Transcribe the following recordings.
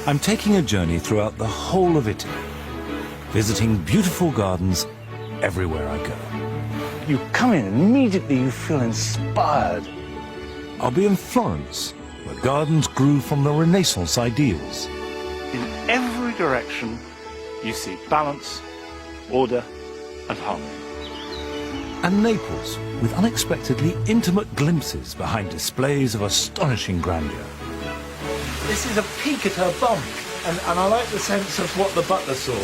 I'm taking a journey throughout the whole of Italy, visiting beautiful gardens everywhere I go. You come in and immediately you feel inspired. I'll be in Florence, where gardens grew from the Renaissance ideals. In every direction, you see balance, order, and harmony. And Naples, with unexpectedly intimate glimpses behind displays of astonishing grandeur. This is a peek at her bump, and I like the sense of what the butler saw.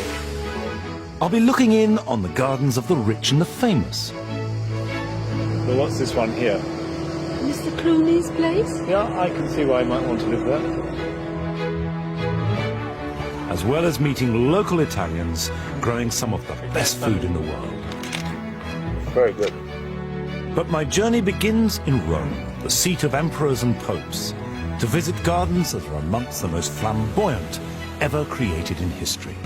I'll be looking in on the gardens of the rich and the famous. Well, what's this one here? Mr. Clooney's place? Yeah, I can see why I might want to live there. As well as meeting local Italians growing some of the best food in the world. Very good. But my journey begins in Rome, the seat of emperors and popes, to visit gardens that are amongst the most flamboyant ever created in history.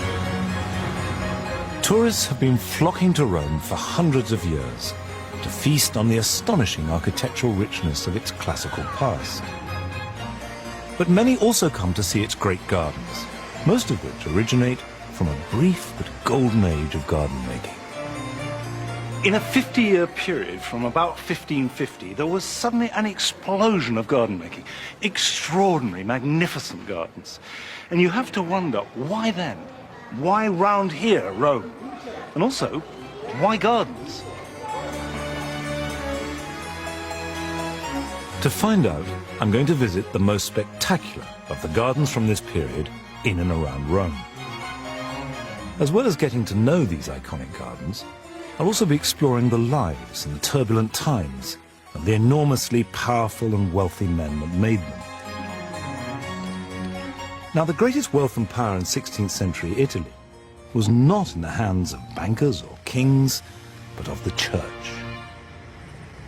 Tourists have been flocking to Rome for hundreds of years to feast on the astonishing architectural richness of its classical past. But many also come to see its great gardens, most of which originate from a brief but golden age of garden making. In a 50-year period from about 1550, there was suddenly an explosion of garden making. Extraordinary, magnificent gardens. And you have to wonder, why then? Why round here, Rome? And also, why gardens? To find out, I'm going to visit the most spectacular of the gardens from this period in and around Rome. As well as getting to know these iconic gardens, I'll also be exploring the lives and the turbulent times of the enormously powerful and wealthy men that made them. Now, the greatest wealth and power in 16th century Italy was not in the hands of bankers or kings, but of the church.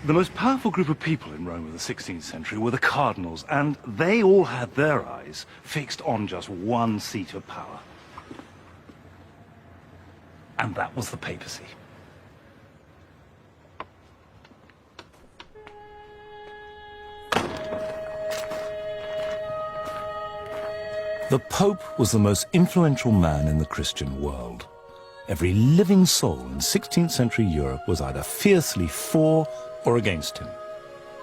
The most powerful group of people in Rome of the 16th century were the cardinals, and they all had their eyes fixed on just one seat of power. And that was the papacy. The Pope was the most influential man in the Christian world. Every living soul in 16th century Europe was either fiercely for or against him.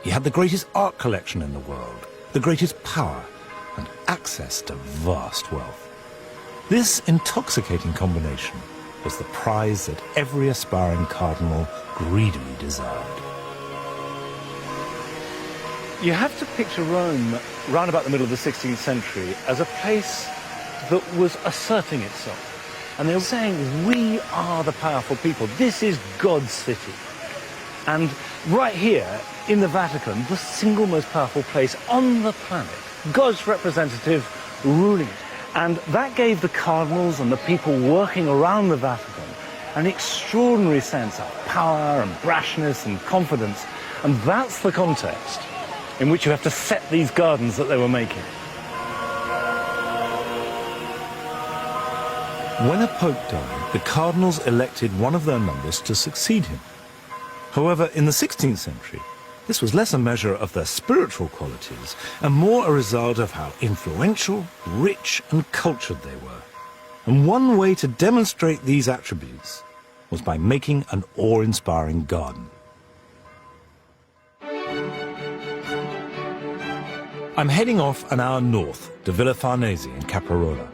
He had the greatest art collection in the world, the greatest power, and access to vast wealth. This intoxicating combination was the prize that every aspiring cardinal greedily desired. You have to picture Rome round about the middle of the 16th century as a place that was asserting itself. And they were saying, we are the powerful people. This is God's city. And right here in the Vatican, the single most powerful place on the planet, God's representative ruling it. And that gave the cardinals and the people working around the Vatican an extraordinary sense of power and brashness and confidence. And that's the context in which you have to set these gardens that they were making. When a pope died, the cardinals elected one of their numbers to succeed him. However, in the 16th century, this was less a measure of their spiritual qualities and more a result of how influential, rich, and cultured they were. And one way to demonstrate these attributes was by making an awe-inspiring garden. I'm heading off an hour north to Villa Farnese in Caprarola,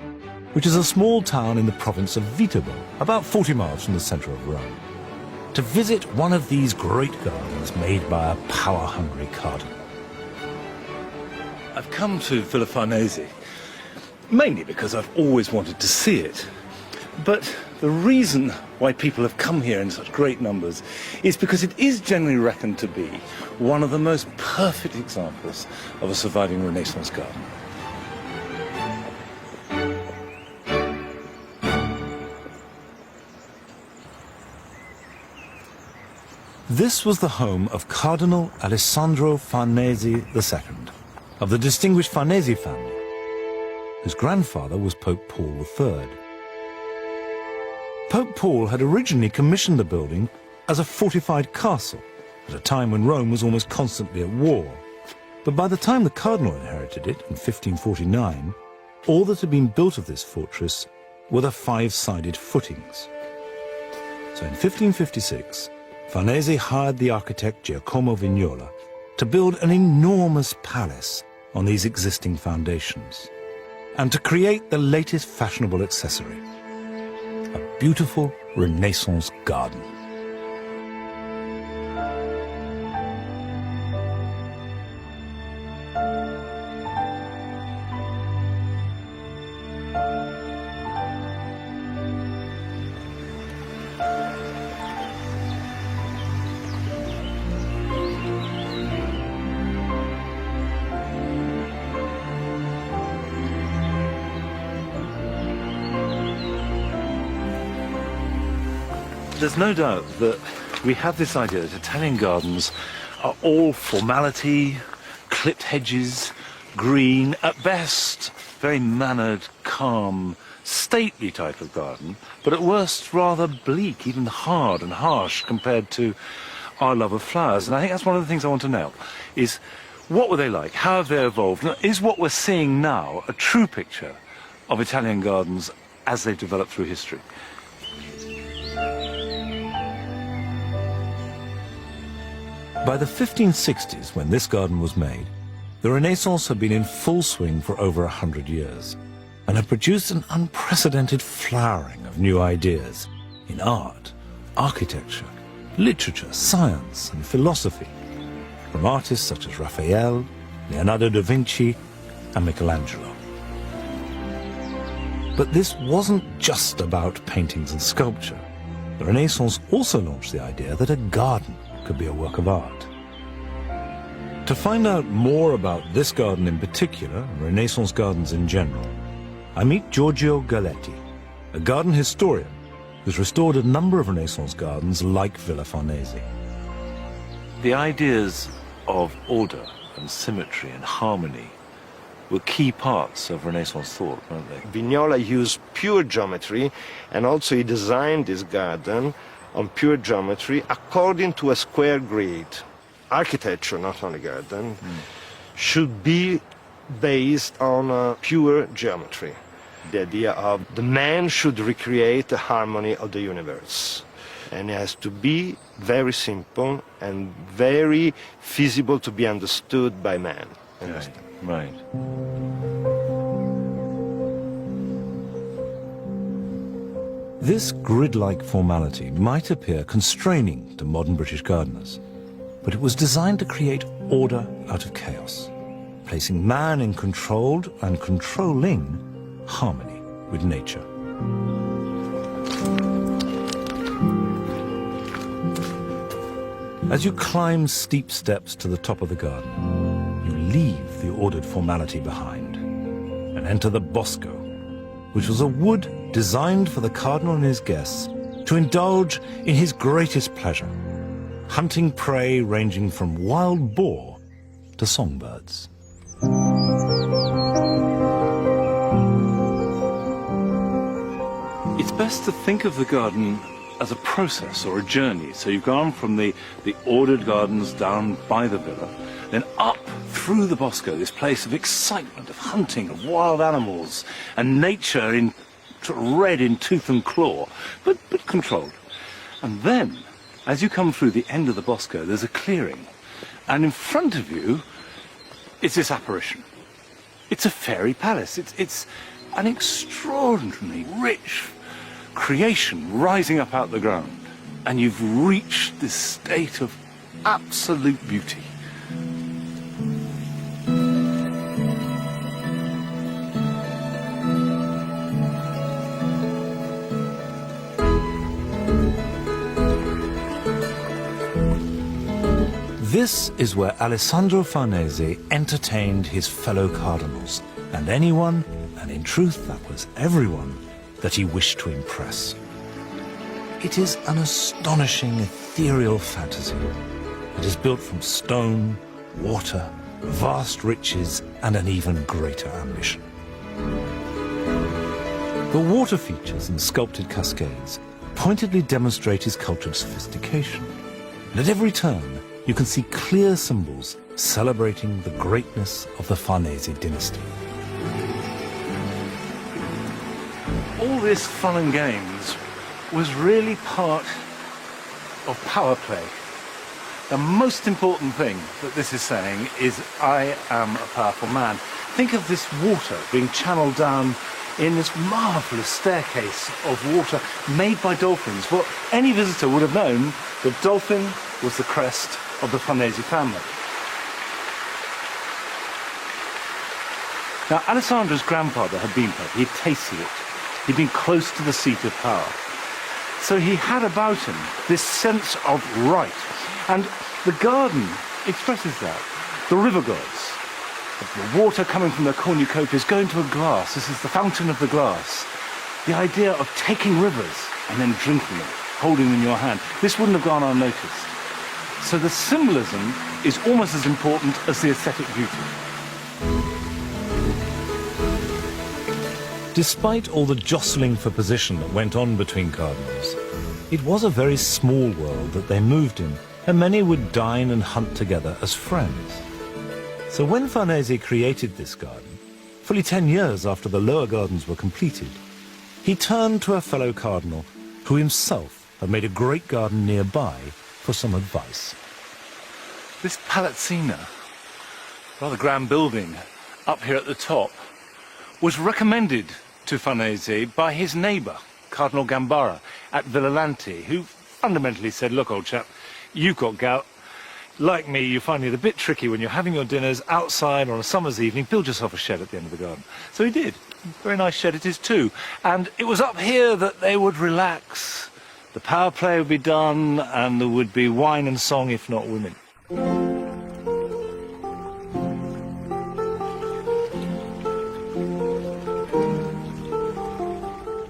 which is a small town in the province of Viterbo, about 40 miles from the centre of Rome, to visit one of these great gardens made by a power-hungry cardinal. I've come to Villa Farnese mainly because I've always wanted to see it. But the reason why people have come here in such great numbers is because it is generally reckoned to be one of the most perfect examples of a surviving Renaissance garden. This was the home of Cardinal Alessandro Farnese II, of the distinguished Farnese family, whose grandfather was Pope Paul III. Pope Paul had originally commissioned the building as a fortified castle at a time when Rome was almost constantly at war. But by the time the cardinal inherited it in 1549, all that had been built of this fortress were the five-sided footings. So in 1556, Farnese hired the architect Giacomo Vignola to build an enormous palace on these existing foundations, and to create the latest fashionable accessory, a beautiful Renaissance garden. There's no doubt that we have this idea that Italian gardens are all formality, clipped hedges, green, at best very mannered, calm, stately type of garden, but at worst rather bleak, even hard and harsh compared to our love of flowers. And I think that's one of the things I want to know, is what were they like? How have they evolved? Now, is what we're seeing now a true picture of Italian gardens as they've developed through history? By the 1560s, when this garden was made, the Renaissance had been in full swing for over 100 years and had produced an unprecedented flowering of new ideas in art, architecture, literature, science and philosophy, from artists such as Raphael, Leonardo da Vinci and Michelangelo. But this wasn't just about paintings and sculpture. The Renaissance also launched the idea that a garden could be a work of art. To find out more about this garden in particular, and Renaissance gardens in general, I meet Giorgio Galletti, a garden historian who's restored a number of Renaissance gardens like Villa Farnese. The ideas of order and symmetry and harmony were key parts of Renaissance thought, weren't they? Vignola used pure geometry, and also he designed this garden on pure geometry according to a square grid. Architecture, not only garden, should be based on pure geometry. The idea of the man should recreate the harmony of the universe. And it has to be very simple and very feasible to be understood by man. Right. This grid-like formality might appear constraining to modern British gardeners, but it was designed to create order out of chaos, placing man in controlled and controlling harmony with nature. As you climb steep steps to the top of the garden, you leave the ordered formality behind and enter the Bosco, which was a wood designed for the cardinal and his guests to indulge in his greatest pleasure, hunting prey ranging from wild boar to songbirds. It's best to think of the garden as a process or a journey. So you've gone from the ordered gardens down by the villa, then up through the Bosco, this place of excitement, of hunting, of wild animals, and nature in sort of red in tooth and claw, but controlled. And then, as you come through the end of the Bosco, there's a clearing. And in front of you, it's this apparition. It's a fairy palace. It's an extraordinarily rich creation rising up out the ground. And you've reached this state of absolute beauty. This is where Alessandro Farnese entertained his fellow cardinals, and anyone, and in truth that was everyone, that he wished to impress. It is an astonishing ethereal fantasy. It is built from stone, water, vast riches, and an even greater ambition. The water features and sculpted cascades pointedly demonstrate his cultured sophistication. And at every turn, you can see clear symbols celebrating the greatness of the Farnese dynasty. all this fun and games was really part of power play. The most important thing that this is saying is, I am a powerful man. Think of this water being channeled down in this marvellous staircase of water made by dolphins. Well, any visitor would have known that dolphin was the crest of the Farnese family. Now, Alessandro's grandfather had been Pope. He'd tasted it. He'd been close to the seat of power. So he had about him this sense of right. And the garden expresses that. The river gods, the water coming from the cornucopias going to a glass. This is the fountain of the glass. The idea of taking rivers and then drinking them, holding them in your hand. This wouldn't have gone unnoticed. So the symbolism is almost as important as the aesthetic beauty. Despite all the jostling for position that went on between cardinals, it was a very small world that they moved in, and many would dine and hunt together as friends. So when Farnese created this garden, fully 10 years after the lower gardens were completed, he turned to a fellow cardinal who himself had made a great garden nearby for some advice. This Palazzina, rather grand building up here at the top, was recommended to Farnese by his neighbour, Cardinal Gambara, at Villalanti, who fundamentally said, look, old chap, you've got gout. Like me, you find it a bit tricky when you're having your dinners outside on a summer's evening. Build yourself a shed at the end of the garden. So he did. Very nice shed it is too. And it was up here that they would relax. The power play would be done, and there would be wine and song, if not women.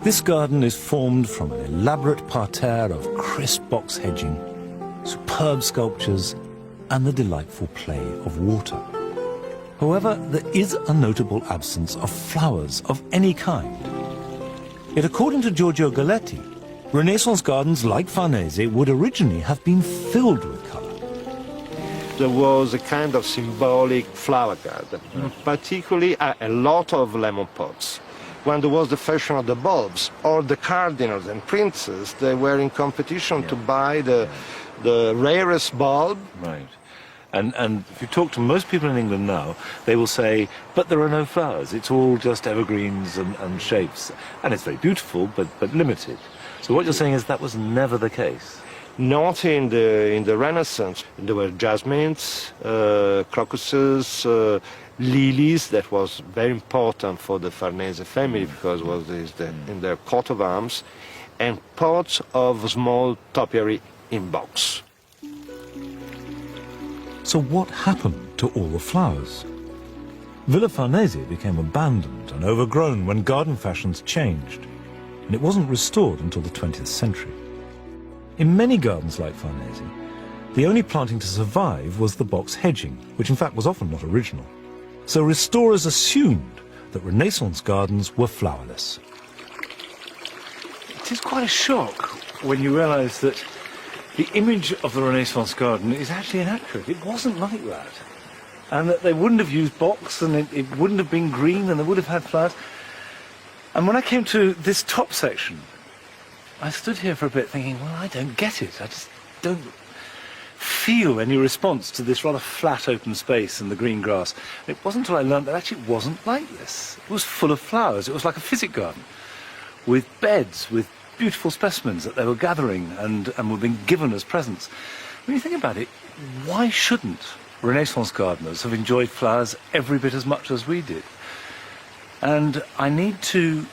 This garden is formed from an elaborate parterre of crisp box hedging, superb sculptures, and the delightful play of water. However, there is a notable absence of flowers of any kind. Yet according to Giorgio Galletti, Renaissance gardens like Farnese would originally have been filled with colour. There was a kind of symbolic flower garden, particularly a lot of lemon pots. When there was the fashion of the bulbs, all the cardinals and princes, they were in competition to buy the rarest bulb. Right. And if you talk to most people in England now, they will say, but there are no flowers. It's all just evergreens and shapes. And it's very beautiful, but limited. So what you're saying is that was never the case? Not in the Renaissance. There were jasmines, crocuses, lilies. That was very important for the Farnese family because it was in their coat of arms, and pots of small topiary in box. So what happened to all the flowers? Villa Farnese became abandoned and overgrown when garden fashions changed, and it wasn't restored until the 20th century. In many gardens like Farnese, the only planting to survive was the box hedging, which in fact was often not original. So restorers assumed that Renaissance gardens were flowerless. It is quite a shock when you realise that the image of the Renaissance garden is actually inaccurate. It wasn't like that. And that they wouldn't have used box, and it wouldn't have been green, and they would have had flowers. And when I came to this top section, I stood here for a bit thinking, well, I don't get it. I just don't feel any response to this rather flat open space and the green grass. It wasn't until I learned that actually it wasn't like this. It was full of flowers. It was like a physic garden with beds, with beautiful specimens that they were gathering and were being given as presents. When you think about it, why shouldn't Renaissance gardeners have enjoyed flowers every bit as much as we did? And I need to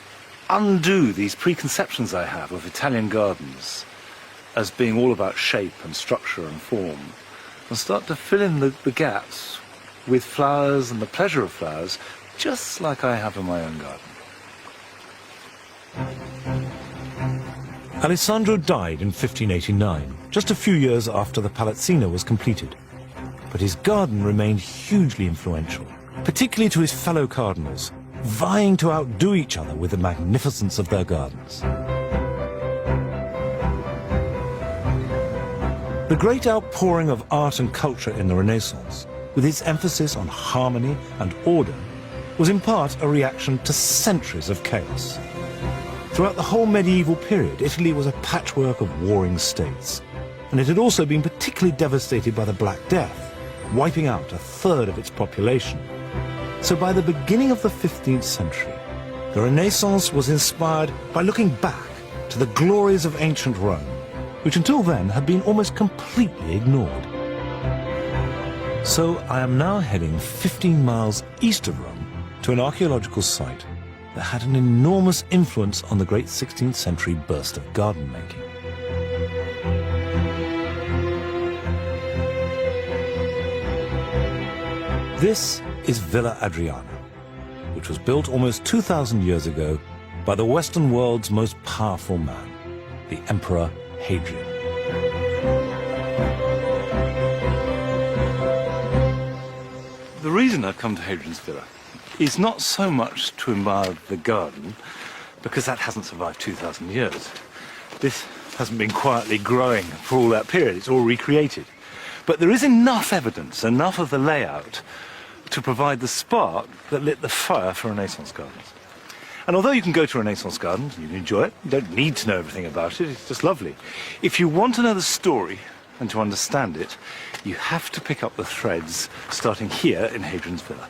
undo these preconceptions I have of Italian gardens as being all about shape and structure and form, and start to fill in the gaps with flowers and the pleasure of flowers, just like I have in my own garden. Alessandro died in 1589, just a few years after the Palazzina was completed. But his garden remained hugely influential, particularly to his fellow cardinals, vying to outdo each other with the magnificence of their gardens. The great outpouring of art and culture in the Renaissance, with its emphasis on harmony and order, was in part a reaction to centuries of chaos. Throughout the whole medieval period, Italy was a patchwork of warring states, and it had also been particularly devastated by the Black Death, wiping out a third of its population. So by the beginning of the 15th century, the Renaissance was inspired by looking back to the glories of ancient Rome, which until then had been almost completely ignored. So I am now heading 15 miles east of Rome to an archaeological site that had an enormous influence on the great 16th century burst of garden making. This is Villa Adriana, which was built almost 2,000 years ago by the Western world's most powerful man, the Emperor Hadrian. The reason I've come to Hadrian's Villa is not so much to admire the garden, because that hasn't survived 2,000 years. This hasn't been quietly growing for all that period, it's all recreated. But there is enough evidence, enough of the layout, to provide the spark that lit the fire for Renaissance gardens. And although you can go to Renaissance gardens and you can enjoy it, you don't need to know everything about it, it's just lovely. If you want to know the story and to understand it, you have to pick up the threads starting here in Hadrian's Villa.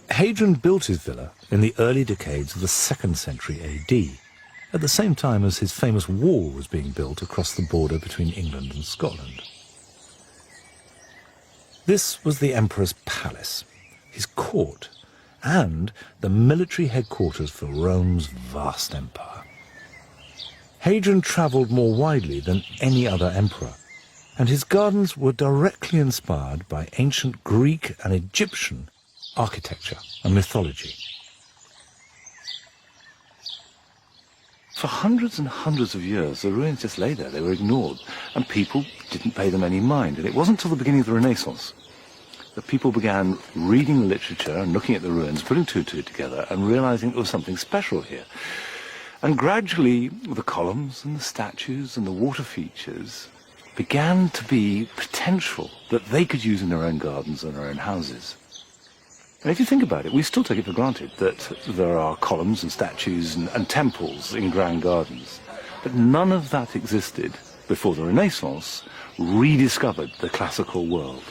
Hadrian built his villa in the early decades of the 2nd century AD, at the same time as his famous wall was being built across the border between England and Scotland. This was the emperor's palace, his court, and the military headquarters for Rome's vast empire. Hadrian travelled more widely than any other emperor, and his gardens were directly inspired by ancient Greek and Egyptian architecture and mythology. For hundreds and hundreds of years, the ruins just lay there. They were ignored, and people didn't pay them any mind. And it wasn't until the beginning of the Renaissance that people began reading the literature and looking at the ruins, putting two and two together, and realizing there was something special here. And gradually, the columns and the statues and the water features began to be potential that they could use in their own gardens and their own houses. And if you think about it, we still take it for granted that there are columns and statues and temples in grand gardens. But none of that existed before the Renaissance rediscovered the classical world.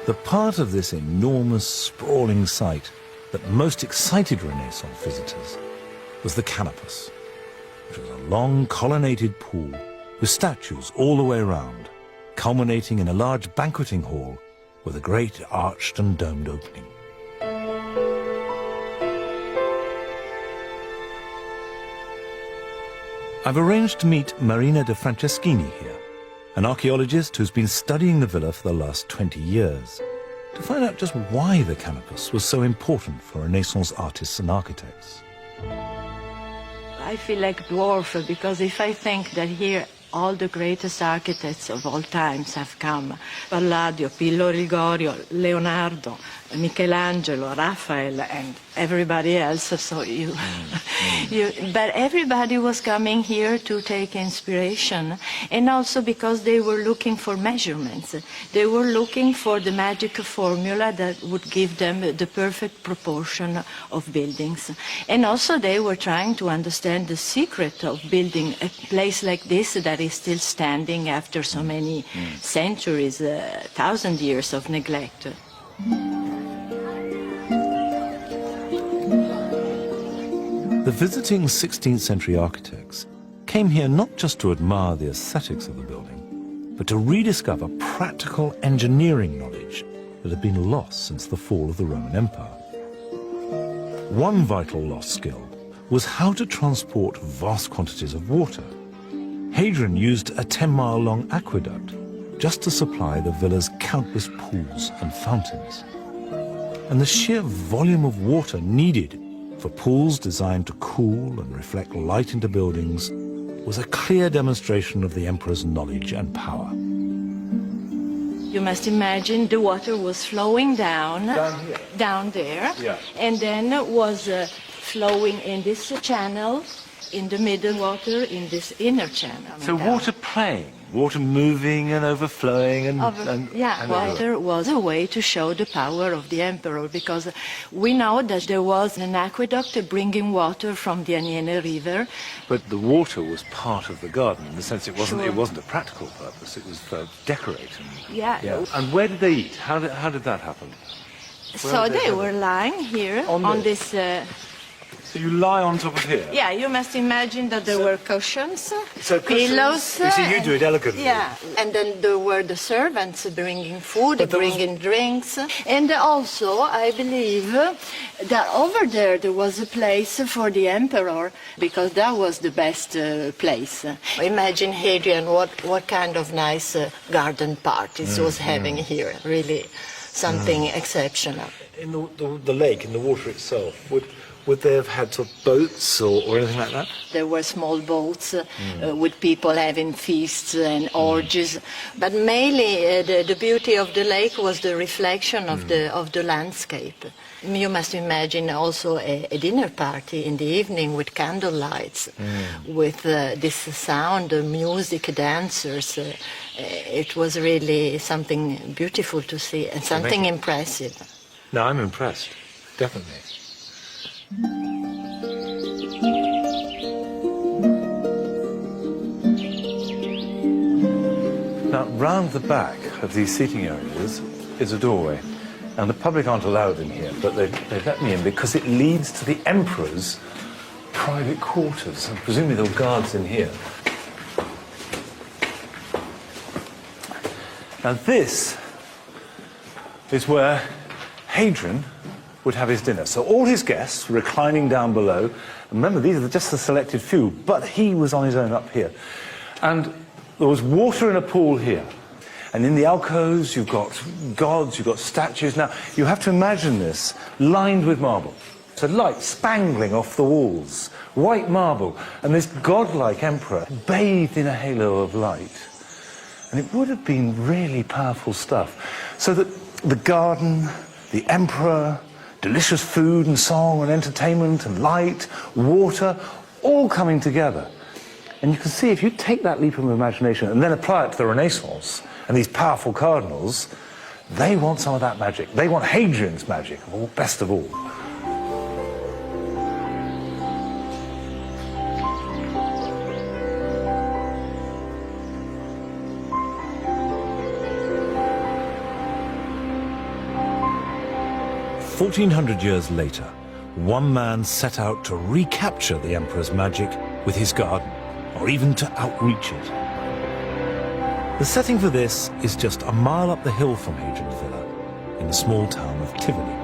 The part of this enormous, sprawling site that most excited Renaissance visitors was the Canopus, which was a long colonnaded pool with statues all the way around, culminating in a large banqueting hall with a great arched and domed opening. I've arranged to meet Marina de Franceschini here, an archaeologist who's been studying the villa for the last 20 years, to find out just why the Canopus was so important for Renaissance artists and architects. I feel like dwarf because if I think that here all the greatest architects of all times have come, Palladio, Pillo Rigorio, Leonardo, Michelangelo, Raphael, and everybody else. So but everybody was coming here to take inspiration, and also because they were looking for measurements. They were looking for the magic formula that would give them the perfect proportion of buildings. And also they were trying to understand the secret of building a place like this that is still standing after so many centuries, 1,000 years of neglect. The visiting 16th century architects came here not just to admire the aesthetics of the building, but to rediscover practical engineering knowledge that had been lost since the fall of the Roman Empire. One vital lost skill was how to transport vast quantities of water. Hadrian used a 10-mile-long aqueduct just to supply the villa's countless pools and fountains. And the sheer volume of water needed for pools designed to cool and reflect light into buildings was a clear demonstration of the emperor's knowledge and power. You must imagine the water was flowing down there, Yeah. and then was flowing in this channel in the middle water in this inner channel. So water playing, water moving and overflowing and Water was a way to show the power of the emperor, because we know that there was an aqueduct bringing water from the Aniene River. But the water was part of the garden in the sense it wasn't Sure. it wasn't a practical purpose. It was for decorating. Yeah. And where did they eat? How did that happen? So they were lying here On on this? this. So you lie on top of here. Yeah, you must imagine that there were cushions, So pillows. You see, you do it elegantly. Yeah, and then there were the servants bringing food, But there was- bringing drinks. And also, I believe that over there was a place for the emperor, because that was the best place. Imagine, Hadrian, what kind of nice garden parties was having here, really something exceptional. In the lake, in the water itself, would they have had sort of boats or anything like that? There were small boats with people having feasts and orgies, but mainly the beauty of the lake was the reflection of the landscape. You must imagine also a dinner party in the evening with candle lights, with this sound, music, dancers. It was really something beautiful to see and something impressive. No, I'm impressed, definitely. Now, round the back of these seating areas is a doorway, and the public aren't allowed in here, but they've let me in because it leads to the emperor's private quarters, and presumably there were guards in here. Now, this is where Hadrian would have his dinner. So all his guests reclining down below. Remember, these are just the selected few, but he was on his own up here. And there was water in a pool here. And in the alcoves, you've got gods, you've got statues. Now, you have to imagine this lined with marble. So light spangling off the walls, white marble, and this godlike emperor bathed in a halo of light. And it would have been really powerful stuff. So that the garden, the emperor, delicious food and song and entertainment and light, water, all coming together. And you can see if you take that leap of imagination and then apply it to the Renaissance and these powerful cardinals, they want some of that magic. They want Hadrian's magic, best of all. "1,400 years later, one man set out to recapture the emperor's magic with his garden, or even to outreach it. The setting for this is just a mile up the hill from Hadrian's Villa, in the small town of Tivoli.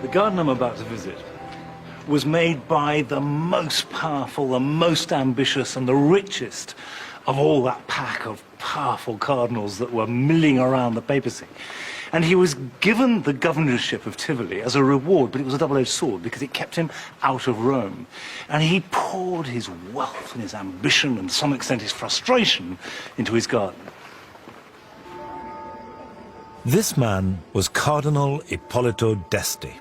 The garden I'm about to visit was made by the most powerful, the most ambitious, and the richest of all that pack of powerful cardinals that were milling around the papacy. And he was given the governorship of Tivoli as a reward, but it was a double-edged sword because it kept him out of Rome. And he poured his wealth and his ambition and, to some extent, his frustration into his garden. This man was Cardinal Ippolito d'Este,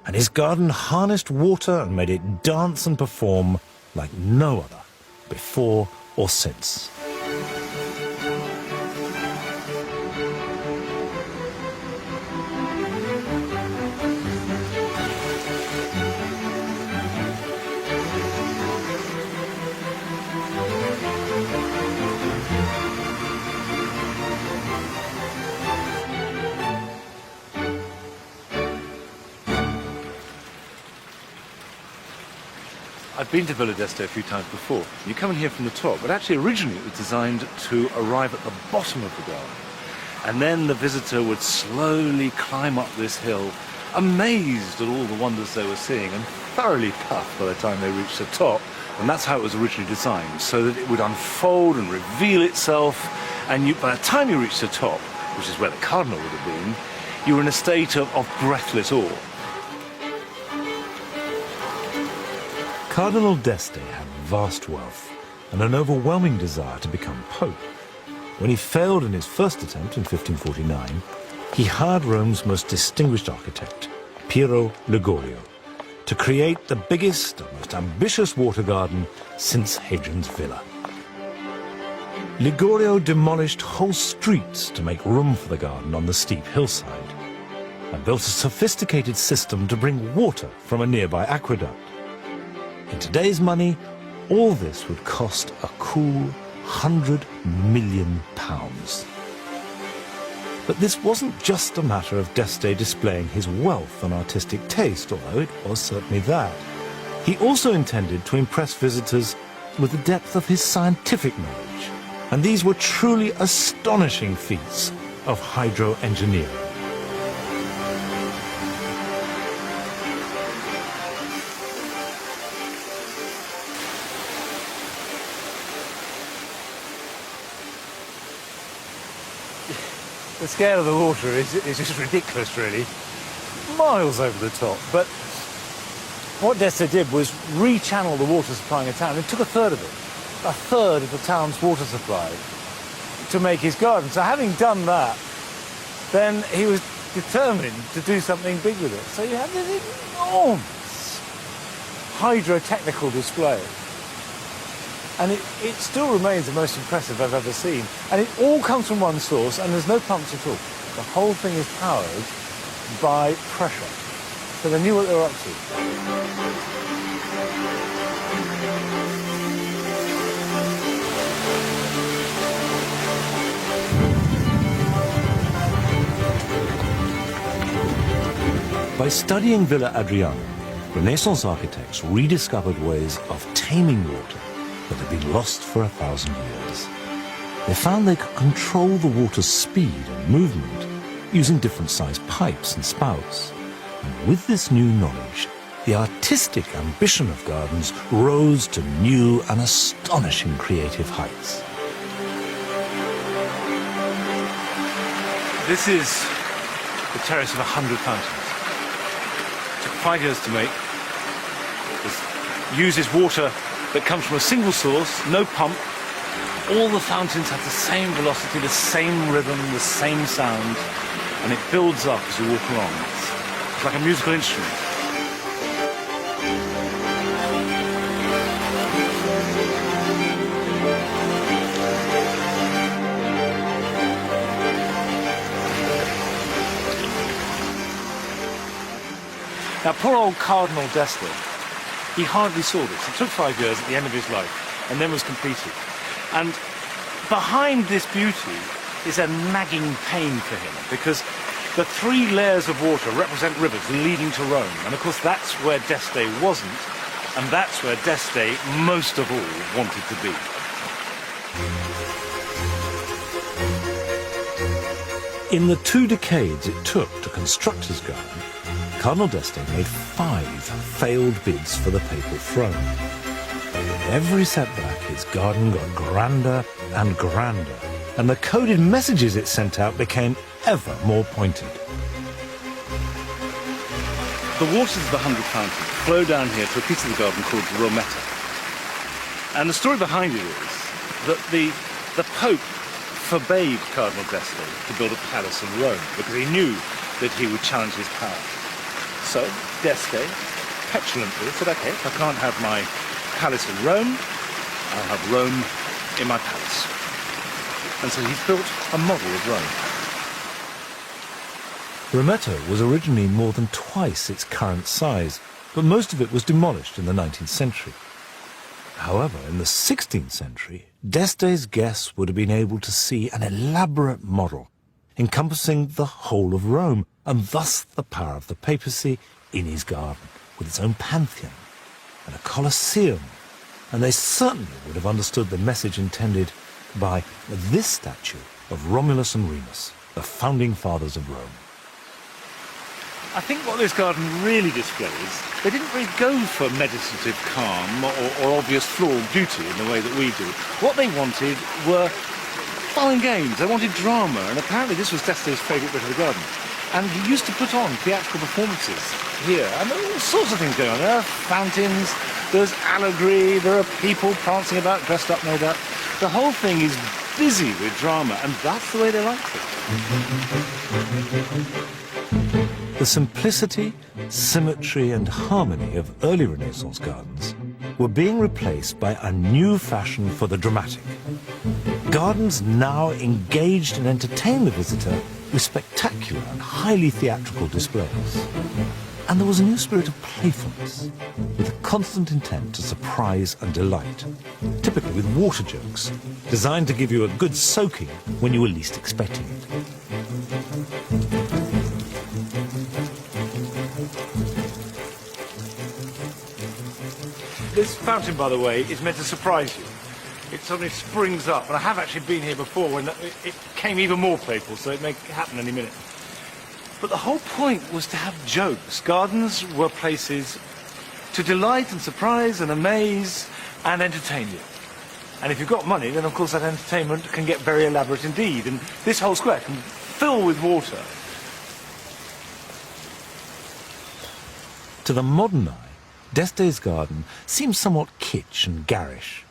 and his garden harnessed water and made it dance and perform like no other, before or since. I've been to Villa d'Este a few times before. You come in here from the top, but actually originally it was designed to arrive at the bottom of the garden. And then the visitor would slowly climb up this hill, amazed at all the wonders they were seeing, and thoroughly puffed by the time they reached the top. And that's how it was originally designed, so that it would unfold and reveal itself. And by the time you reached the top, which is where the cardinal would have been, you were in a state of breathless awe. Cardinal d'Este had vast wealth and an overwhelming desire to become pope. When he failed in his first attempt in 1549, he hired Rome's most distinguished architect, Piero Ligorio, to create the biggest and most ambitious water garden since Hadrian's Villa. Ligorio demolished whole streets to make room for the garden on the steep hillside, and built a sophisticated system to bring water from a nearby aqueduct. In today's money, all this would cost a cool £100 million. But this wasn't just a matter of D'Este displaying his wealth and artistic taste, although it was certainly that. He also intended to impress visitors with the depth of his scientific knowledge, and these were truly astonishing feats of hydroengineering. The scale of the water is just ridiculous, really. Miles over the top. But what D'Este did was rechannel the water supplying a town. It took a third of the town's water supply, to make his garden. So having done that, then he was determined to do something big with it. So you have this enormous hydrotechnical display. And it still remains the most impressive I've ever seen. And it all comes from one source, and there's no pumps at all. The whole thing is powered by pressure. So they knew what they were up to. By studying Villa Adriana, Renaissance architects rediscovered ways of taming water that had been lost for 1,000 years. They found they could control the water's speed and movement using different sized pipes and spouts. And with this new knowledge, the artistic ambition of gardens rose to new and astonishing creative heights. This is the terrace of 100 fountains. It took 5 years to make. It uses water that comes from a single source, no pump. All the fountains have the same velocity, the same rhythm, the same sound, and it builds up as you walk along. It's like a musical instrument. Now, poor old Cardinal D'Este, he hardly saw this. It took 5 years at the end of his life, and then was completed. And behind this beauty is a nagging pain for him, because the 3 layers of water represent rivers leading to Rome. And of course, that's where D'Este wasn't, and that's where D'Este most of all wanted to be. In the 2 decades it took to construct his garden, Cardinal D'Este made 5 failed bids for the papal throne. With every setback, his garden got grander and grander, and the coded messages it sent out became ever more pointed. The waters of the 100 fountains flow down here to a piece of the garden called Rometta. And the story behind it is that the Pope forbade Cardinal D'Este to build a palace in Rome because he knew that he would challenge his power. So D'Este petulantly said, OK, if I can't have my palace in Rome, I'll have Rome in my palace. And so he's built a model of Rome. Rometta was originally more than twice its current size, but most of it was demolished in the 19th century. However, in the 16th century, D'Este's guests would have been able to see an elaborate model encompassing the whole of Rome, and thus the power of the papacy in his garden, with its own pantheon and a Colosseum. And they certainly would have understood the message intended by this statue of Romulus and Remus, the founding fathers of Rome. I think what this garden really displays, they didn't really go for meditative calm or obvious floral beauty in the way that we do. What they wanted were fun and games. They wanted drama, and apparently this was D'Este's favourite bit of the garden. And he used to put on theatrical performances here, and there were all sorts of things going on. There are fountains, there's allegory, there are people prancing about, dressed up, no doubt. The whole thing is busy with drama, and that's the way they liked it. The simplicity, symmetry and harmony of early Renaissance gardens were being replaced by a new fashion for the dramatic. Gardens now engaged and entertained the visitor with spectacular and highly theatrical displays. And there was a new spirit of playfulness, with a constant intent to surprise and delight, typically with water jokes, designed to give you a good soaking when you were least expecting it. This fountain, by the way, is meant to surprise you. It suddenly springs up, and I have actually been here before when it became even more playful, so it may happen any minute. But the whole point was to have jokes. Gardens were places to delight and surprise and amaze and entertain you. And if you've got money, then of course that entertainment can get very elaborate indeed. And this whole square can fill with water. To the modern eye, D'Este's garden seems somewhat kitsch and garish.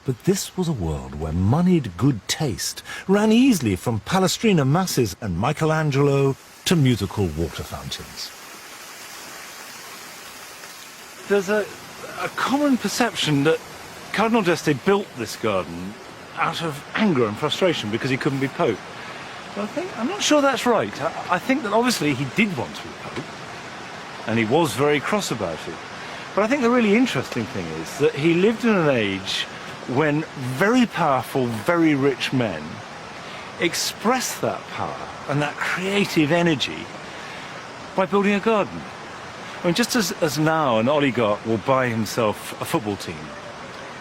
But this was a world where moneyed good taste ran easily from Palestrina masses and Michelangelo to musical water fountains. There's a common perception that Cardinal d'Este built this garden out of anger and frustration because he couldn't be Pope. But I'm not sure that's right. I think that obviously he did want to be Pope, and he was very cross about it. But I think the really interesting thing is that he lived in an age when very powerful, very rich men expressed that power and that creative energy by building a garden. I mean, just as now an oligarch will buy himself a football team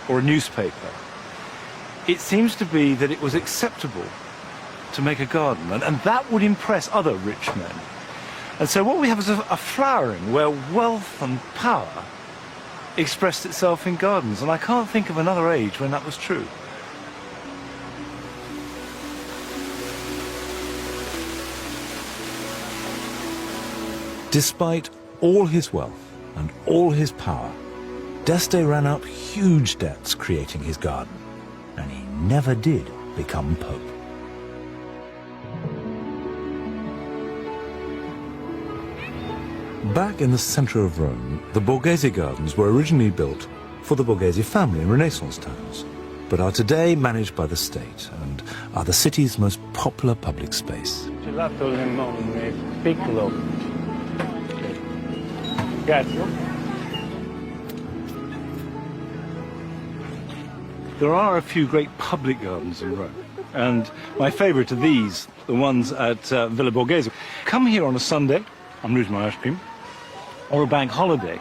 or a newspaper, it seems to be that it was acceptable to make a garden, and that would impress other rich men. And so what we have is a flowering where wealth and power expressed itself in gardens, and I can't think of another age when that was true. Despite all his wealth and all his power, D'Este ran up huge debts creating his garden, and he never did become Pope. Back in the center of Rome, the Borghese Gardens were originally built for the Borghese family in Renaissance times, but are today managed by the state and are the city's most popular public space. Gelato limone piccolo. Grazie. There are a few great public gardens in Rome, and my favorite are these, the ones at Villa Borghese. Come here on a Sunday, I'm losing my ice cream, or a bank holiday.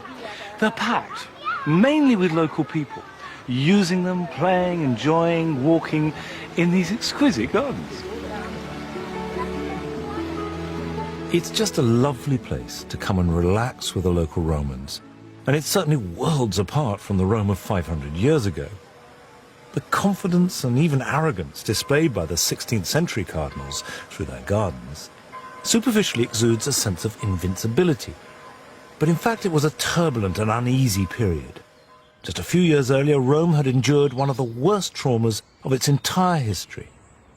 They're packed, mainly with local people, using them, playing, enjoying, walking in these exquisite gardens. It's just a lovely place to come and relax with the local Romans, and it's certainly worlds apart from the Rome of 500 years ago. The confidence and even arrogance displayed by the 16th century cardinals through their gardens superficially exudes a sense of invincibility. But in fact it was a turbulent and uneasy period. Just a few years earlier, Rome had endured one of the worst traumas of its entire history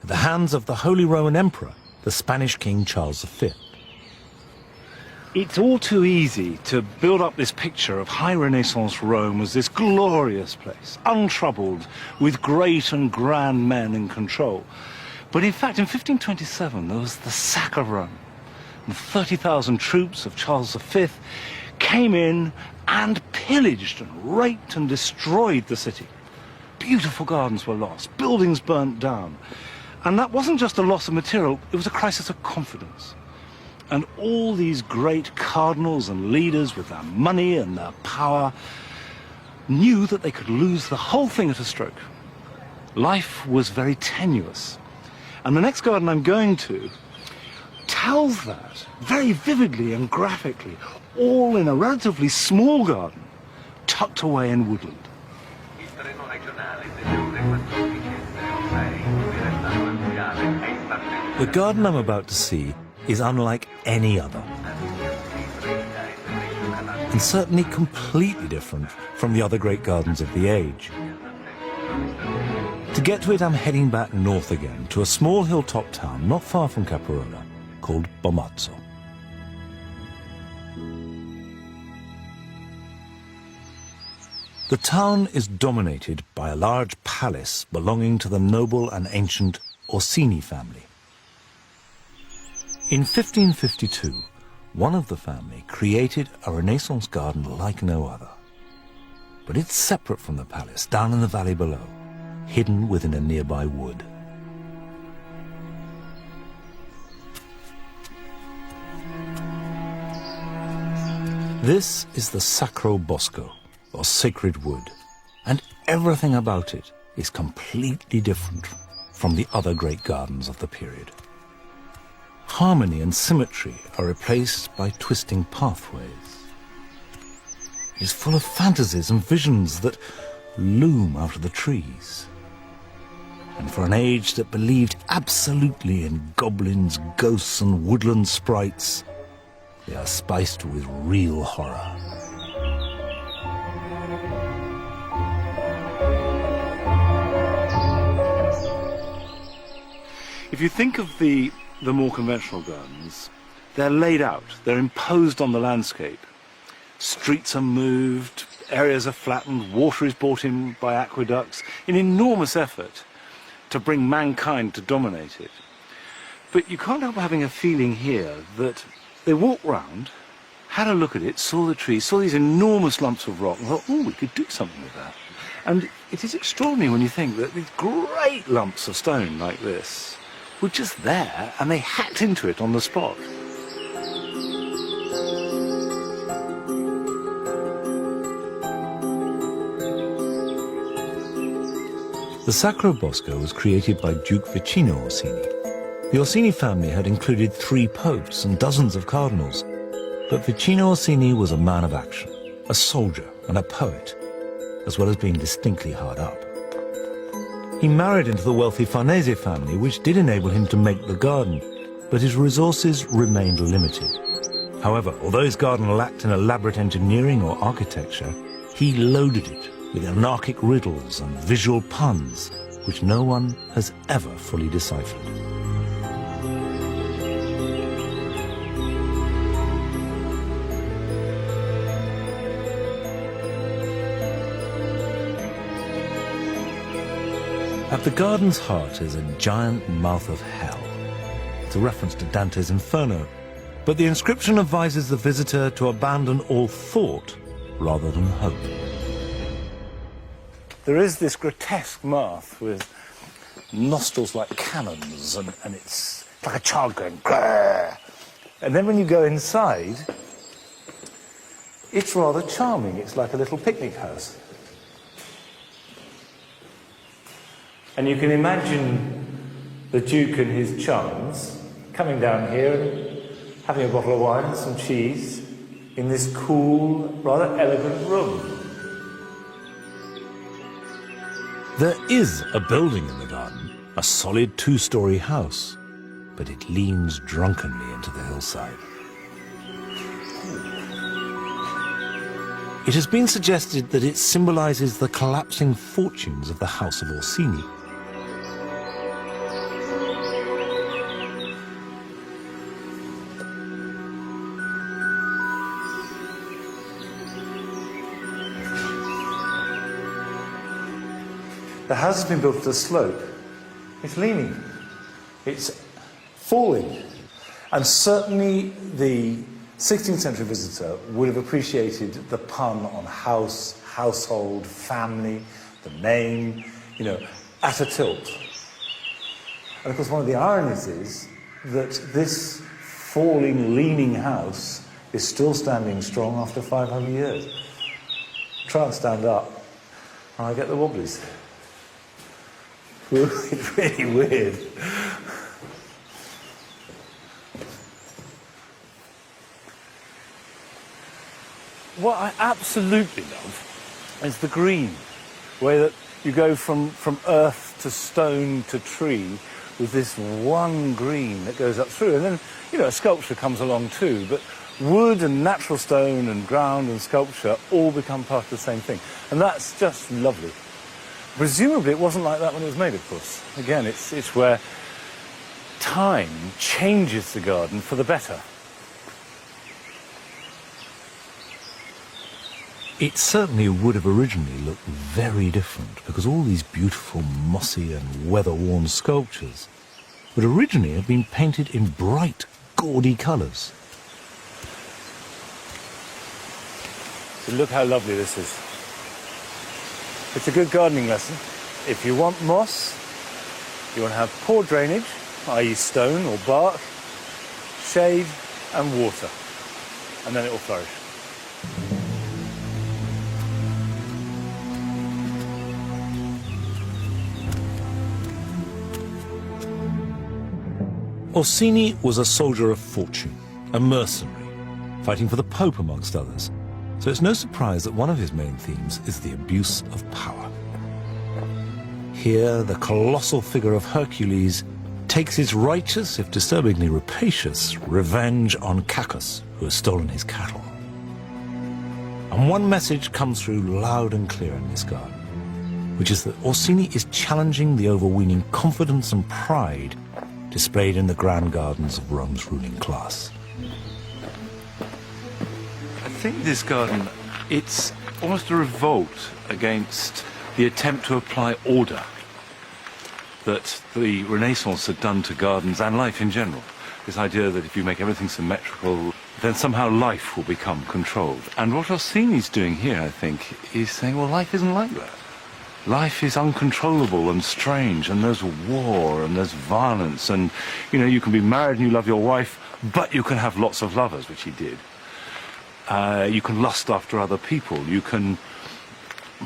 at the hands of the Holy Roman Emperor, the Spanish King Charles V. It's all too easy to build up this picture of high Renaissance Rome as this glorious place, untroubled, with great and grand men in control. But in fact, in 1527, there was the sack of Rome. And 30,000 troops of Charles V came in and pillaged and raped and destroyed the city. Beautiful gardens were lost, buildings burnt down. And that wasn't just a loss of material, it was a crisis of confidence. And all these great cardinals and leaders with their money and their power knew that they could lose the whole thing at a stroke. Life was very tenuous. And the next garden I'm going to tells that very vividly and graphically, all in a relatively small garden, tucked away in woodland. The garden I'm about to see is unlike any other, and certainly completely different from the other great gardens of the age. To get to it, I'm heading back north again to a small hilltop town not far from Caprarola called Bommazzo. The town is dominated by a large palace belonging to the noble and ancient Orsini family. In 1552, one of the family created a Renaissance garden like no other. But it's separate from the palace, down in the valley below, hidden within a nearby wood. This is the Sacro Bosco, or Sacred Wood, and everything about it is completely different from the other great gardens of the period. Harmony and symmetry are replaced by twisting pathways. It's full of fantasies and visions that loom out of the trees. And for an age that believed absolutely in goblins, ghosts, and woodland sprites, they are spiced with real horror. If you think of the more conventional gardens, they're laid out, they're imposed on the landscape. Streets are moved, areas are flattened, water is brought in by aqueducts, in enormous effort to bring mankind to dominate it. But you can't help having a feeling here that they walked round, had a look at it, saw the trees, saw these enormous lumps of rock, and thought, oh, we could do something with that. And it is extraordinary when you think that these great lumps of stone like this were just there, and they hacked into it on the spot. The Sacro Bosco was created by Duke Vicino Orsini. The Orsini family had included 3 popes and dozens of cardinals, but Vicino Orsini was a man of action, a soldier and a poet, as well as being distinctly hard up. He married into the wealthy Farnese family, which did enable him to make the garden, but his resources remained limited. However, although his garden lacked in elaborate engineering or architecture, he loaded it with anarchic riddles and visual puns, which no one has ever fully deciphered. At the garden's heart is a giant mouth of hell. It's a reference to Dante's Inferno, but the inscription advises the visitor to abandon all thought rather than hope. There is this grotesque mouth with nostrils like cannons, and it's like a child going, grrr. And then when you go inside, it's rather charming. It's like a little picnic house. And you can imagine the Duke and his chums coming down here and having a bottle of wine and some cheese in this cool, rather elegant room. There is a building in the garden, a solid 2-story house, but it leans drunkenly into the hillside. It has been suggested that it symbolizes the collapsing fortunes of the House of Orsini. The house has been built at a slope. It's leaning. It's falling. And certainly the 16th century visitor would have appreciated the pun on house, household, family, the name, at a tilt. And of course one of the ironies is that this falling, leaning house is still standing strong after 500 years. Try and stand up, and I get the wobblies. It's really weird. What I absolutely love is the green, where that you go from earth to stone to tree with this one green that goes up through. And then, a sculpture comes along too, but wood and natural stone and ground and sculpture all become part of the same thing. And that's just lovely. Presumably it wasn't like that when it was made, of course. Again, it's where time changes the garden for the better. It certainly would have originally looked very different, because all these beautiful mossy and weather-worn sculptures would originally have been painted in bright, gaudy colours. So look how lovely this is. It's a good gardening lesson. If you want moss, you want to have poor drainage, i.e. stone or bark, shade and water, and then it will flourish. Orsini was a soldier of fortune, a mercenary, fighting for the Pope amongst others. So it's no surprise that one of his main themes is the abuse of power. Here, the colossal figure of Hercules takes his righteous, if disturbingly rapacious, revenge on Cacus, who has stolen his cattle. And one message comes through loud and clear in this garden, which is that Orsini is challenging the overweening confidence and pride displayed in the grand gardens of Rome's ruling class. I think this garden, it's almost a revolt against the attempt to apply order that the Renaissance had done to gardens and life in general. This idea that if you make everything symmetrical, then somehow life will become controlled. And what Orsini's doing here, I think, is saying, well, life isn't like that. Life is uncontrollable and strange, and there's war and there's violence, and, you know, you can be married and you love your wife, but you can have lots of lovers, which he did. You can lust after other people. You can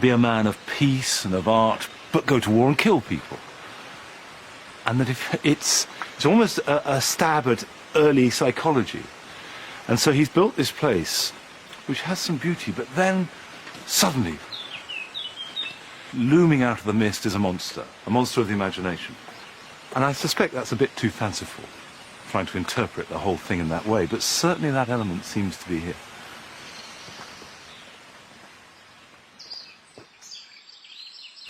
be a man of peace and of art, but go to war and kill people. And that if it's almost a stab at early psychology. And so he's built this place, which has some beauty, but then suddenly, looming out of the mist is a monster of the imagination. And I suspect that's a bit too fanciful, trying to interpret the whole thing in that way, but certainly that element seems to be here.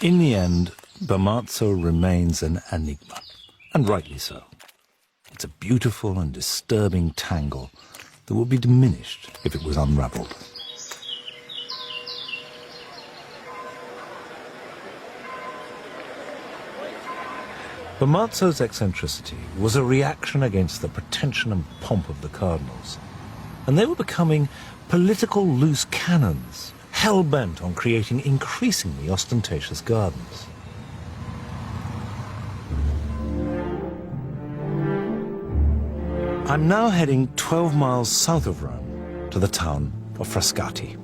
In the end, Bermazzo remains an enigma, and rightly so. It's a beautiful and disturbing tangle that would be diminished if it was unravelled. Bermazzo's eccentricity was a reaction against the pretension and pomp of the cardinals, and they were becoming political loose cannons, hell-bent on creating increasingly ostentatious gardens. I'm now heading 12 miles south of Rome to the town of Frascati.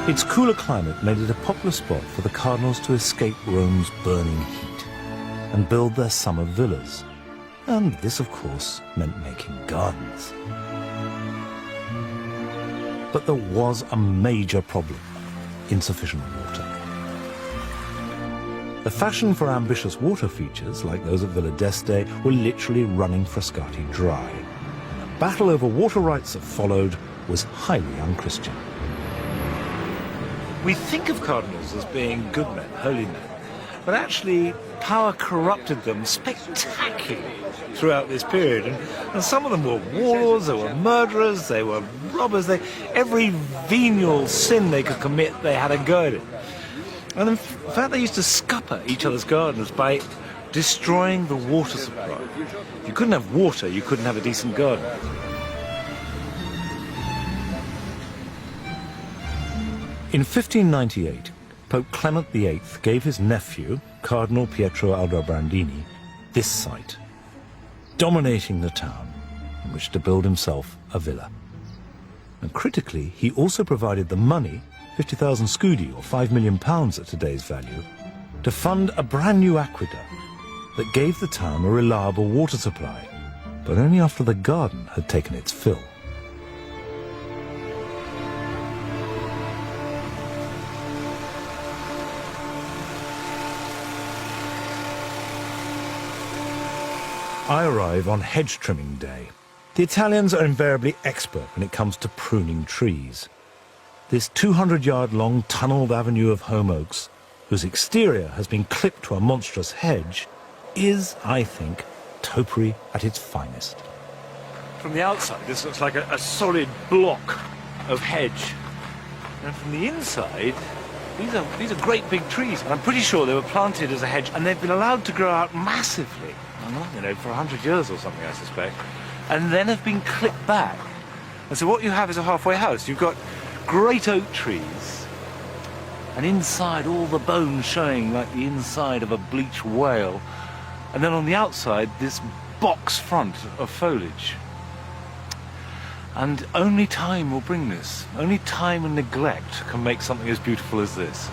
Its cooler climate made it a popular spot for the cardinals to escape Rome's burning heat and build their summer villas. And this, of course, meant making gardens. But there was a major problem: insufficient water. The fashion for ambitious water features, like those at Villa d'Este, were literally running Frascati dry. And the battle over water rights that followed was highly unchristian. We think of cardinals as being good men, holy men, but actually power corrupted them spectacularly throughout this period. And some of them were warlords, they were murderers, they were robbers. Every venial sin they could commit, they had a go at it. And in fact, they used to scupper each other's gardens by destroying the water supply. If you couldn't have water, you couldn't have a decent garden. In 1598, Pope Clement VIII gave his nephew, Cardinal Pietro Aldobrandini, this site, dominating the town, in which to build himself a villa. And critically, he also provided the money, 50,000 scudi, or £5 million at today's value, to fund a brand new aqueduct that gave the town a reliable water supply, but only after the garden had taken its fill. I arrive on hedge trimming day. The Italians are invariably expert when it comes to pruning trees. This 200-yard-long tunnelled avenue of holm oaks, whose exterior has been clipped to a monstrous hedge, is, I think, topiary at its finest. From the outside, this looks like a solid block of hedge. And from the inside, these are great big trees. And I'm pretty sure they were planted as a hedge, and they've been allowed to grow out massively, for 100 years or something, I suspect, and then have been clipped back. And so what you have is a halfway house. You've got great oak trees, and inside all the bones showing like the inside of a bleached whale. And then on the outside, this box front of foliage. And only time will bring this. Only time and neglect can make something as beautiful as this.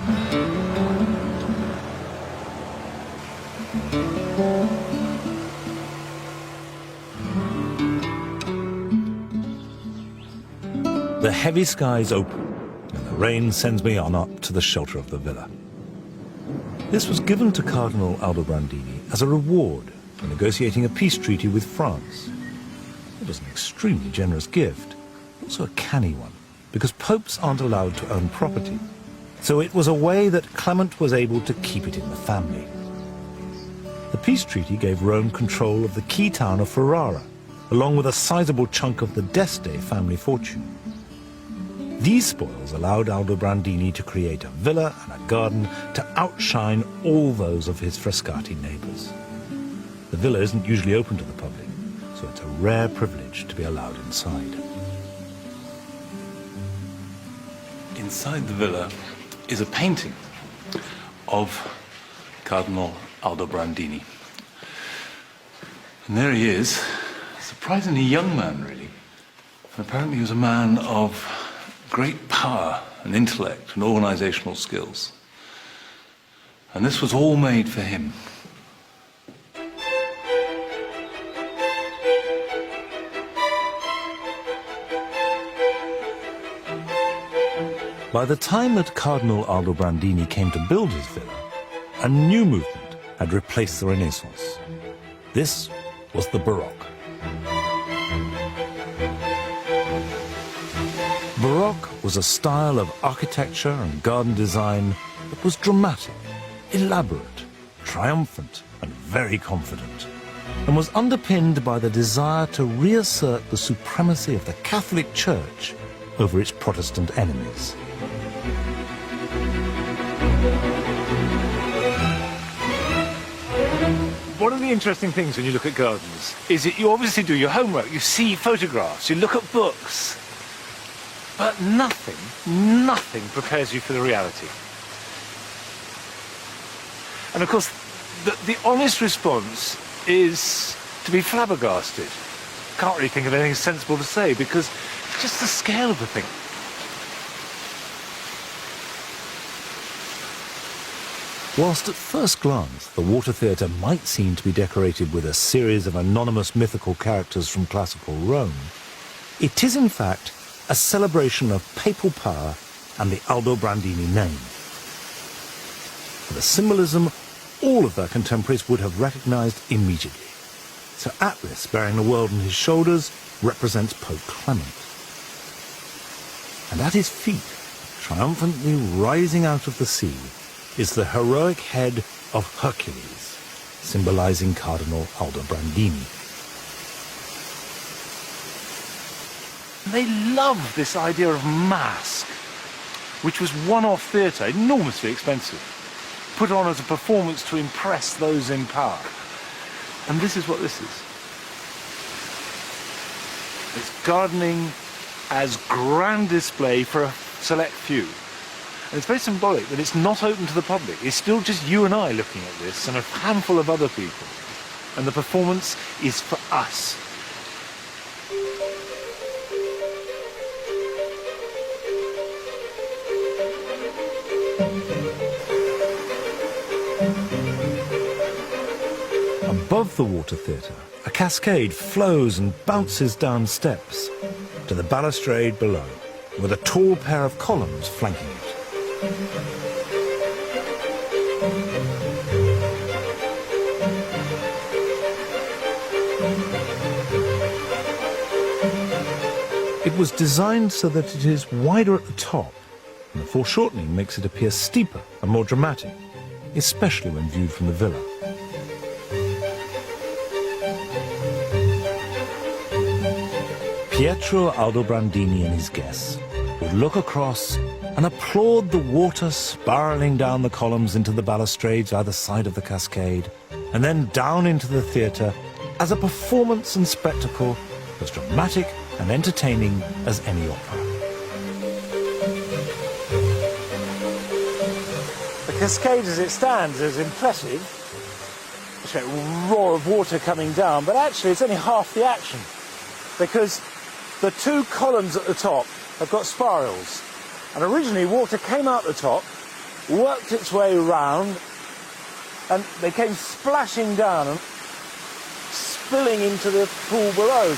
The heavy skies open, and the rain sends me on up to the shelter of the villa. This was given to Cardinal Aldobrandini as a reward for negotiating a peace treaty with France. It was an extremely generous gift, also a canny one, because popes aren't allowed to own property. So it was a way that Clement was able to keep it in the family. The peace treaty gave Rome control of the key town of Ferrara, along with a sizable chunk of the d'Este family fortune. These spoils allowed Aldobrandini to create a villa and a garden to outshine all those of his Frascati neighbours. The villa isn't usually open to the public, so it's a rare privilege to be allowed inside. Inside the villa is a painting of Cardinal Aldobrandini. And there he is, a surprisingly young man, really. And apparently he was a man of great power and intellect and organizational skills. And this was all made for him. By the time that Cardinal Aldobrandini came to build his villa, a new movement had replaced the Renaissance. This was the Baroque. Baroque was a style of architecture and garden design that was dramatic, elaborate, triumphant, and very confident, and was underpinned by the desire to reassert the supremacy of the Catholic Church over its Protestant enemies. One of the interesting things when you look at gardens is that you obviously do your homework. You see photographs, you look at books, but nothing prepares you for the reality. And of course, the honest response is to be flabbergasted. Can't really think of anything sensible to say because just the scale of the thing. Whilst at first glance the Water Theatre might seem to be decorated with a series of anonymous mythical characters from classical Rome, it is in fact a celebration of papal power and the Aldobrandini name. For the symbolism, all of their contemporaries would have recognized immediately. Sir Atlas, bearing the world on his shoulders, represents Pope Clement. And at his feet, triumphantly rising out of the sea, is the heroic head of Hercules, symbolizing Cardinal Aldobrandini. They love this idea of masque, which was one-off theatre, enormously expensive, put on as a performance to impress those in power. And this is what this is. It's gardening as grand display for a select few. And it's very symbolic that it's not open to the public. It's still just you and I looking at this and a handful of other people. And the performance is for us. Above the Water Theatre, a cascade flows and bounces down steps to the balustrade below, with a tall pair of columns flanking it. It was designed so that it is wider at the top, and the foreshortening makes it appear steeper and more dramatic, especially when viewed from the villa. Pietro Aldobrandini and his guests would look across and applaud the water spiralling down the columns into the balustrades either side of the cascade, and then down into the theatre as a performance and spectacle as dramatic and entertaining as any opera. The cascade as it stands is impressive. It's a roar of water coming down, but actually it's only half the action, because the two columns at the top have got spirals. And originally water came out the top, worked its way round, and they came splashing down and spilling into the pool below.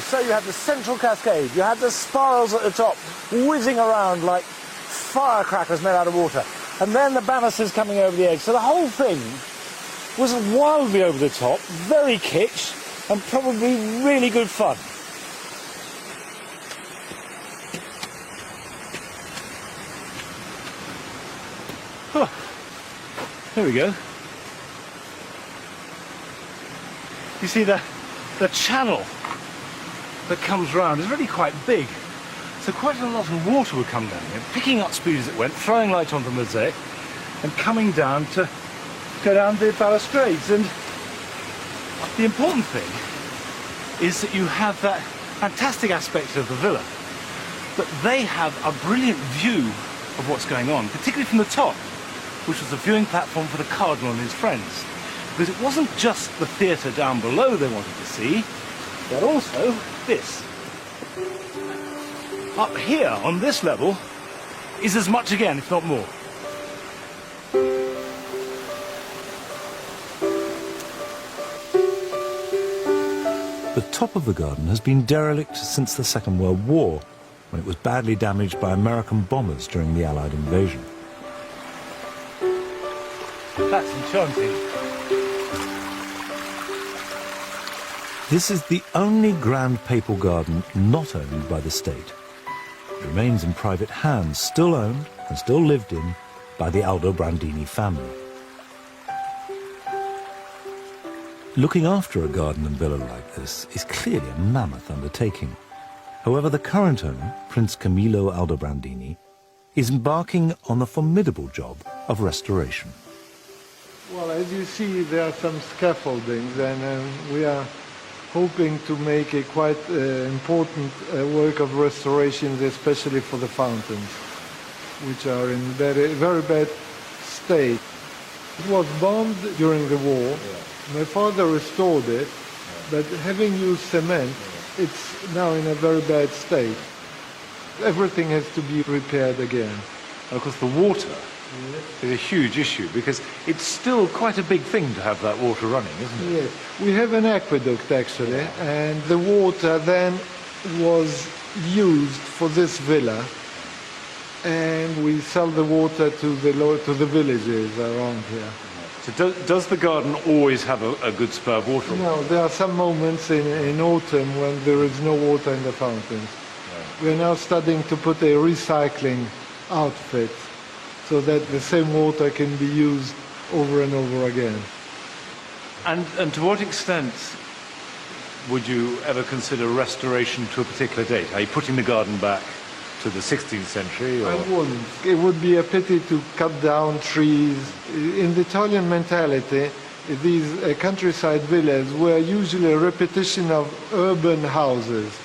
So you had the central cascade, you had the spirals at the top whizzing around like firecrackers made out of water, and then the banisters coming over the edge. So the whole thing was wildly over the top, very kitsch, and probably really good fun. Here we go. You see the channel that comes round is really quite big. So quite a lot of water would come down here, picking up speed as it went, throwing light onto the mosaic, and coming down to go down the balustrades. And the important thing is that you have that fantastic aspect of the villa, but they have a brilliant view of what's going on, particularly from the top, which was the viewing platform for the Cardinal and his friends. Because it wasn't just the theatre down below they wanted to see, but also this. Up here, on this level, is as much again, if not more. The top of the garden has been derelict since the Second World War, when it was badly damaged by American bombers during the Allied invasion. That's enchanting. This is the only grand papal garden not owned by the state. It remains in private hands, still owned and still lived in by the Aldobrandini family. Looking after a garden and villa like this is clearly a mammoth undertaking. However, the current owner, Prince Camillo Aldobrandini, is embarking on the formidable job of restoration. Well, as you see, there are some scaffoldings, and we are hoping to make a quite important work of restorations, especially for the fountains, which are in very bad state. It was bombed during the war. Yeah. My father restored it, but having used cement, it's now in a very bad state. Everything has to be repaired again. And of course the water is a huge issue, because it's still quite a big thing to have that water running, isn't it? Yes. We have an aqueduct actually, and the water then was used for this villa, and we sell the water to the villages around here. So does the garden always have a good supply of water? No, there are some moments in autumn when there is no water in the fountains. Right. We are now studying to put a recycling outfit so that the same water can be used over and over again. And to what extent would you ever consider restoration to a particular date? Are you putting the garden back to the 16th century? Or? I wouldn't. It would be a pity to cut down trees. In the Italian mentality, these countryside villas were usually a repetition of urban houses.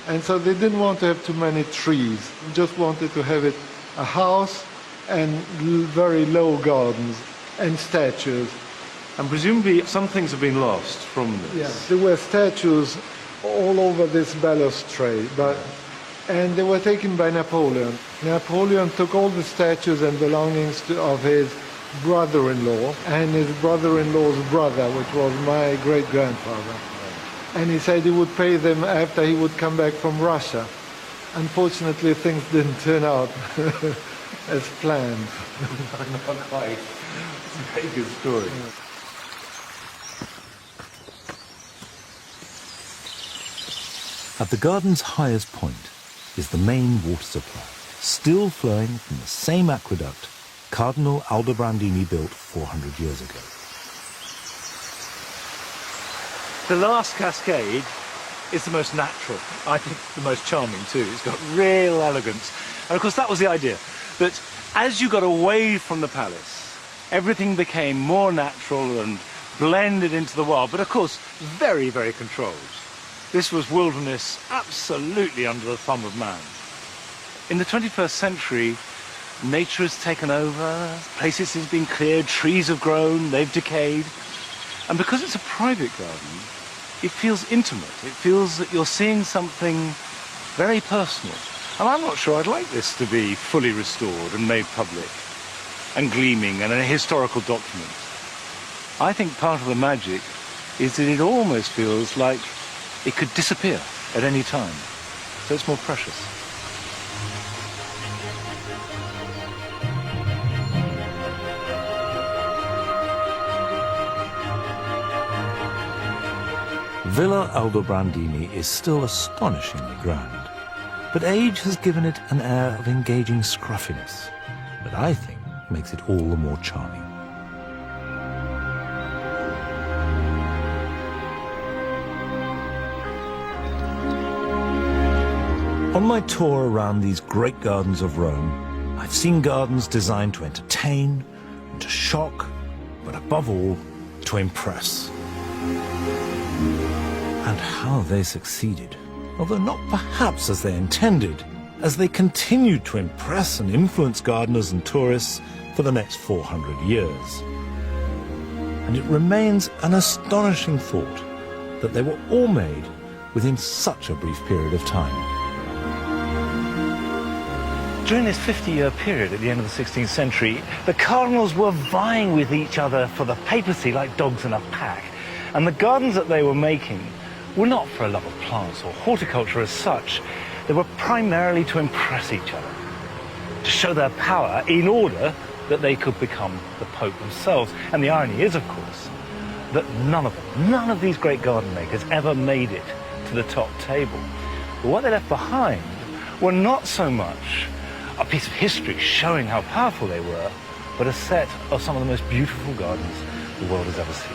And so they didn't want to have too many trees. They just wanted to have it a house and very low gardens and statues. And presumably some things have been lost from this. Yeah, there were statues all over this balustrade, and they were taken by Napoleon. Napoleon took all the statues and belongings of his brother-in-law and his brother-in-law's brother, which was my great-grandfather. And he said he would pay them after he would come back from Russia. Unfortunately, things didn't turn out as planned. Not quite. It's a very good story. At the garden's highest point is the main water supply, still flowing from the same aqueduct Cardinal Aldobrandini built 400 years ago. The last cascade is the most natural, I think the most charming too. It's got real elegance. And of course that was the idea, that as you got away from the palace, everything became more natural and blended into the wild, but of course very, very controlled. This was wilderness absolutely under the thumb of man. In the 21st century, nature has taken over, places have been cleared, trees have grown, they've decayed. And because it's a private garden, it feels intimate. It feels that you're seeing something very personal. And I'm not sure I'd like this to be fully restored and made public and gleaming and a historical document. I think part of the magic is that it almost feels like it could disappear at any time. So it's more precious. Villa Aldobrandini is still astonishingly grand, but age has given it an air of engaging scruffiness that I think makes it all the more charming. On my tour around these great gardens of Rome, I've seen gardens designed to entertain, and to shock, but above all, to impress. And how they succeeded, although not perhaps as they intended, as they continued to impress and influence gardeners and tourists for the next 400 years. And it remains an astonishing thought that they were all made within such a brief period of time. During this 50-year period at the end of the 16th century, the cardinals were vying with each other for the papacy like dogs in a pack. And the gardens that they were making were not for a love of plants or horticulture as such. They were primarily to impress each other, to show their power in order that they could become the Pope themselves. And the irony is, of course, that none of these great garden makers ever made it to the top table. But what they left behind were not so much a piece of history showing how powerful they were, but a set of some of the most beautiful gardens the world has ever seen.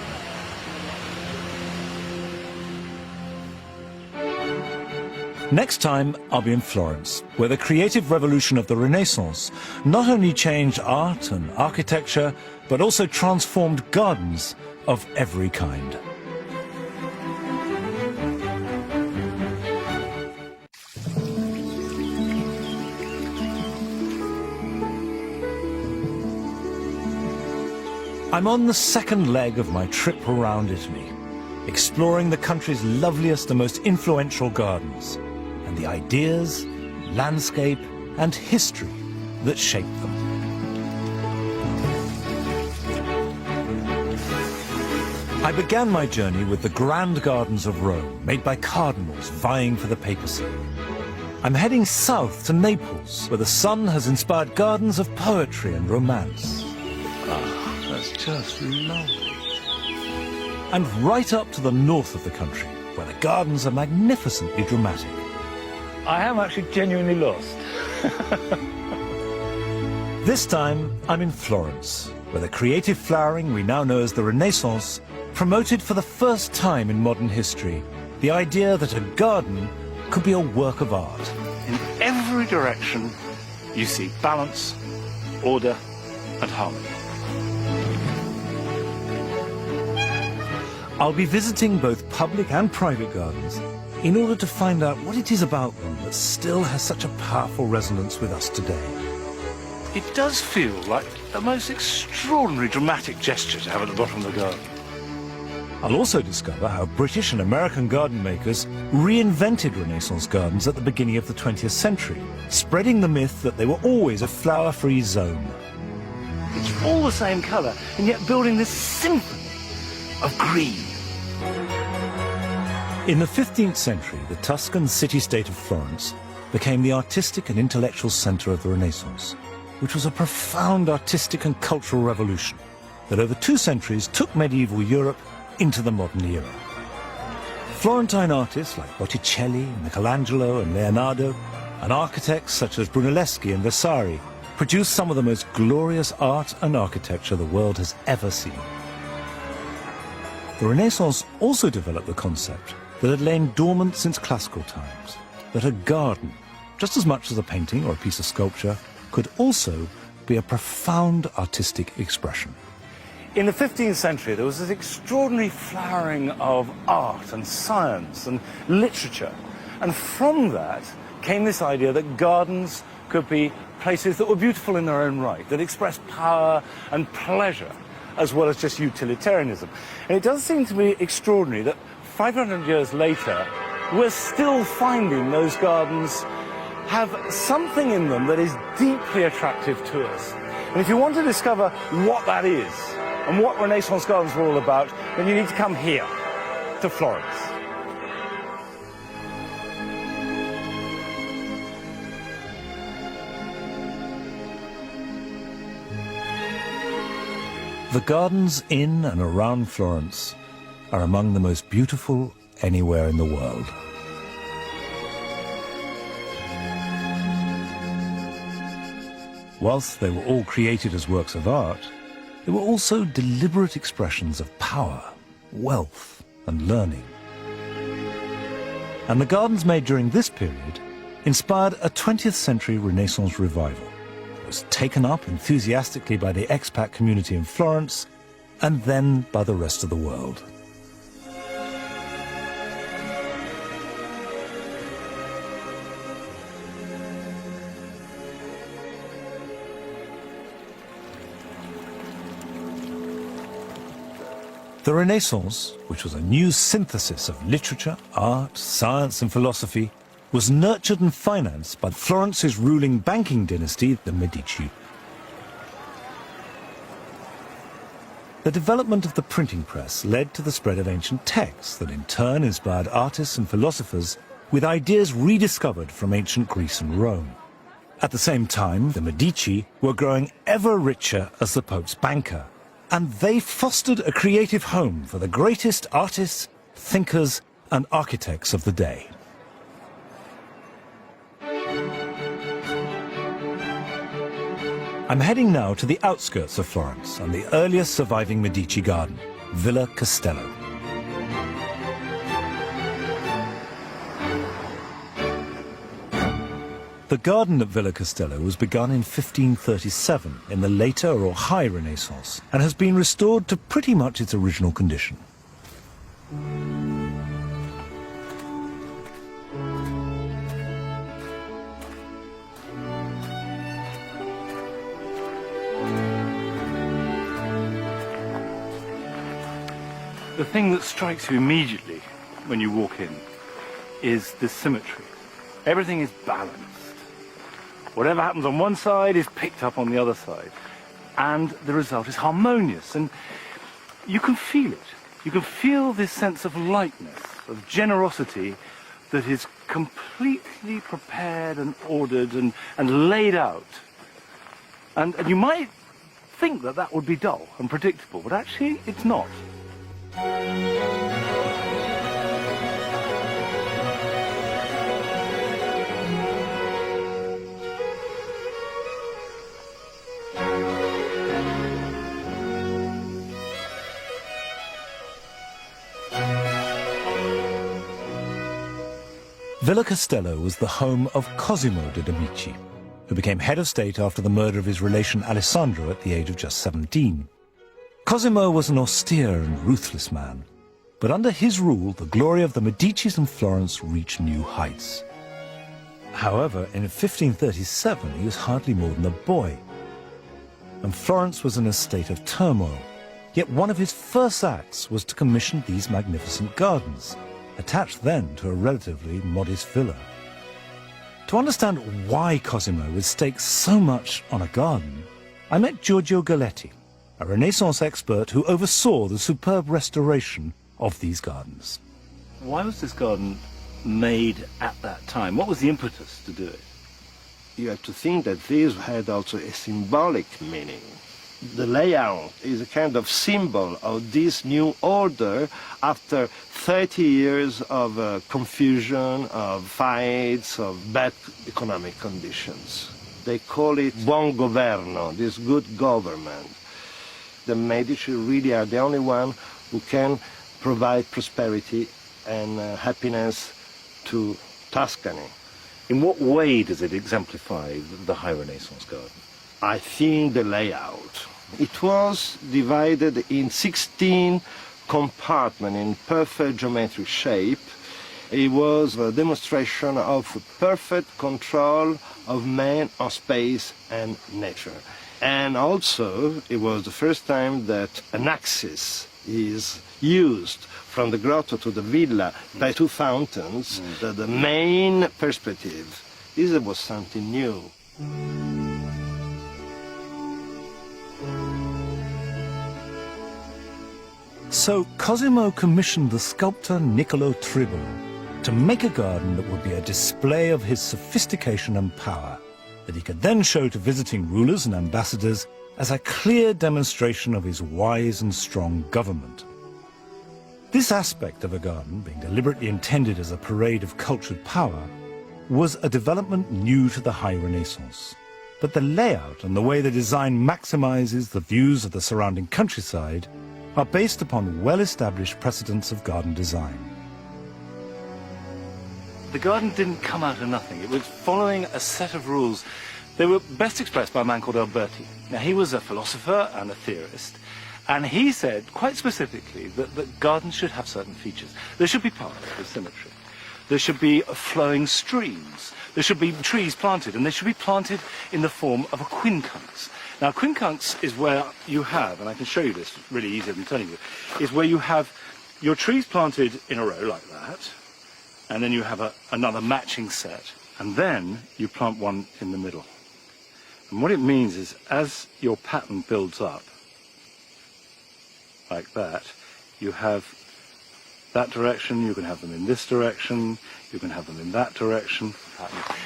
Next time, I'll be in Florence, where the creative revolution of the Renaissance not only changed art and architecture, but also transformed gardens of every kind. I'm on the second leg of my trip around Italy, exploring the country's loveliest and most influential gardens, and the ideas, landscape, and history that shaped them. I began my journey with the grand gardens of Rome, made by cardinals vying for the papacy. I'm heading south to Naples, where the sun has inspired gardens of poetry and romance. That's just lovely. And right up to the north of the country, where the gardens are magnificently dramatic. I am actually genuinely lost. This time, I'm in Florence, where the creative flowering we now know as the Renaissance promoted for the first time in modern history the idea that a garden could be a work of art. In every direction, you see balance, order, and harmony. I'll be visiting both public and private gardens in order to find out what it is about them that still has such a powerful resonance with us today. It does feel like the most extraordinary dramatic gesture to have at the bottom of the garden. I'll also discover how British and American garden makers reinvented Renaissance gardens at the beginning of the 20th century, spreading the myth that they were always a flower-free zone. It's all the same colour, and yet building this symphony of green. In the 15th century, the Tuscan city-state of Florence became the artistic and intellectual centre of the Renaissance, which was a profound artistic and cultural revolution that over 2 centuries took medieval Europe into the modern era. Florentine artists like Botticelli, Michelangelo and Leonardo, and architects such as Brunelleschi and Vasari produced some of the most glorious art and architecture the world has ever seen. The Renaissance also developed the concept that had lain dormant since classical times, that a garden, just as much as a painting or a piece of sculpture, could also be a profound artistic expression. In the 15th century, there was this extraordinary flowering of art and science and literature. And from that came this idea that gardens could be places that were beautiful in their own right, that expressed power and pleasure, as well as just utilitarianism. And it does seem to me extraordinary that 500 years later, we're still finding those gardens have something in them that is deeply attractive to us. And if you want to discover what that is, and what Renaissance gardens were all about, then you need to come here, to Florence. The gardens in and around Florence are among the most beautiful anywhere in the world. Whilst they were all created as works of art, they were also deliberate expressions of power, wealth, and learning. And the gardens made during this period inspired a 20th century Renaissance revival. It was taken up enthusiastically by the expat community in Florence, and then by the rest of the world. The Renaissance, which was a new synthesis of literature, art, science and philosophy, was nurtured and financed by Florence's ruling banking dynasty, the Medici. The development of the printing press led to the spread of ancient texts that in turn inspired artists and philosophers with ideas rediscovered from ancient Greece and Rome. At the same time, the Medici were growing ever richer as the Pope's banker, and they fostered a creative home for the greatest artists, thinkers, and architects of the day. I'm heading now to the outskirts of Florence and the earliest surviving Medici garden, Villa Castello. The garden at Villa Castello was begun in 1537 in the later or High Renaissance and has been restored to pretty much its original condition. The thing that strikes you immediately when you walk in is the symmetry. Everything is balanced. Whatever happens on one side is picked up on the other side. And the result is harmonious. And you can feel it. You can feel this sense of lightness, of generosity that is completely prepared and ordered and laid out. And you might think that that would be dull and predictable, but actually it's not. Villa Castello was the home of Cosimo de' Medici, who became head of state after the murder of his relation Alessandro at the age of just 17. Cosimo was an austere and ruthless man, but under his rule the glory of the Medicis in Florence reached new heights. However, in 1537 he was hardly more than a boy, and Florence was in a state of turmoil. Yet one of his first acts was to commission these magnificent gardens, attached then to a relatively modest villa. To understand why Cosimo would stake so much on a garden, I met Giorgio Galletti, a Renaissance expert who oversaw the superb restoration of these gardens. Why was this garden made at that time? What was the impetus to do it? You have to think that this had also a symbolic meaning. The layout is a kind of symbol of this new order after 30 years of confusion, of fights, of bad economic conditions. They call it buon governo, this good government. The Medici really are the only one who can provide prosperity and happiness to Tuscany. In what way does it exemplify the High Renaissance garden? I think the layout. It was divided in 16 compartments in perfect geometric shape. It was a demonstration of perfect control of man, of space and nature. And also, it was the first time that an axis is used from the grotto to the villa by two fountains, the main perspective. This was something new. So Cosimo commissioned the sculptor Niccolo Tribolo to make a garden that would be a display of his sophistication and power, that he could then show to visiting rulers and ambassadors as a clear demonstration of his wise and strong government. This aspect of a garden, being deliberately intended as a parade of cultured power, was a development new to the High Renaissance. But the layout and the way the design maximizes the views of the surrounding countryside are based upon well-established precedents of garden design. The garden didn't come out of nothing. It was following a set of rules. They were best expressed by a man called Alberti. Now, he was a philosopher and a theorist, and he said, quite specifically, that gardens should have certain features. There should be paths with symmetry. There should be flowing streams. There should be trees planted, and they should be planted in the form of a quincunx. Now, quincunx is where you have, and I can show you this really easier than telling you, is where you have your trees planted in a row like that, and then you have another matching set, and then you plant one in the middle. And what it means is, as your pattern builds up, like that, you have that direction, you can have them in this direction, you can have them in that direction.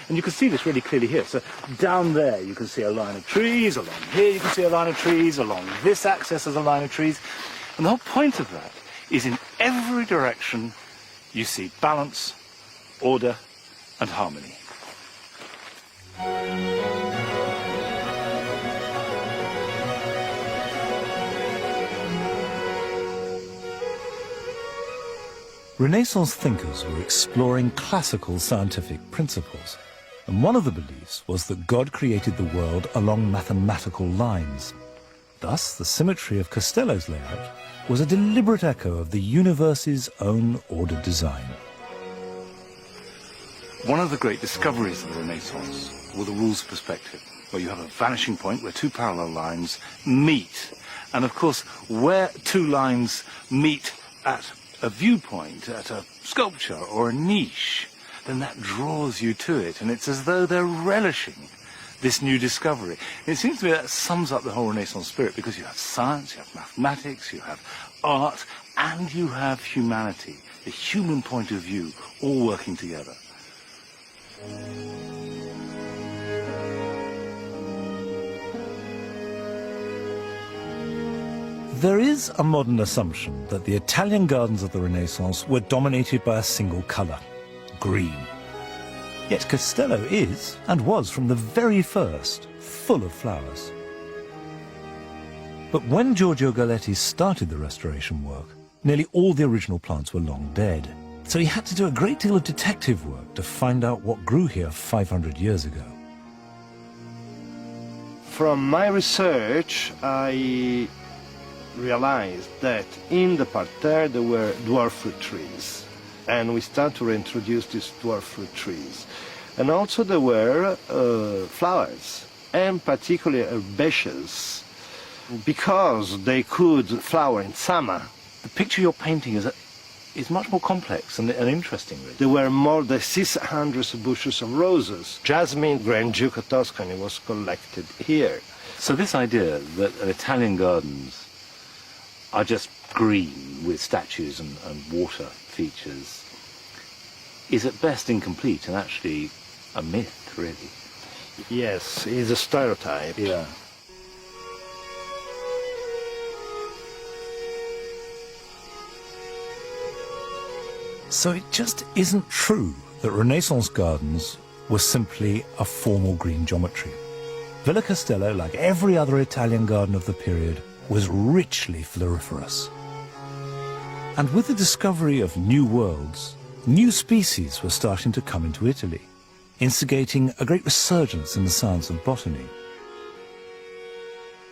And you can see this really clearly here. So down there you can see a line of trees, along here you can see a line of trees, along this axis there's a line of trees. And the whole point of that is in every direction you see balance, order and harmony. Renaissance thinkers were exploring classical scientific principles, and one of the beliefs was that God created the world along mathematical lines. Thus, the symmetry of Castello's layout was a deliberate echo of the universe's own ordered design. One of the great discoveries of the Renaissance were the rules of perspective, where you have a vanishing point where two parallel lines meet. And of course, where two lines meet at a viewpoint, at a sculpture or a niche, then that draws you to it, and it's as though they're relishing this new discovery. And it seems to me that sums up the whole Renaissance spirit, because you have science, you have mathematics, you have art, and you have humanity, the human point of view, all working together. There is a modern assumption that the Italian gardens of the Renaissance were dominated by a single colour, green. Yet Castello is, and was from the very first, full of flowers. But when Giorgio Galletti started the restoration work, nearly all the original plants were long dead. So he had to do a great deal of detective work to find out what grew here 500 years ago. From my research, I realized that in the parterre there were dwarf fruit trees, and we started to reintroduce these dwarf fruit trees. And also there were flowers, and particularly herbaceous, because they could flower in summer. The picture you're painting is much more complex and interesting, really. There were more than 600 bushes of roses. Jasmine, Grand Duke of Tuscany, was collected here. So this idea that Italian gardens are just green with statues and water features is at best incomplete and actually a myth, really. Yes, it's a stereotype. Yeah. So it just isn't true that Renaissance gardens were simply a formal green geometry. Villa Castello, like every other Italian garden of the period, was richly floriferous. And with the discovery of new worlds, new species were starting to come into Italy, instigating a great resurgence in the science of botany.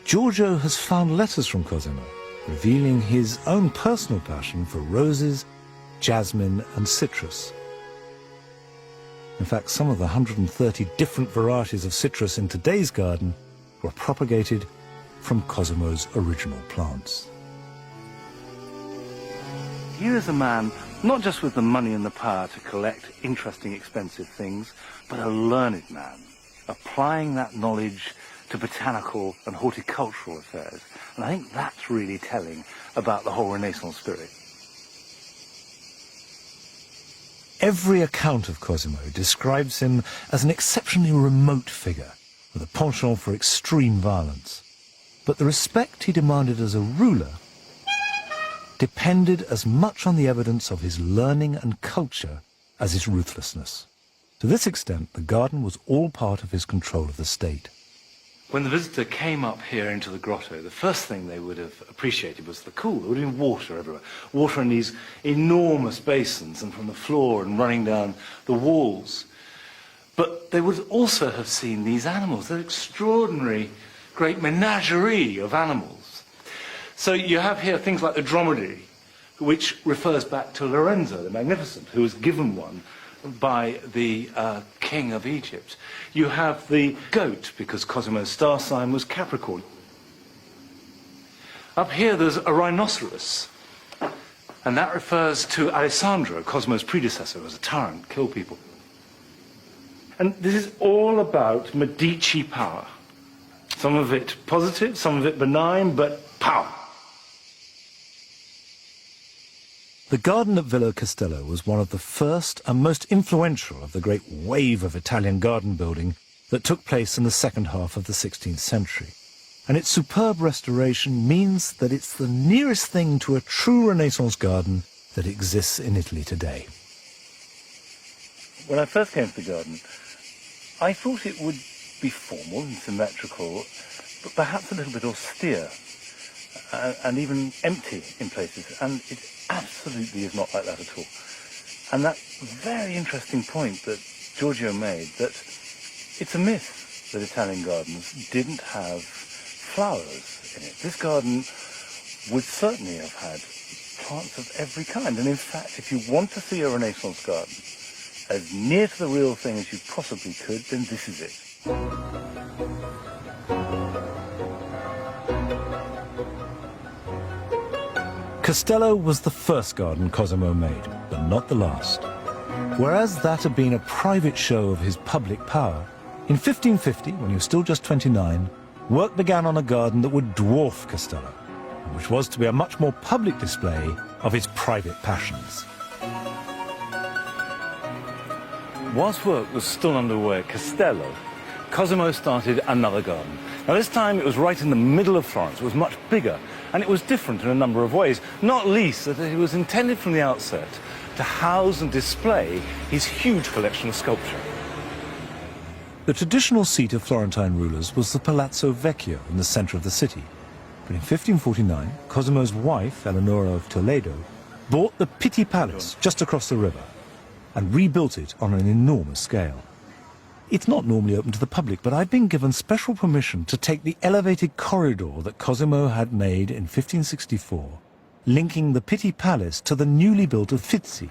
Giorgio has found letters from Cosimo, revealing his own personal passion for roses, jasmine and citrus. In fact, some of the 130 different varieties of citrus in today's garden were propagated from Cosimo's original plants. Here is a man, not just with the money and the power to collect interesting, expensive things, but a learned man, applying that knowledge to botanical and horticultural affairs. And I think that's really telling about the whole Renaissance spirit. Every account of Cosimo describes him as an exceptionally remote figure, with a penchant for extreme violence. But the respect he demanded as a ruler depended as much on the evidence of his learning and culture as his ruthlessness. To this extent, the garden was all part of his control of the state. When the visitor came up here into the grotto, the first thing they would have appreciated was the cool. There would have been water everywhere. Water in these enormous basins and from the floor and running down the walls. But they would also have seen these animals, that extraordinary great menagerie of animals. So you have here things like the dromedary, which refers back to Lorenzo the Magnificent, who was given one by the king of Egypt. You have the goat, because Cosimo's star sign was Capricorn. Up here there's a rhinoceros, and that refers to Alessandro, Cosimo's predecessor, who was a tyrant, killed people. And this is all about Medici power. Some of it positive, some of it benign, but power. The garden at Villa Castello was one of the first and most influential of the great wave of Italian garden building that took place in the second half of the 16th century. And its superb restoration means that it's the nearest thing to a true Renaissance garden that exists in Italy today. When I first came to the garden, I thought it would be formal and symmetrical, but perhaps a little bit austere, and even empty in places. And it absolutely is not like that at all. And that very interesting point that Giorgio made, that it's a myth that Italian gardens didn't have flowers in it. This garden would certainly have had plants of every kind. And in fact, if you want to see a Renaissance garden as near to the real thing as you possibly could, then this is it. Castello was the first garden Cosimo made, but not the last. Whereas that had been a private show of his public power, in 1550, when he was still just 29, work began on a garden that would dwarf Castello, which was to be a much more public display of his private passions. Whilst work was still underway at Castello, Cosimo started another garden. Now this time it was right in the middle of Florence. It was much bigger, and it was different in a number of ways, not least that it was intended from the outset to house and display his huge collection of sculpture. The traditional seat of Florentine rulers was the Palazzo Vecchio in the center of the city. But in 1549, Cosimo's wife, Eleonora of Toledo, bought the Pitti Palace just across the river and rebuilt it on an enormous scale. It's not normally open to the public, but I've been given special permission to take the elevated corridor that Cosimo had made in 1564, linking the Pitti Palace to the newly built Uffizi,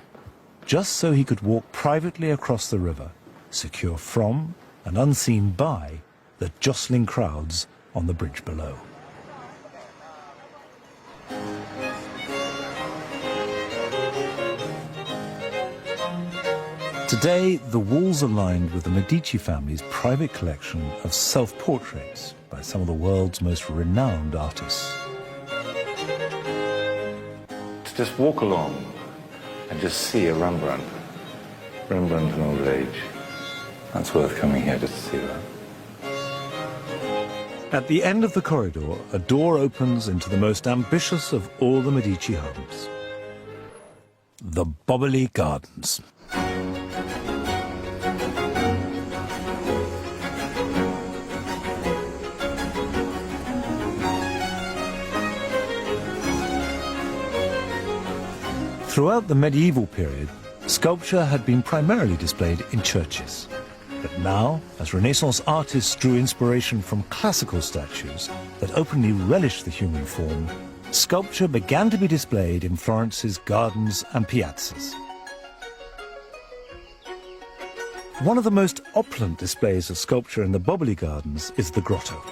just so he could walk privately across the river, secure from and unseen by the jostling crowds on the bridge below. Today, the walls are lined with the Medici family's private collection of self-portraits by some of the world's most renowned artists. To just walk along and just see a Rembrandt in old age, that's worth coming here just to see that. At the end of the corridor, a door opens into the most ambitious of all the Medici homes. the Boboli Gardens. Throughout the medieval period, sculpture had been primarily displayed in churches. But now, as Renaissance artists drew inspiration from classical statues that openly relished the human form, sculpture began to be displayed in Florence's gardens and piazzas. One of the most opulent displays of sculpture in the Boboli Gardens is the grotto,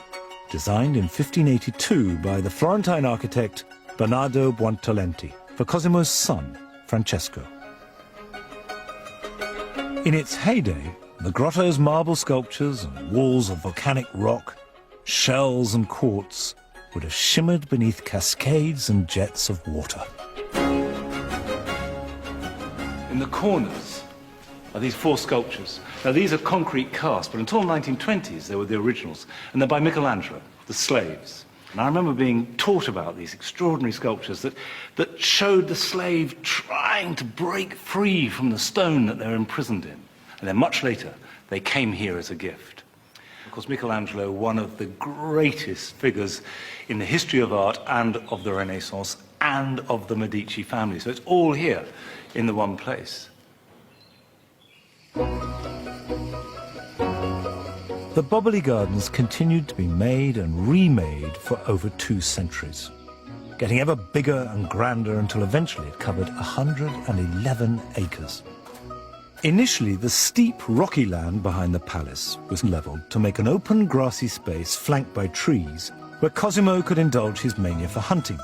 designed in 1582 by the Florentine architect Bernardo Buontalenti for Cosimo's son, Francesco. In its heyday, the grotto's marble sculptures and walls of volcanic rock, shells and quartz would have shimmered beneath cascades and jets of water. In the corners are these 4 sculptures. Now, these are concrete casts, but until the 1920s, they were the originals, and they're by Michelangelo, the slaves. And I remember being taught about these extraordinary sculptures that showed the slave trying to break free from the stone that they're imprisoned in. And then much later, they came here as a gift. Of course, Michelangelo, one of the greatest figures in the history of art and of the Renaissance and of the Medici family. So it's all here in the one place. The Boboli Gardens continued to be made and remade for over 2 centuries, getting ever bigger and grander until eventually it covered 111 acres. Initially, the steep, rocky land behind the palace was leveled to make an open, grassy space flanked by trees where Cosimo could indulge his mania for hunting.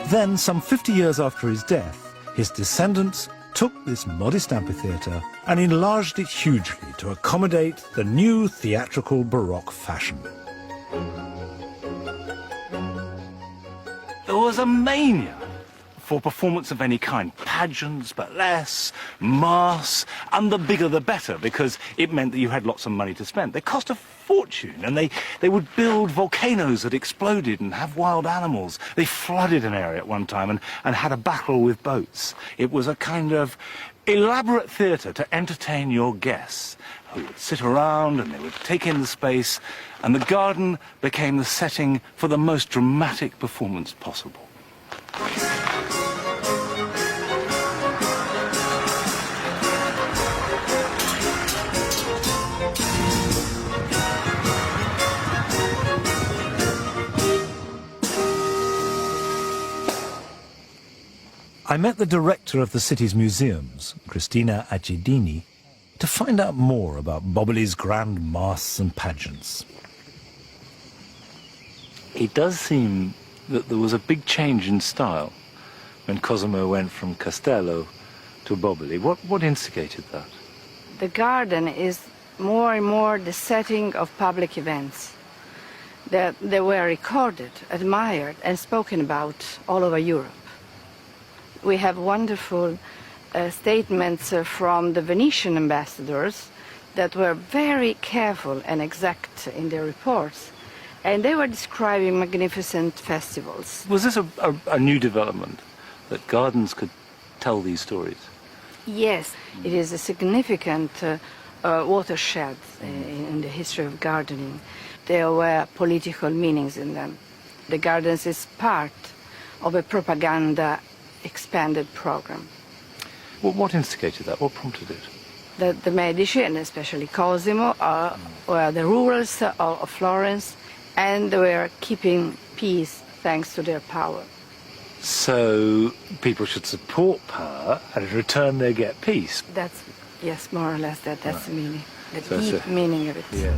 Then, some 50 years after his death, his descendants took this modest amphitheatre and enlarged it hugely to accommodate the new theatrical Baroque fashion. There was a mania for performance of any kind, pageants, burlesque, masks, and the bigger the better, because it meant that you had lots of money to spend. They cost a fortune, and they would build volcanoes that exploded and have wild animals. They flooded an area at one time and had a battle with boats. It was a kind of elaborate theatre to entertain your guests, who would sit around and they would take in the space, and the garden became the setting for the most dramatic performance possible. I met the director of the city's museums, Cristina Accidini, to find out more about Boboli's grand masks and pageants. It does seem that there was a big change in style when Cosimo went from Castello to Boboli. What instigated that? The garden is more and more the setting of public events. They were recorded, admired, and spoken about all over Europe. We have wonderful statements from the Venetian ambassadors that were very careful and exact in their reports, and they were describing magnificent festivals. Was this a new development, that gardens could tell these stories? Yes, it is a significant watershed in the history of gardening. There were political meanings in them. The gardens is part of a propaganda expanded program. Well, what instigated that? What prompted it? The Medici, and especially Cosimo, were the rulers of Florence, and they were keeping peace thanks to their power. So people should support power, and in return they get peace. That's, yes, more or less that's right. The meaning, the So deep meaning of it. Yeah.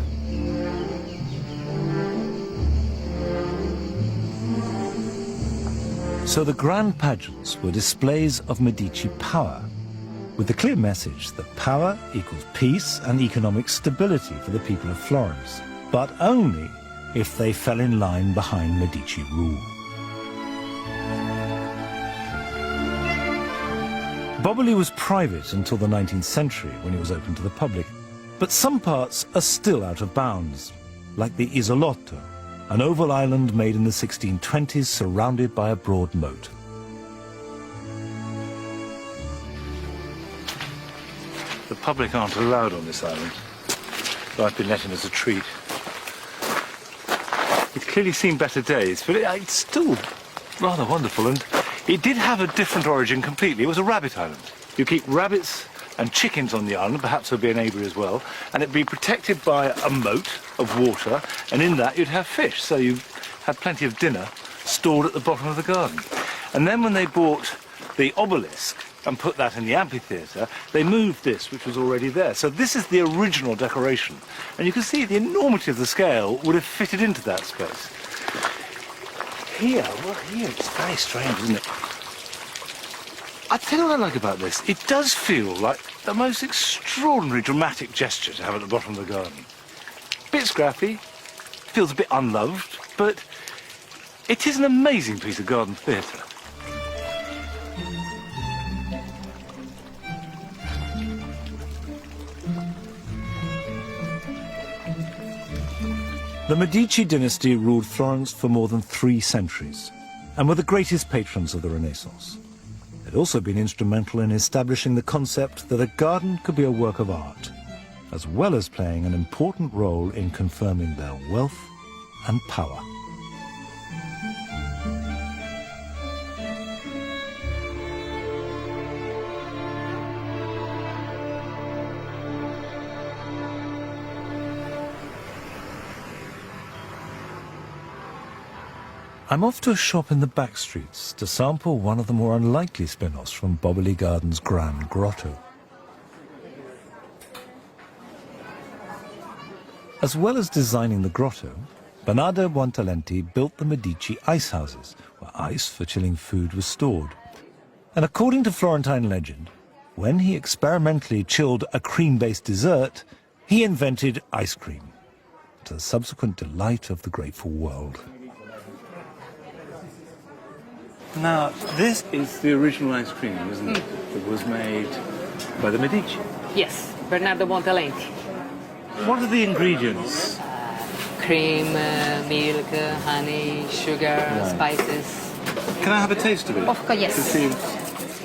So the grand pageants were displays of Medici power, with the clear message that power equals peace and economic stability for the people of Florence, but only if they fell in line behind Medici rule. Boboli was private until the 19th century, when it was open to the public, but some parts are still out of bounds, like the Isolotto, an oval island made in the 1620s surrounded by a broad moat. public aren't allowed on this island, so I've been let in as a treat. It's clearly seen better days, but it's still rather wonderful, and it did have a different origin completely. It was a rabbit island. You keep rabbits and chickens on the island, perhaps there'll be an aviary as well, and it'd be protected by a moat of water, and in that you'd have fish, so you had plenty of dinner stored at the bottom of the garden. And then when they bought the obelisk and put that in the amphitheatre, they moved this, which was already there. So this is the original decoration. And you can see the enormity of the scale would have fitted into that space. Here it's very strange, isn't it? I tell you what I like about this. It does feel like the most extraordinary dramatic gesture to have at the bottom of the garden. Bit scrappy, feels a bit unloved, but it is an amazing piece of garden theatre. The Medici dynasty ruled Florence for more than 3 centuries and were the greatest patrons of the Renaissance. They'd also been instrumental in establishing the concept that a garden could be a work of art, as well as playing an important role in confirming their wealth and power. I'm off to a shop in the back streets to sample one of the more unlikely spin-offs from Boboli Garden's Grand Grotto. As well as designing the grotto, Bernardo Buontalenti built the Medici ice houses, where ice for chilling food was stored. And according to Florentine legend, when he experimentally chilled a cream-based dessert, he invented ice cream, to the subsequent delight of the grateful world. Now, this is the original ice cream, isn't it? It was made by the Medici. Yes, Bernardo Buontalenti. What are the ingredients? Cream, milk, honey, sugar, spices. Can I have a taste of it? Of course, yes. To see,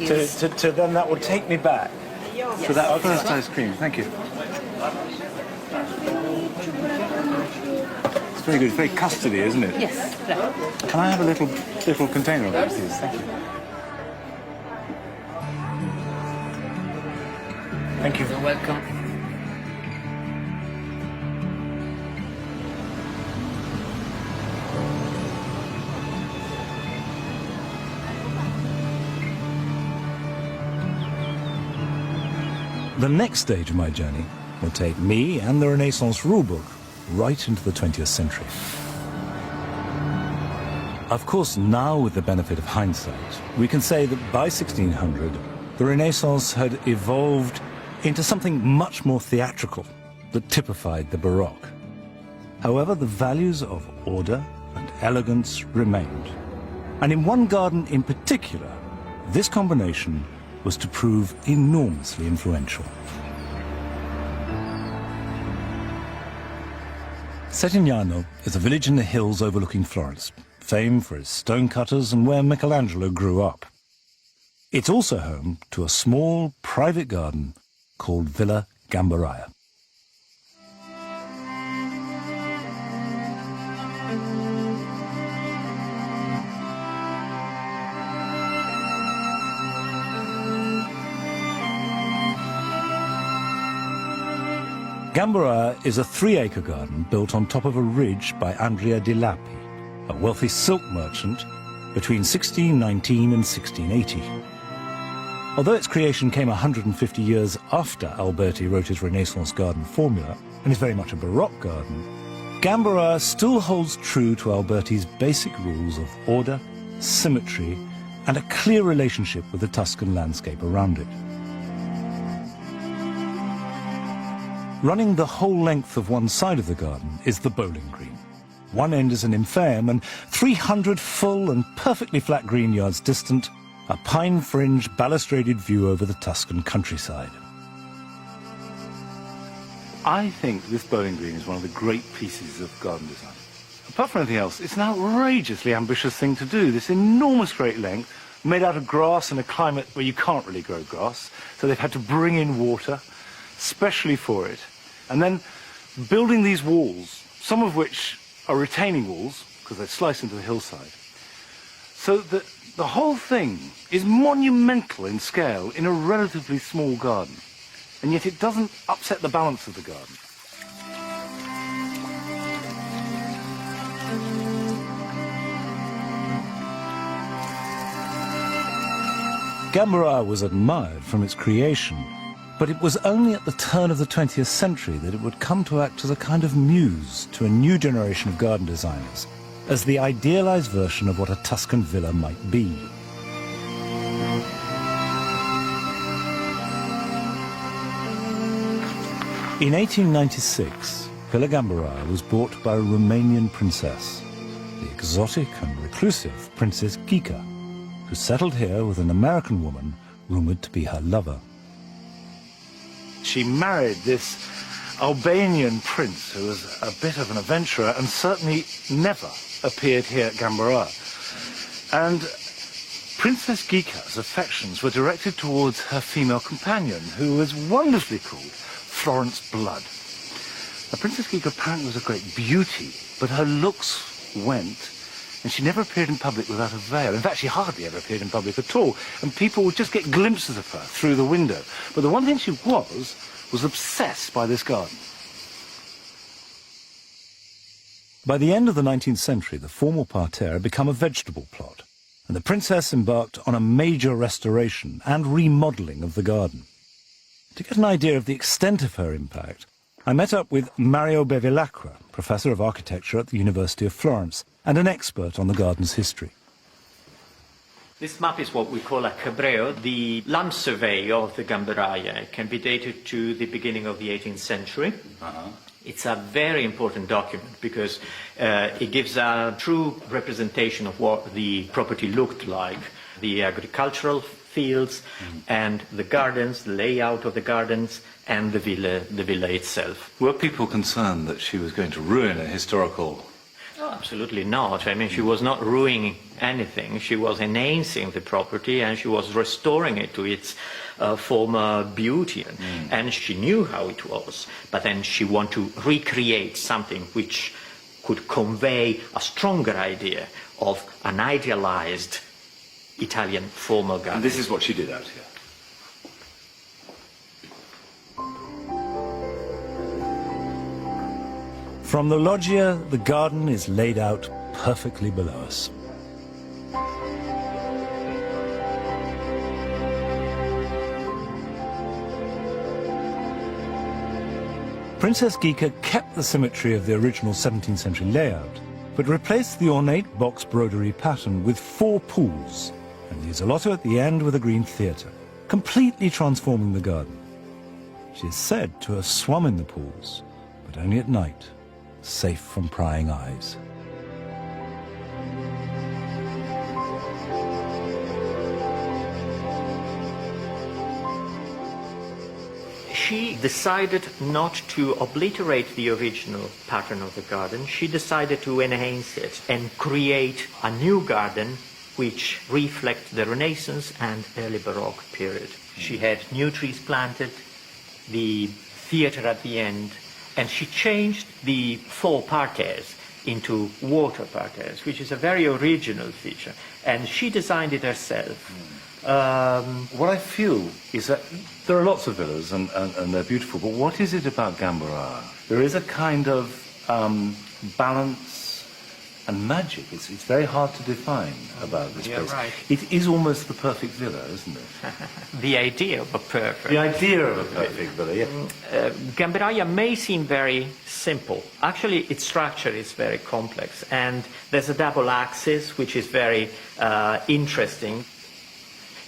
Yes. to then that will take me back to that first ice cream. Thank you. It's very good. It's very custardy, isn't it? Yes, right. Can I have a little container of it, please? Thank you. Thank you. You're welcome. The next stage of my journey will take me and the Renaissance rulebook right into the 20th century. Of course, now with the benefit of hindsight, we can say that by 1600, the Renaissance had evolved into something much more theatrical that typified the Baroque. However, the values of order and elegance remained. And in one garden in particular, this combination was to prove enormously influential. Settignano is a village in the hills overlooking Florence, famed for its stonecutters and where Michelangelo grew up. It's also home to a small private garden called Villa Gambaraia. Gambaraia is a 3-acre garden built on top of a ridge by Andrea di Lapi, a wealthy silk merchant between 1619 and 1680. Although its creation came 150 years after Alberti wrote his Renaissance garden formula and is very much a Baroque garden, Gambaraia still holds true to Alberti's basic rules of order, symmetry, and a clear relationship with the Tuscan landscape around it. Running the whole length of one side of the garden is the bowling green. One end is an infirm, and 300 full and perfectly flat green yards distant, a pine-fringed balustraded view over the Tuscan countryside. I think this bowling green is one of the great pieces of garden design. Apart from anything else, it's an outrageously ambitious thing to do. This enormous great length, made out of grass in a climate where you can't really grow grass, so they've had to bring in water specially for it, and then building these walls, some of which are retaining walls, because they slice into the hillside, so that the whole thing is monumental in scale in a relatively small garden, and yet it doesn't upset the balance of the garden. Gambara was admired from its creation, but it was only at the turn of the 20th century that it would come to act as a kind of muse to a new generation of garden designers, as the idealized version of what a Tuscan villa might be. In 1896, Villa Gambara was bought by a Romanian princess, the exotic and reclusive Princess Ghica, who settled here with an American woman rumored to be her lover. She married this Albanian prince who was a bit of an adventurer and certainly never appeared here at Gambara. And Princess Ghica's affections were directed towards her female companion, who was wonderfully called Florence Blood. Now, Princess Ghica apparently was a great beauty, but her looks went, and she never appeared in public without a veil. In fact, she hardly ever appeared in public at all, and people would just get glimpses of her through the window. But the one thing she was obsessed by this garden. By the end of the 19th century, the formal parterre had become a vegetable plot, and the princess embarked on a major restoration and remodeling of the garden. To get an idea of the extent of her impact, I met up with Mario Bevilacqua, professor of architecture at the University of Florence, and an expert on the garden's history. This map is what we call a cabreo, the land survey of the Gambaraia. It can be dated to the beginning of the 18th century. It's a very important document because it gives a true representation of what the property looked like, the agricultural fields and the gardens, the layout of the gardens, and the villa itself. Were people concerned that she was going to ruin a historical... No, absolutely not. I mean, she was not ruining anything. She was enhancing the property and she was restoring it to its former beauty. And she knew how it was, but then she wanted to recreate something which could convey a stronger idea of an idealized Italian formal garden. And this is what she did out here. From the loggia, the garden is laid out perfectly below us. Princess Ghica kept the symmetry of the original 17th century layout, but replaced the ornate box broderie pattern with 4 pools, and the isolotto at the end with a green theatre, completely transforming the garden. She is said to have swum in the pools, but only at night, safe from prying eyes. She decided not to obliterate the original pattern of the garden. She decided to enhance it and create a new garden which reflects the Renaissance and early Baroque period. She had new trees planted, the theatre at the end, and she changed the 4 parterres into water parterres, which is a very original feature. And she designed it herself. What I feel is that there are lots of villas and they're beautiful, but what is it about Gambara? There is a kind of balance and magic. It's very hard to define about this place. Right. It is almost the perfect villa, isn't it? The idea of a perfect. The idea of a perfect villa, yeah. Gambaraia may seem very simple. Actually, its structure is very complex, and there's a double axis, which is very interesting.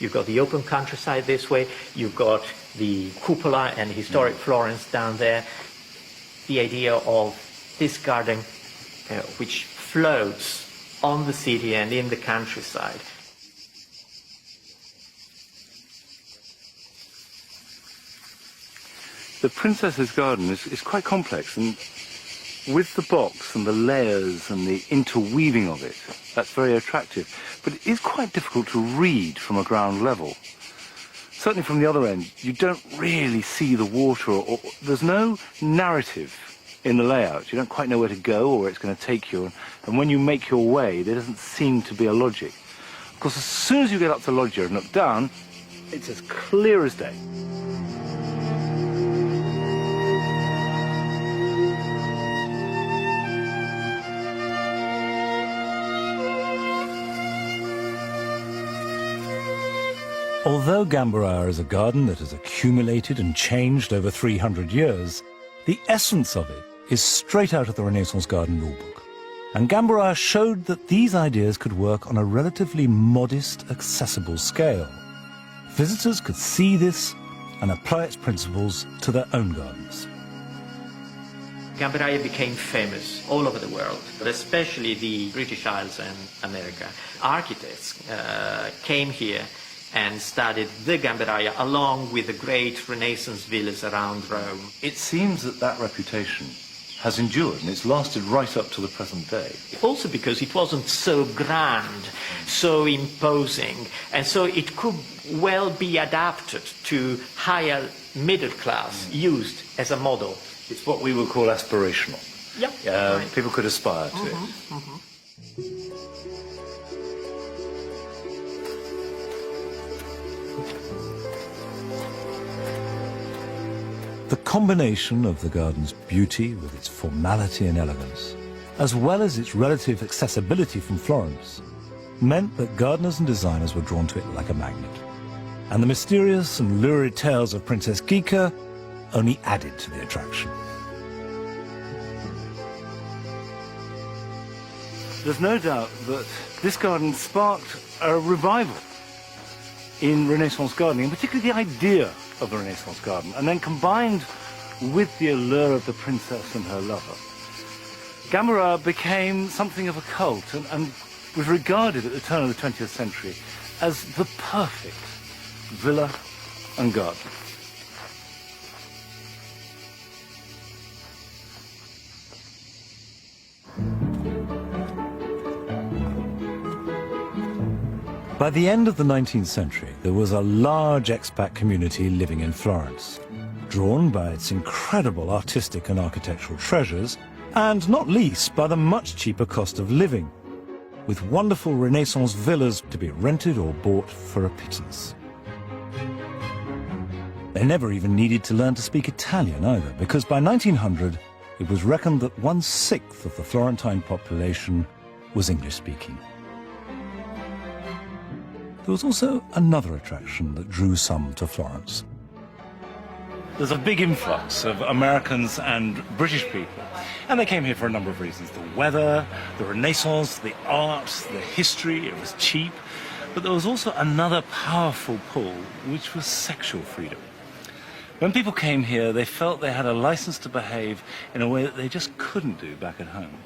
You've got the open countryside this way, you've got the cupola and historic Florence down there. The idea of this garden which floats on the city and in the countryside. The princess's garden is quite complex, and with the box and the layers and the interweaving of it, that's very attractive. But it is quite difficult to read from a ground level. certainly from the other end, you don't really see the water, or there's no narrative in the layout. You don't quite know where to go or where it's going to take you. And when you make your way, there doesn't seem to be a logic. Of course, as soon as you get up to Loggia and look down, it's as clear as day. Although Gambaraia is a garden that has accumulated and changed over 300 years, the essence of it is straight out of the Renaissance garden rulebook. And Gambaraia showed that these ideas could work on a relatively modest, accessible scale. Visitors could see this and apply its principles to their own gardens. Gambaraia became famous all over the world, but especially the British Isles and America. Architects came here and studied the Gambaraia along with the great Renaissance villas around Rome. It seems that that reputation has endured, and it's lasted right up to the present day. Also because it wasn't so grand, so imposing, and so it could well be adapted to higher middle class, used as a model. It's what we would call aspirational. Yep. Right. People could aspire to it. The combination of the garden's beauty with its formality and elegance, as well as its relative accessibility from Florence, meant that gardeners and designers were drawn to it like a magnet. And the mysterious and lurid tales of Princess Gika only added to the attraction. There's no doubt that this garden sparked a revival in Renaissance gardening, and particularly the idea of the Renaissance garden, and then combined with the allure of the princess and her lover, Gambaraia became something of a cult and was regarded at the turn of the 20th century as the perfect villa and garden. By the end of the 19th century, there was a large expat community living in Florence, drawn by its incredible artistic and architectural treasures, and not least by the much cheaper cost of living, with wonderful Renaissance villas to be rented or bought for a pittance. They never even needed to learn to speak Italian either, because by 1900, it was reckoned that 1/6 of the Florentine population was English-speaking. There was also another attraction that drew some to Florence. There's a big influx of Americans and British people, and they came here for a number of reasons. The weather, the Renaissance, the art, the history, it was cheap. But there was also another powerful pull, which was sexual freedom. When people came here, they felt they had a license to behave in a way that they just couldn't do back at home.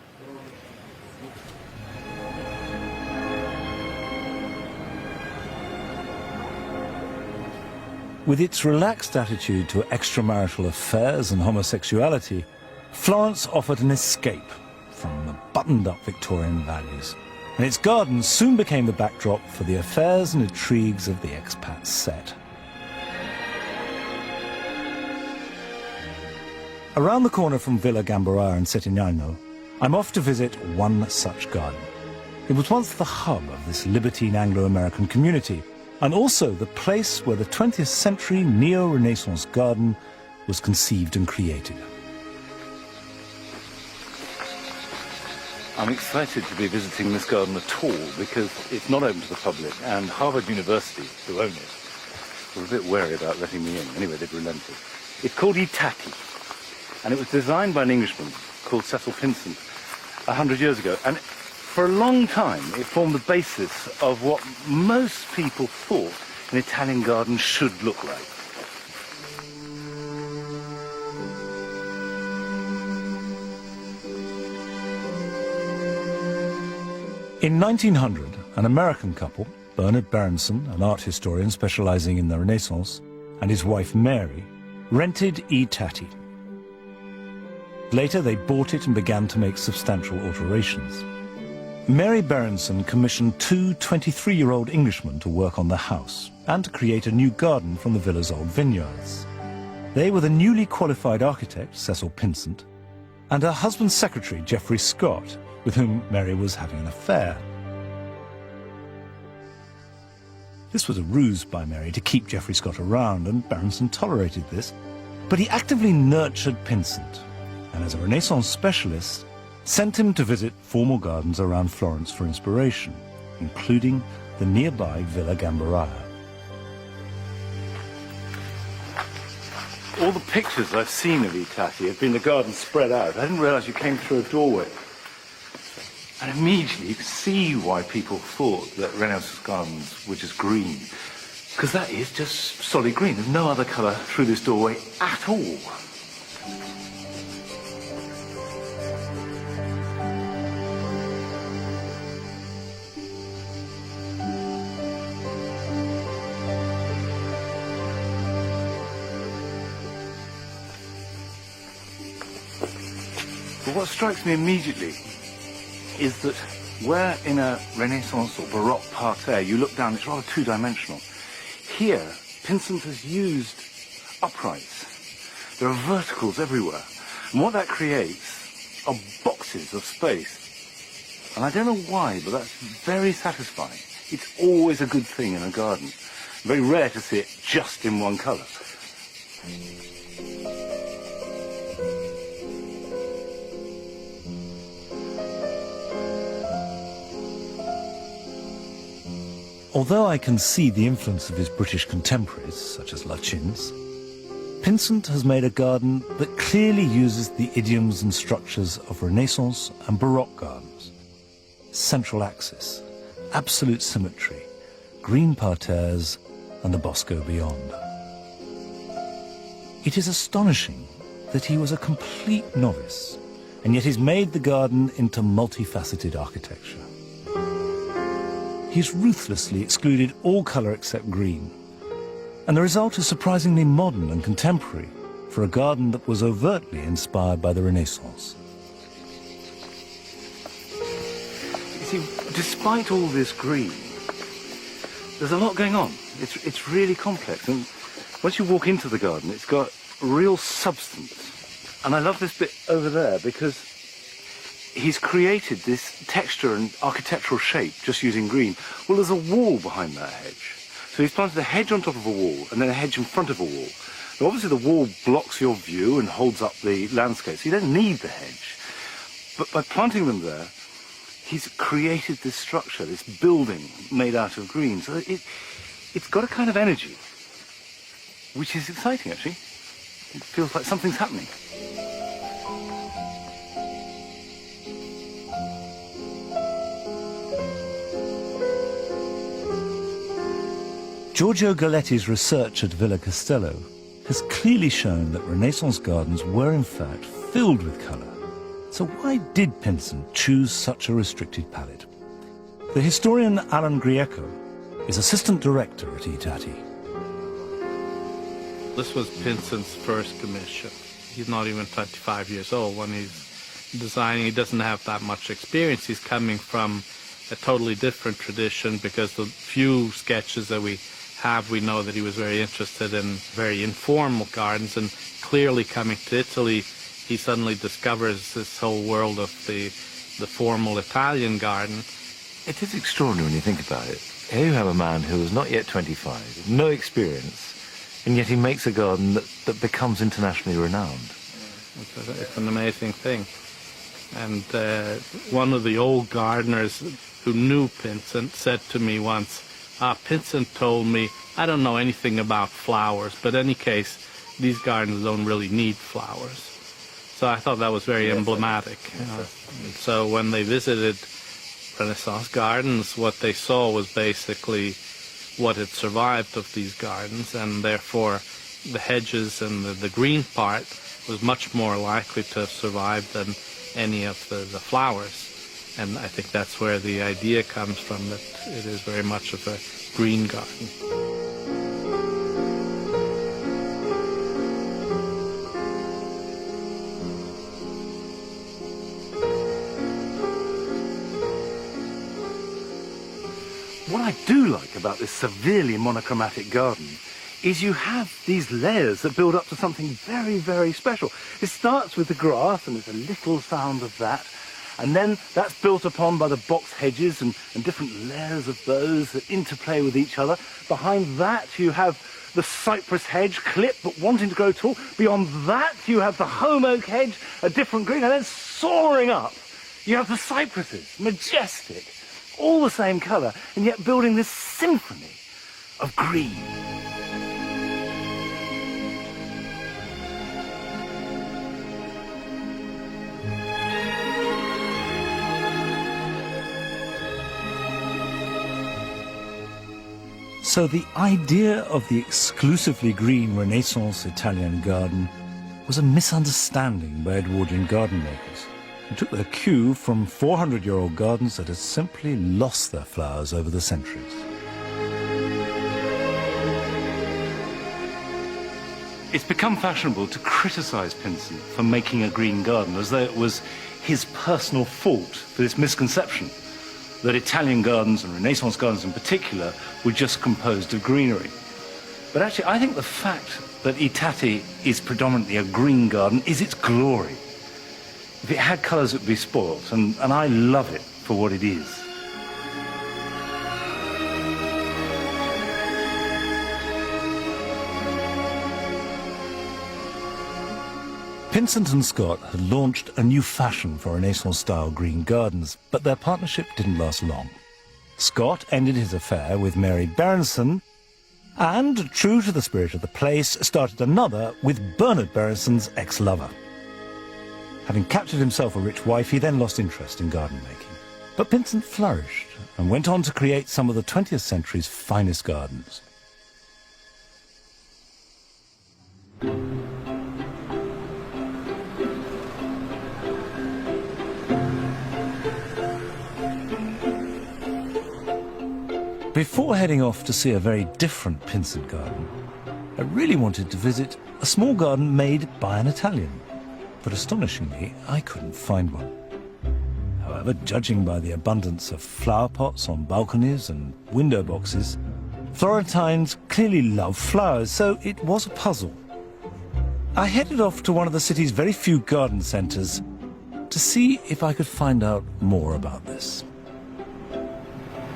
With its relaxed attitude to extramarital affairs and homosexuality, Florence offered an escape from the buttoned-up Victorian values, and its gardens soon became the backdrop for the affairs and intrigues of the expat set. Around the corner from Villa Gambaraia in Settignano, I'm off to visit one such garden. It was once the hub of this libertine Anglo-American community, and also the place where the 20th century neo-Renaissance garden was conceived and created. I'm excited to be visiting this garden at all because it's not open to the public, and Harvard University, who own it, were a bit wary about letting me in. Anyway, they've relented. It's called I Tatti, and it was designed by an Englishman called Cecil Vincent 100 years ago. And for a long time, it formed the basis of what most people thought an Italian garden should look like. In 1900, an American couple, Bernard Berenson, an art historian specializing in the Renaissance, and his wife Mary, rented I Tatti. Later, they bought it and began to make substantial alterations. Mary Berenson commissioned two 23-year-old Englishmen to work on the house and to create a new garden from the villa's old vineyards. They were the newly qualified architect, Cecil Pinsent, and her husband's secretary, Geoffrey Scott, with whom Mary was having an affair. This was a ruse by Mary to keep Geoffrey Scott around, and Berenson tolerated this. But he actively nurtured Pinsent, and as a Renaissance specialist, sent him to visit formal gardens around Florence for inspiration, including the nearby Villa Gambaraia. All the pictures I've seen of I Tatti have been the garden spread out. I didn't realize you came through a doorway. And immediately you could see why people thought that Renaissance gardens were just green. Because that is just solid green. There's no other colour through this doorway at all. But what strikes me immediately is that where in a Renaissance or Baroque parterre you look down, it's rather two-dimensional. Here, Pinsent has used uprights. There are verticals everywhere. And what that creates are boxes of space. And I don't know why, but that's very satisfying. It's always a good thing in a garden. Very rare to see it just in one colour. Although I can see the influence of his British contemporaries, such as Lutyens, Pinsent has made a garden that clearly uses the idioms and structures of Renaissance and Baroque gardens. Central axis, absolute symmetry, green parterres, and the bosco beyond. It is astonishing that he was a complete novice, and yet he's made the garden into multifaceted architecture. He's ruthlessly excluded all colour except green, and the result is surprisingly modern and contemporary for a garden that was overtly inspired by the Renaissance. You see, despite all this green, there's a lot going on. It's really complex, and once you walk into the garden, it's got real substance. And I love this bit over there because he's created this texture and architectural shape just using green. Well, there's a wall behind that hedge. So he's planted a hedge on top of a wall and then a hedge in front of a wall. Now, obviously the wall blocks your view and holds up the landscape, so you don't need the hedge. But by planting them there, he's created this structure, this building made out of green. So it's got a kind of energy, which is exciting, actually. It feels like something's happening. Giorgio Galletti's research at Villa Castello has clearly shown that Renaissance gardens were in fact filled with colour. So why did Pinsent choose such a restricted palette? The historian Alan Grieco is assistant director at I Tatti. This was Pinsent's first commission. He's not even 25 years old when he's designing. He doesn't have that much experience. He's coming from a totally different tradition because the few sketches that we have, we know that he was very interested in very informal gardens, and clearly coming to Italy, he suddenly discovers this whole world of the formal Italian garden. It is extraordinary when you think about it. Here you have a man who is not yet 25, no experience, and yet he makes a garden that becomes internationally renowned. It's an amazing thing. And one of the old gardeners who knew Pinsent said to me once, Pinsent told me, I don't know anything about flowers, but in any case, these gardens don't really need flowers. So I thought that was very emblematic. So when they visited Renaissance gardens, what they saw was basically what had survived of these gardens, and therefore the hedges and the green part was much more likely to have survived than any of the flowers. And I think that's where the idea comes from, that it is very much of a green garden. What I do like about this severely monochromatic garden is you have these layers that build up to something very, very special. It starts with the grass, and there's a little sound of that, and then that's built upon by the box hedges and different layers of those that interplay with each other. Behind that you have the cypress hedge, clipped but wanting to grow tall. Beyond that you have the holm oak hedge, a different green, and then soaring up you have the cypresses, majestic, all the same colour, and yet building this symphony of green. So the idea of the exclusively green Renaissance Italian garden was a misunderstanding by Edwardian garden makers, who took their cue from 400-year-old gardens that had simply lost their flowers over the centuries. It's become fashionable to criticize Pinsent for making a green garden, as though it was his personal fault for this misconception that Italian gardens, and Renaissance gardens in particular, were just composed of greenery. But actually, I think the fact that Itati is predominantly a green garden is its glory. If it had colours, it would be spoilt, and I love it for what it is. Pinsent and Scott had launched a new fashion for Renaissance-style green gardens, but their partnership didn't last long. Scott ended his affair with Mary Berenson, and, true to the spirit of the place, started another with Bernard Berenson's ex-lover. Having captured himself a rich wife, he then lost interest in garden making. But Pinsent flourished and went on to create some of the 20th century's finest gardens. Before heading off to see a very different Pinsent garden, I really wanted to visit a small garden made by an Italian. But astonishingly, I couldn't find one. However, judging by the abundance of flower pots on balconies and window boxes, Florentines clearly love flowers, so it was a puzzle. I headed off to one of the city's very few garden centres to see if I could find out more about this.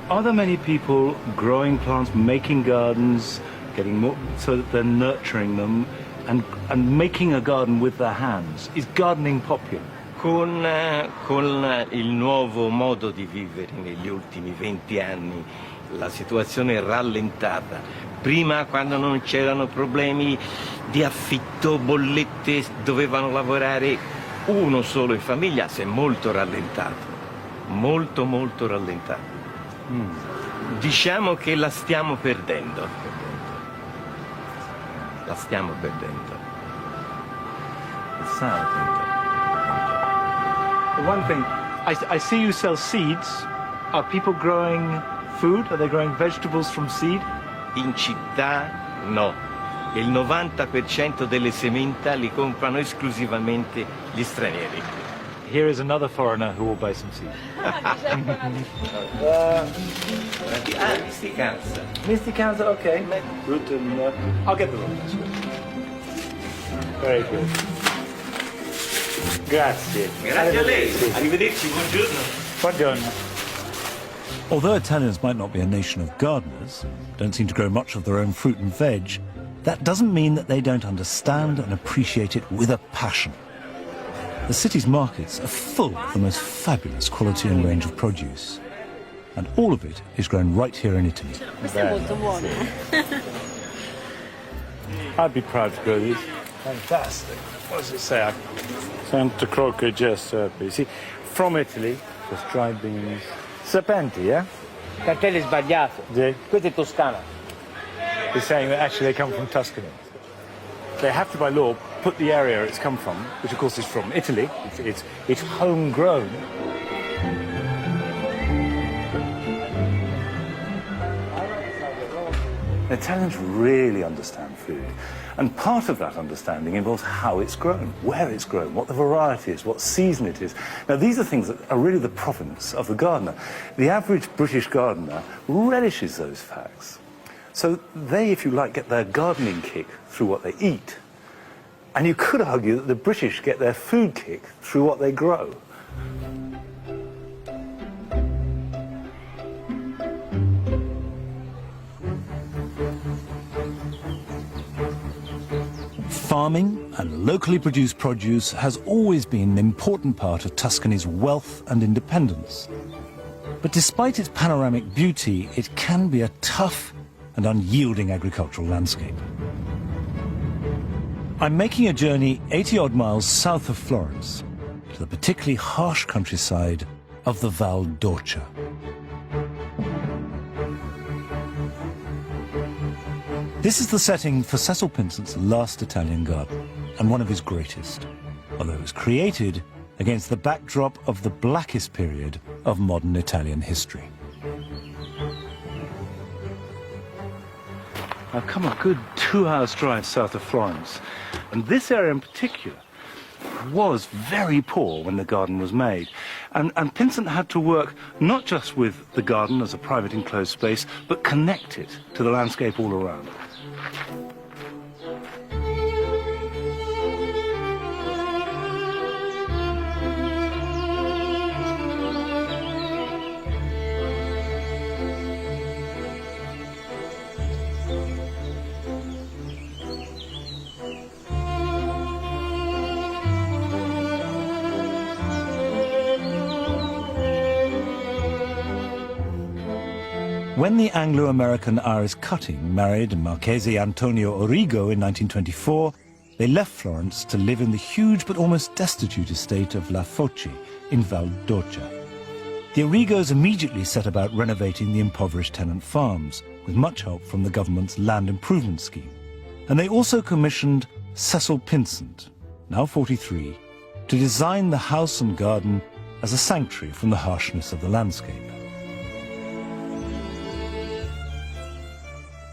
Are there many people growing plants, making gardens, getting more so that they're nurturing them and making a garden with their hands? Is gardening popular? Con il nuovo modo di vivere negli ultimi 20 anni la situazione è rallentata. Prima, quando non c'erano problemi di affitto, bollette, dovevano lavorare uno solo in famiglia, si è molto rallentato. Molto, molto rallentato. Diciamo che la stiamo perdendo. La stiamo perdendo. It's sad. One thing, I see you sell seeds. Are people growing food? Are they growing vegetables from seed? In città no. Il 90% delle sementa li comprano esclusivamente gli stranieri. Here is another foreigner who will buy some seeds. Misticanza. Misticanza, okay. Root and I'll get the root. Very good. Grazie. Grazie a lei. Arrivederci, buongiorno. Buongiorno. Although Italians might not be a nation of gardeners, don't seem to grow much of their own fruit and veg, that doesn't mean that they don't understand and appreciate it with a passion. The city's markets are full of the most fabulous quality and range of produce. And all of it is grown right here in Italy. I'd be proud to grow these. Fantastic. What does it say? Santa Croce Giuseppe. You see, from Italy, just dried beans. Serpenti, yeah? Cartello sbagliato. Yeah. Questa è Toscana. They're saying that actually they come from Tuscany. They have to, by law, put the area it's come from, which of course is from Italy. It's homegrown. Italians really understand food. And part of that understanding involves how it's grown, where it's grown, what the variety is, what season it is. Now, these are things that are really the province of the gardener. The average British gardener relishes those facts. So they, if you like, get their gardening kick through what they eat. And you could argue that the British get their food kick through what they grow. Farming and locally produced produce has always been an important part of Tuscany's wealth and independence. But despite its panoramic beauty, it can be a tough and unyielding agricultural landscape. I'm making a journey 80-odd miles south of Florence to the particularly harsh countryside of the Val d'Orcia. This is the setting for Cecil Pinsent's last Italian garden, and one of his greatest, although it was created against the backdrop of the blackest period of modern Italian history. I've come a good 2 hours drive south of Florence, and this area in particular was very poor when the garden was made. And Pinsent had to work not just with the garden as a private enclosed space, but connect it to the landscape all around. When the Anglo-American Iris Cutting married Marchese Antonio Origo in 1924, they left Florence to live in the huge but almost destitute estate of La Foci in Val d'Orcia. The Origos immediately set about renovating the impoverished tenant farms, with much help from the government's land improvement scheme. And they also commissioned Cecil Pinsent, now 43, to design the house and garden as a sanctuary from the harshness of the landscape.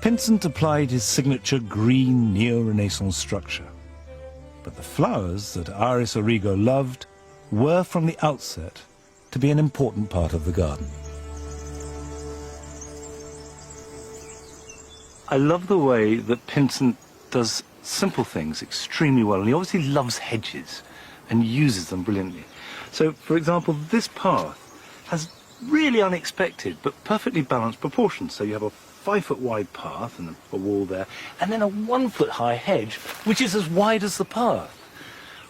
Pinsent applied his signature green neo-Renaissance structure. But the flowers that Iris Origo loved were from the outset to be an important part of the garden. I love the way that Pinsent does simple things extremely well, and he obviously loves hedges and uses them brilliantly. So, for example, this path has really unexpected but perfectly balanced proportions. So you have a 5-foot wide path and a wall there, and then a 1-foot high hedge, which is as wide as the path,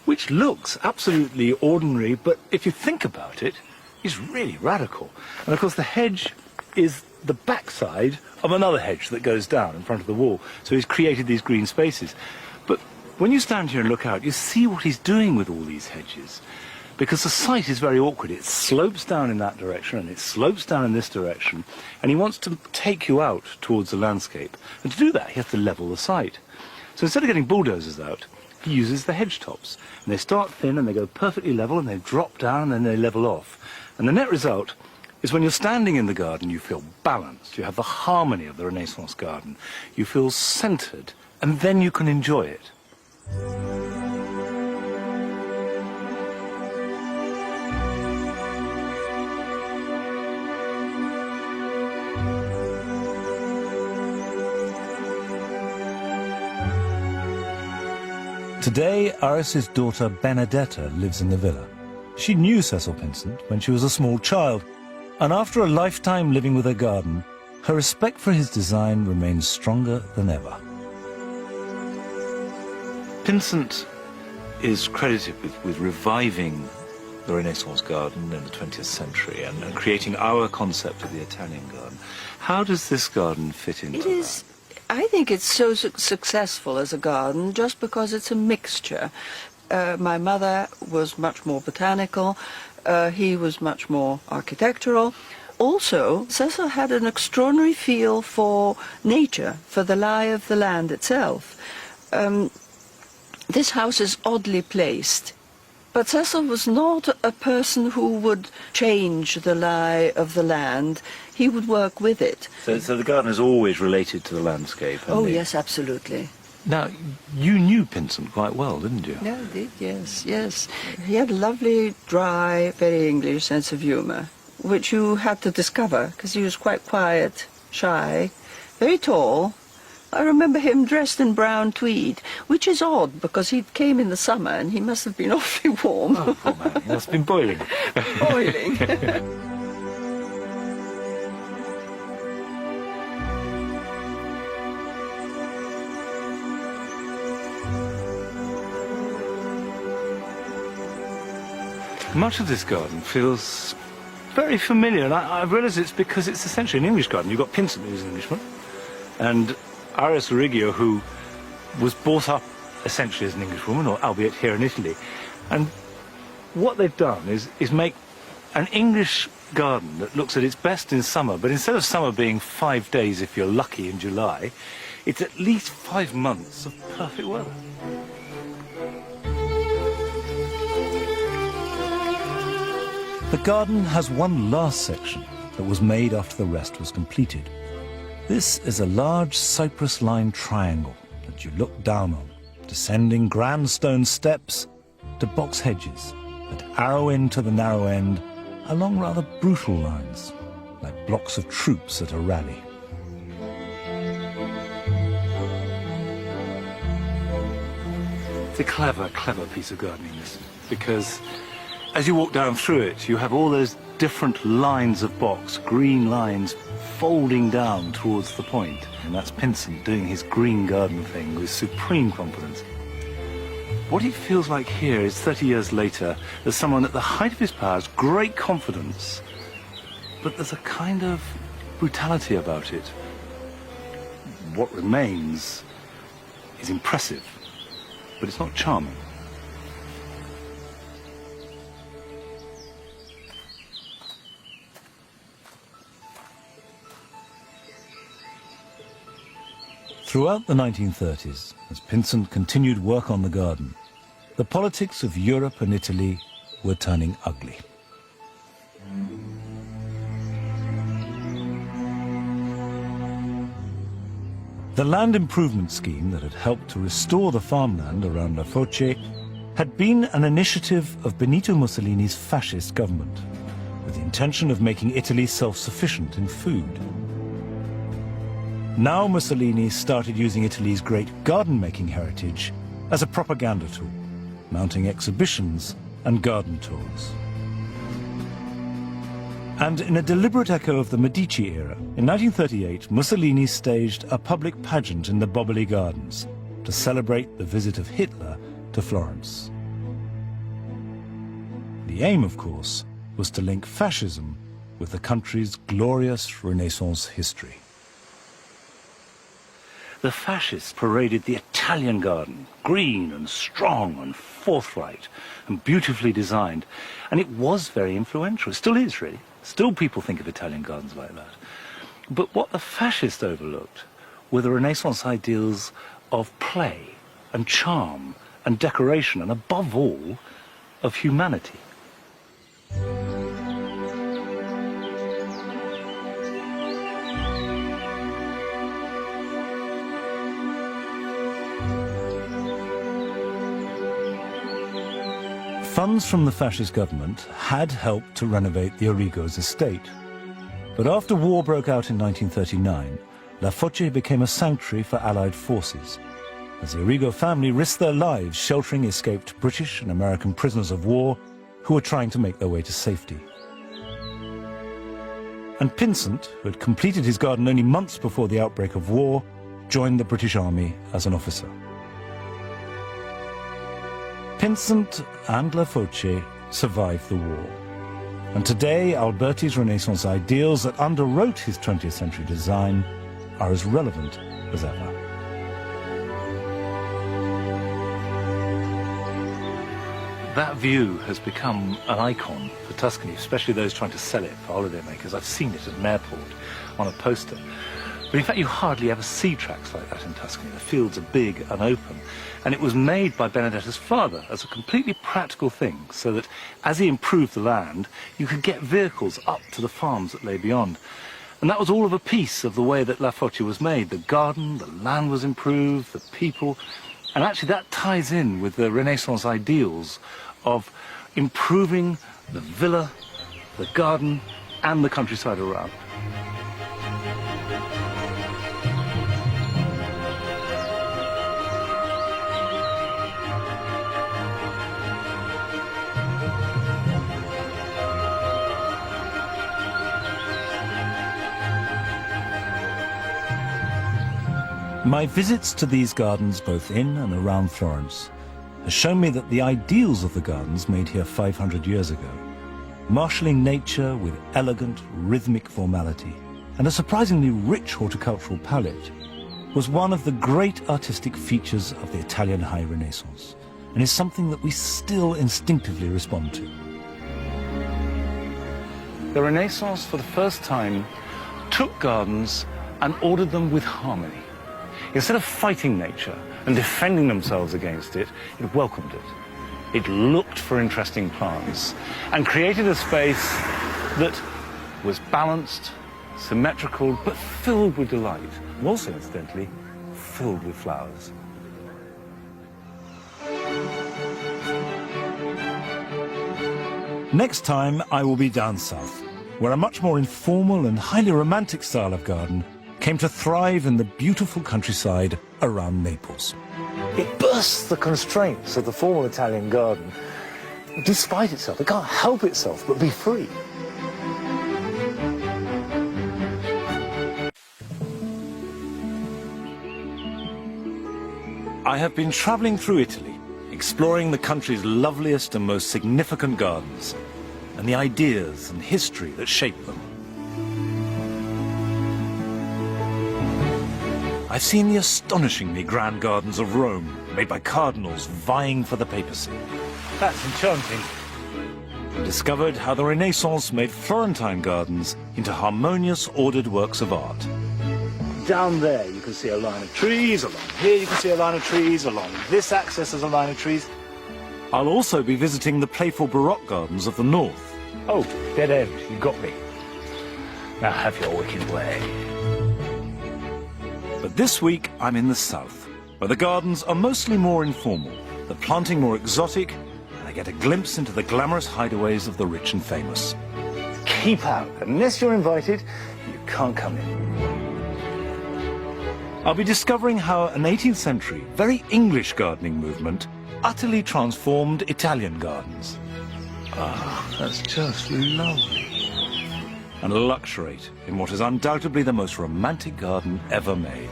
which looks absolutely ordinary, but if you think about it, is really radical. And of course the hedge is the backside of another hedge that goes down in front of the wall. So he's created these green spaces. But when you stand here and look out, you see what he's doing with all these hedges, because the site is very awkward. It slopes down in that direction and it slopes down in this direction, and he wants to take you out towards the landscape. And to do that, he has to level the site. So instead of getting bulldozers out, he uses the hedge tops. And they start thin and they go perfectly level, and they drop down and then they level off. And the net result is when you're standing in the garden, you feel balanced. You have the harmony of the Renaissance garden. You feel centered, and then you can enjoy it. Today, Iris's daughter Benedetta lives in the villa. She knew Cecil Pinsent when she was a small child, and after a lifetime living with her garden, her respect for his design remains stronger than ever. Pinsent is credited with reviving the Renaissance garden in the 20th century and creating our concept of the Italian garden. How does this garden fit into that? I think it's so successful as a garden just because it's a mixture. My mother was much more botanical, he was much more architectural. Also, Cecil had an extraordinary feel for nature, for the lie of the land itself. This house is oddly placed, but Cecil was not a person who would change the lie of the land. He would work with it. So the garden is always related to the landscape? Oh, yes, absolutely. Now, you knew Pinsent quite well, didn't you? Yeah, I did, yes, yes. He had a lovely, dry, very English sense of humour, which you had to discover, because he was quite quiet, shy, very tall. I remember him dressed in brown tweed, which is odd, because he came in the summer and he must have been awfully warm. Oh, poor man. He must have been boiling. Boiling. Much of this garden feels very familiar, and I realise it's because it's essentially an English garden. You've got Pinsent, who's an Englishman, and Iris Origo, who was brought up essentially as an Englishwoman, or albeit here in Italy. And what they've done is make an English garden that looks at its best in summer, but instead of summer being 5 days if you're lucky in July, it's at least 5 months of perfect weather. The garden has one last section that was made after the rest was completed. This is a large cypress-lined triangle that you look down on, descending grand stone steps to box hedges that arrow into the narrow end along rather brutal lines, like blocks of troops at a rally. It's a clever, clever piece of gardening, this, because as you walk down through it, you have all those different lines of box, green lines folding down towards the point. And that's Pinsent doing his green garden thing with supreme confidence. What it feels like here is 30 years later, there's someone at the height of his powers, great confidence, but there's a kind of brutality about it. What remains is impressive, but it's not charming. Throughout the 1930s, as Pinsent continued work on the garden, the politics of Europe and Italy were turning ugly. The land improvement scheme that had helped to restore the farmland around La Foce had been an initiative of Benito Mussolini's fascist government, with the intention of making Italy self-sufficient in food. Now Mussolini started using Italy's great garden-making heritage as a propaganda tool, mounting exhibitions and garden tours. And in a deliberate echo of the Medici era, in 1938, Mussolini staged a public pageant in the Boboli Gardens to celebrate the visit of Hitler to Florence. The aim, of course, was to link fascism with the country's glorious Renaissance history. The fascists paraded the Italian garden, green and strong and forthright and beautifully designed. And it was very influential. It still is, really. Still people think of Italian gardens like that. But what the fascists overlooked were the Renaissance ideals of play and charm and decoration and, above all, of humanity. Funds from the fascist government had helped to renovate the Origo's estate. But after war broke out in 1939, La Foce became a sanctuary for Allied forces, as the Origo family risked their lives sheltering escaped British and American prisoners of war who were trying to make their way to safety. And Pinsent, who had completed his garden only months before the outbreak of war, joined the British Army as an officer. Pinsent and La Foce survived the war. And today, Alberti's Renaissance ideals that underwrote his 20th century design are as relevant as ever. That view has become an icon for Tuscany, especially those trying to sell it for holidaymakers. I've seen it at Mayport on a poster. But in fact, you hardly ever see tracks like that in Tuscany. The fields are big and open. And it was made by Benedetta's father as a completely practical thing, so that as he improved the land, you could get vehicles up to the farms that lay beyond. And that was all of a piece of the way that La Foce was made. The garden, the land was improved, the people. And actually that ties in with the Renaissance ideals of improving the villa, the garden, and the countryside around. My visits to these gardens, both in and around Florence, has shown me that the ideals of the gardens made here 500 years ago, marshalling nature with elegant, rhythmic formality, and a surprisingly rich horticultural palette, was one of the great artistic features of the Italian High Renaissance, and is something that we still instinctively respond to. The Renaissance, for the first time, took gardens and ordered them with harmony. Instead of fighting nature and defending themselves against it, it welcomed it. It looked for interesting plants and created a space that was balanced, symmetrical, but filled with delight, and also, incidentally, filled with flowers. Next time, I will be down south, where a much more informal and highly romantic style of garden came to thrive in the beautiful countryside around Naples. It bursts the constraints of the formal Italian garden, despite itself. It can't help itself but be free. I have been traveling through Italy, exploring the country's loveliest and most significant gardens, and the ideas and history that shape them. I've seen the astonishingly grand gardens of Rome, made by cardinals vying for the papacy. That's enchanting. I discovered how the Renaissance made Florentine gardens into harmonious, ordered works of art. Down there you can see a line of trees, along here you can see a line of trees, along this axis there's a line of trees. I'll also be visiting the playful Baroque gardens of the north. Oh, dead end, you got me. Now have your wicked way. But this week, I'm in the south, where the gardens are mostly more informal, the planting more exotic, and I get a glimpse into the glamorous hideaways of the rich and famous. Keep out. Unless you're invited, you can't come in. I'll be discovering how an 18th century, very English gardening movement utterly transformed Italian gardens. Ah, that's just lovely. And luxuriate in what is undoubtedly the most romantic garden ever made.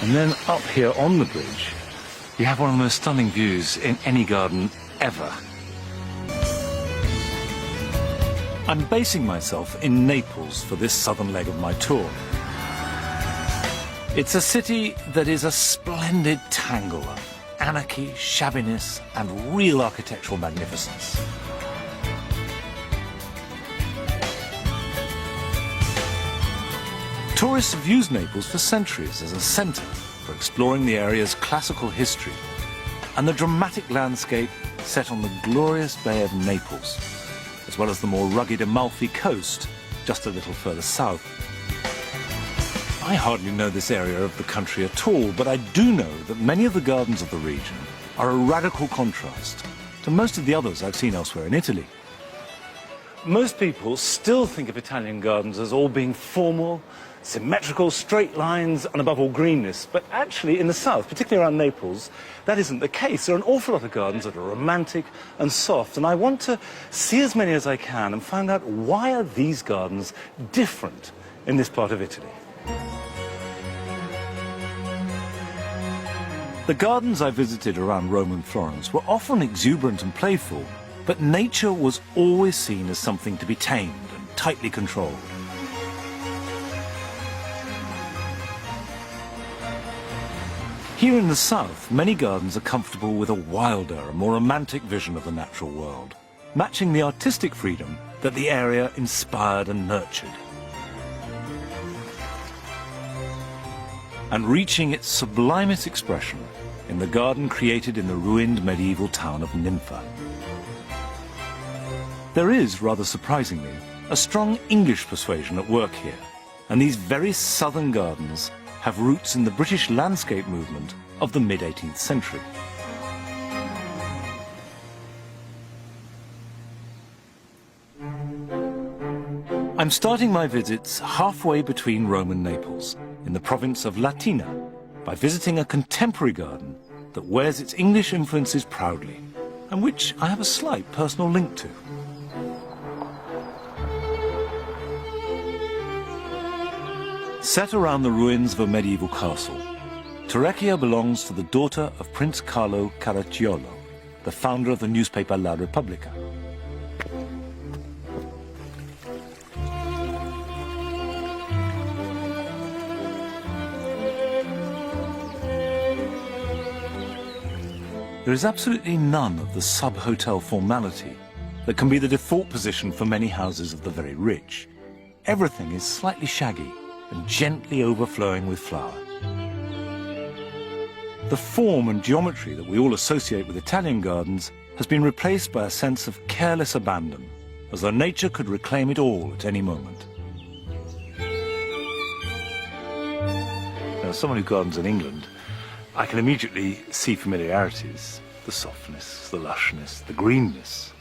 And then up here on the bridge, you have one of the most stunning views in any garden ever. I'm basing myself in Naples for this southern leg of my tour. It's a city that is a splendid tangle of anarchy, shabbiness, and real architectural magnificence. Tourists have used Naples for centuries as a centre for exploring the area's classical history and the dramatic landscape set on the glorious Bay of Naples, as well as the more rugged Amalfi coast just a little further south. I hardly know this area of the country at all, but I do know that many of the gardens of the region are a radical contrast to most of the others I've seen elsewhere in Italy. Most people still think of Italian gardens as all being formal, symmetrical, straight lines, and above all greenness. But actually, in the south, particularly around Naples, that isn't the case. There are an awful lot of gardens that are romantic and soft, and I want to see as many as I can and find out why are these gardens different in this part of Italy. The gardens I visited around Rome and Florence were often exuberant and playful, but nature was always seen as something to be tamed and tightly controlled. Here in the south, many gardens are comfortable with a wilder and more romantic vision of the natural world, matching the artistic freedom that the area inspired and nurtured, and reaching its sublimest expression in the garden created in the ruined medieval town of Nympha. There is, rather surprisingly, a strong English persuasion at work here, And these very southern gardens have roots in the British landscape movement of the mid-18th century. I'm starting my visits halfway between Rome and Naples, in the province of Latina, by visiting a contemporary garden that wears its English influences proudly, and which I have a slight personal link to. Set around the ruins of a medieval castle, Torrecchia belongs to the daughter of Prince Carlo Caracciolo, the founder of the newspaper La Repubblica. There is absolutely none of the sub-hotel formality that can be the default position for many houses of the very rich. Everything is slightly shaggy and gently overflowing with flower. The form and geometry that we all associate with Italian gardens has been replaced by a sense of careless abandon, as though nature could reclaim it all at any moment. Now, as someone who gardens in England, I can immediately see familiarities, the softness, the lushness, the greenness.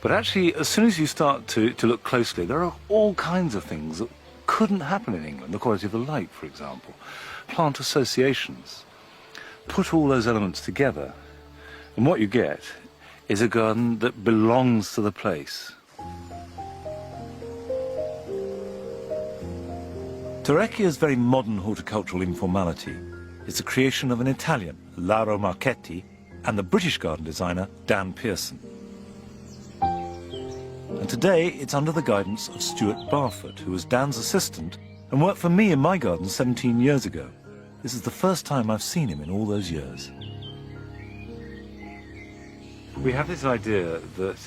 But actually, as soon as you start to look closely, there are all kinds of things that couldn't happen in England. The quality of the light, for example. Plant associations. Put all those elements together, and what you get is a garden that belongs to the place. Torrecchia's very modern horticultural informality is the creation of an Italian, Lauro Marchetti, and the British garden designer, Dan Pearson. And today it's under the guidance of Stuart Barfoot, who was Dan's assistant and worked for me in my garden 17 years ago. This is the first time I've seen him in all those years. We have this idea that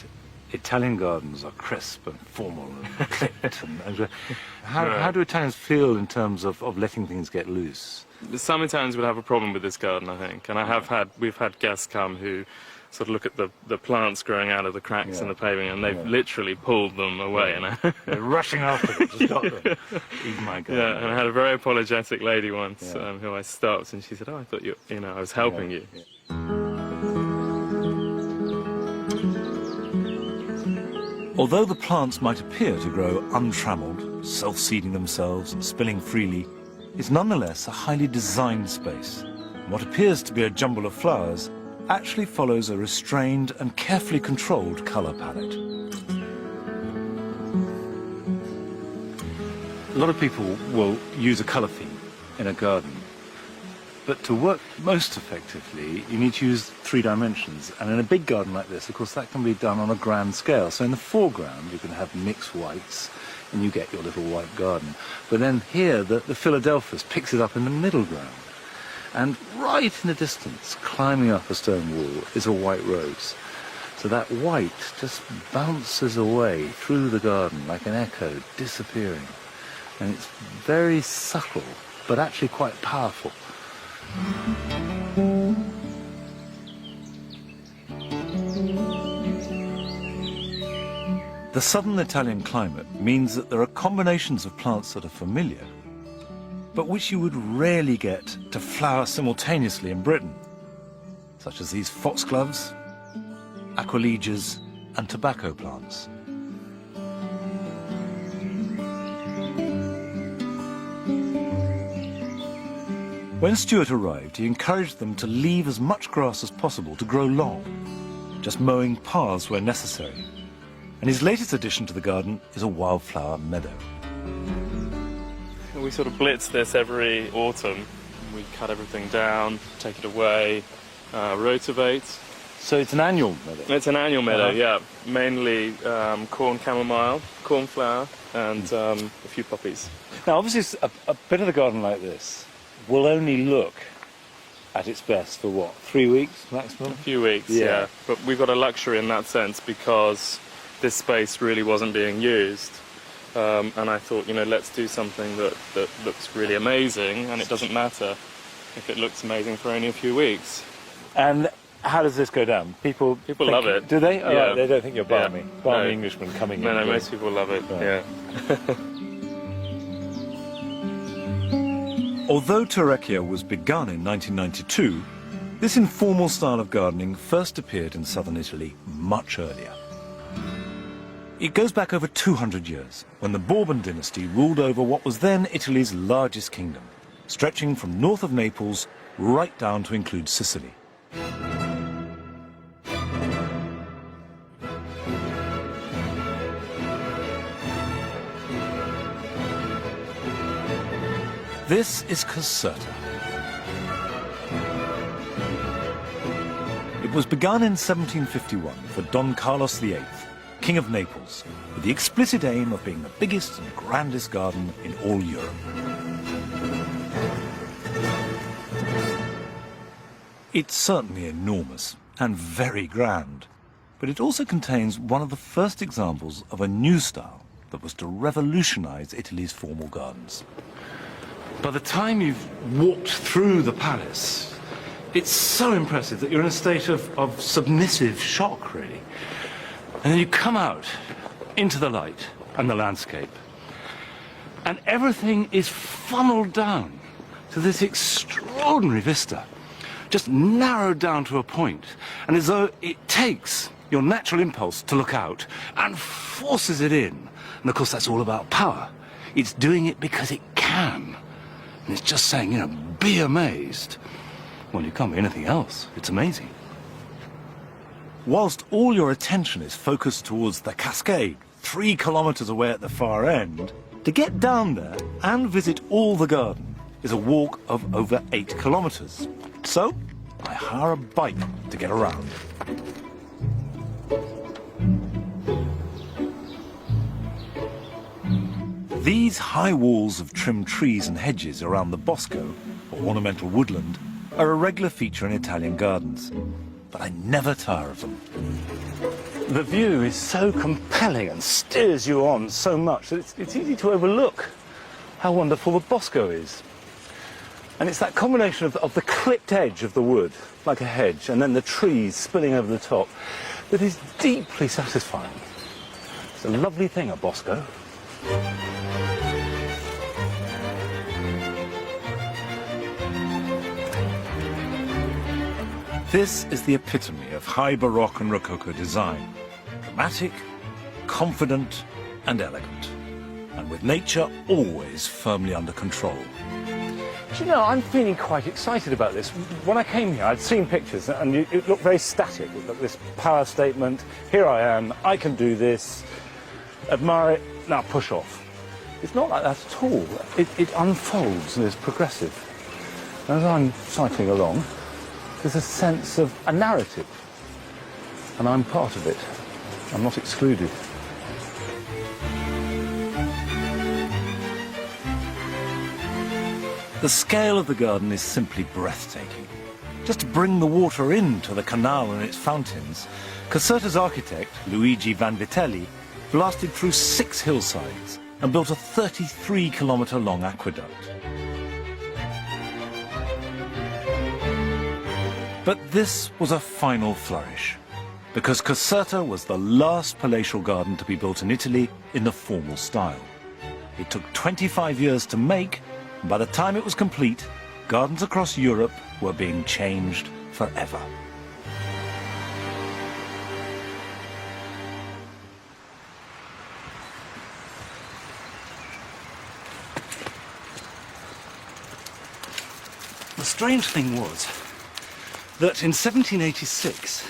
Italian gardens are crisp and formal and clipped. How do Italians feel in terms of letting things get loose? Some Italians would have a problem with this garden, I think, and we've had guests come who sort of look at the plants growing out of the cracks in the paving, and they've literally pulled them away. They're rushing after them to stop them. Even my garden. Yeah, and I had a very apologetic lady once who I stopped, and she said, "Oh, I thought I was helping you." Although the plants might appear to grow untrammeled, self-seeding themselves and spilling freely, it's nonetheless a highly designed space. And what appears to be a jumble of flowers actually follows a restrained and carefully controlled colour palette. A lot of people will use a colour theme in a garden, but to work most effectively, you need to use 3 dimensions. And in a big garden like this, of course, that can be done on a grand scale. So in the foreground, you can have mixed whites, and you get your little white garden. But then here, the Philadelphus picks it up in the middle ground. And right in the distance, climbing up a stone wall, is a white rose. So that white just bounces away through the garden like an echo, disappearing. And it's very subtle, but actually quite powerful. The southern Italian climate means that there are combinations of plants that are familiar, but which you would rarely get to flower simultaneously in Britain, such as these foxgloves, aquilegias, and tobacco plants. When Stuart arrived, he encouraged them to leave as much grass as possible to grow long, just mowing paths where necessary. And his latest addition to the garden is a wildflower meadow. We sort of blitz this every autumn. We cut everything down, take it away, rotivate. So it's an annual meadow? It's an annual meadow, yeah. Mainly corn chamomile, cornflower, and a few poppies. Now, obviously, a bit of a garden like this will only look at its best for what, 3 weeks maximum? A few weeks, yeah. But we've got a luxury in that sense because this space really wasn't being used. And I thought, let's do something that looks really amazing, and it doesn't matter if it looks amazing for only a few weeks. And how does this go down? People love it. Do they? Oh, yeah. Right, they don't think you're balmy. Balmy Englishman coming in. No, most people love it, yeah. Although Torrecchia was begun in 1992, this informal style of gardening first appeared in southern Italy much earlier. It goes back over 200 years, when the Bourbon dynasty ruled over what was then Italy's largest kingdom, stretching from north of Naples right down to include Sicily. This is Caserta. It was begun in 1751 for Don Carlos VIII, King of Naples, with the explicit aim of being the biggest and grandest garden in all Europe. It's certainly enormous and very grand, but it also contains one of the first examples of a new style that was to revolutionize Italy's formal gardens. By the time you've walked through the palace, it's so impressive that you're in a state of submissive shock, really. And then you come out into the light and the landscape, and everything is funneled down to this extraordinary vista, just narrowed down to a point, and as though it takes your natural impulse to look out and forces it in. And of course, that's all about power. It's doing it because it can. And it's just saying, you know, be amazed. Well, you can't be anything else. It's amazing. Whilst all your attention is focused towards the cascade, 3 kilometers away at the far end, to get down there and visit all the garden is a walk of over 8 kilometers. So, I hire a bike to get around. These high walls of trimmed trees and hedges around the bosco, or ornamental woodland, are a regular feature in Italian gardens. But I never tire of them. The view is so compelling and steers you on so much that it's easy to overlook how wonderful the bosco is. And it's that combination of the clipped edge of the wood, like a hedge, and then the trees spilling over the top, that is deeply satisfying. It's a lovely thing, a bosco. This is the epitome of high Baroque and Rococo design. Dramatic, confident, and elegant. And with nature always firmly under control. Do you know, I'm feeling quite excited about this. When I came here, I'd seen pictures, and it looked very static. It looked this power statement, here I am, I can do this, admire it, now push off. It's not like that at all. It unfolds and is progressive. As I'm cycling along, there's a sense of a narrative, and I'm part of it. I'm not excluded. The scale of the garden is simply breathtaking. Just to bring the water into the canal and its fountains, Caserta's architect, Luigi Vanvitelli, blasted through 6 hillsides and built a 33-kilometre-long aqueduct. But this was a final flourish, because Caserta was the last palatial garden to be built in Italy in the formal style. It took 25 years to make, and by the time it was complete, gardens across Europe were being changed forever. The strange thing was that in 1786,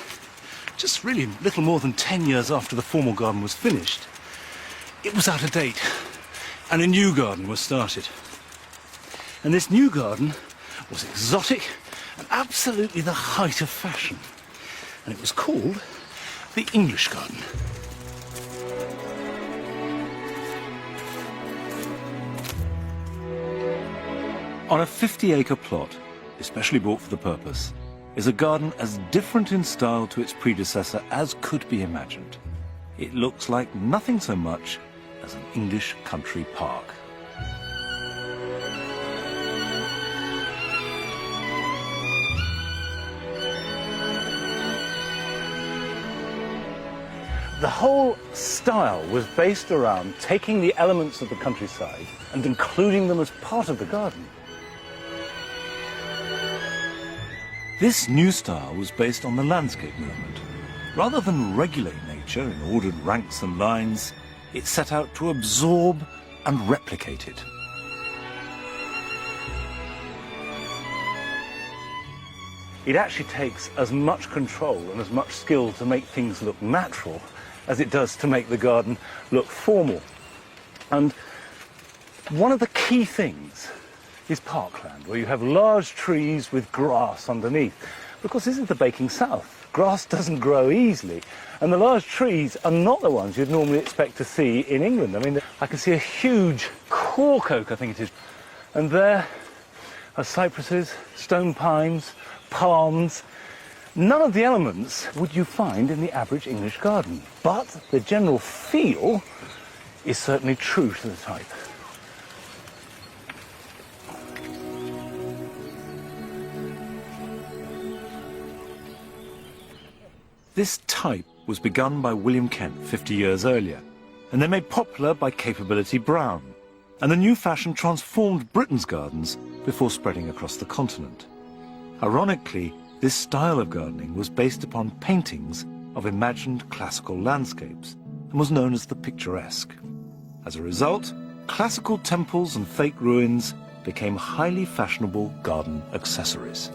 just really little more than 10 years after the formal garden was finished, it was out of date, and a new garden was started. And this new garden was exotic and absolutely the height of fashion. And it was called the English Garden. On a 50-acre plot, especially bought for the purpose, is a garden as different in style to its predecessor as could be imagined. It looks like nothing so much as an English country park. The whole style was based around taking the elements of the countryside and including them as part of the garden. This new style was based on the landscape movement. Rather than regulate nature in ordered ranks and lines, it set out to absorb and replicate it. It actually takes as much control and as much skill to make things look natural as it does to make the garden look formal. And one of the key things is parkland, where you have large trees with grass underneath. Because this is the baking south. Grass doesn't grow easily. And the large trees are not the ones you'd normally expect to see in England. I mean, I can see a huge cork oak, I think it is. And there are cypresses, stone pines, palms. None of the elements would you find in the average English garden. But the general feel is certainly true to the type. This type was begun by William Kent 50 years earlier, and then made popular by Capability Brown. And the new fashion transformed Britain's gardens before spreading across the continent. Ironically, this style of gardening was based upon paintings of imagined classical landscapes and was known as the picturesque. As a result, classical temples and fake ruins became highly fashionable garden accessories.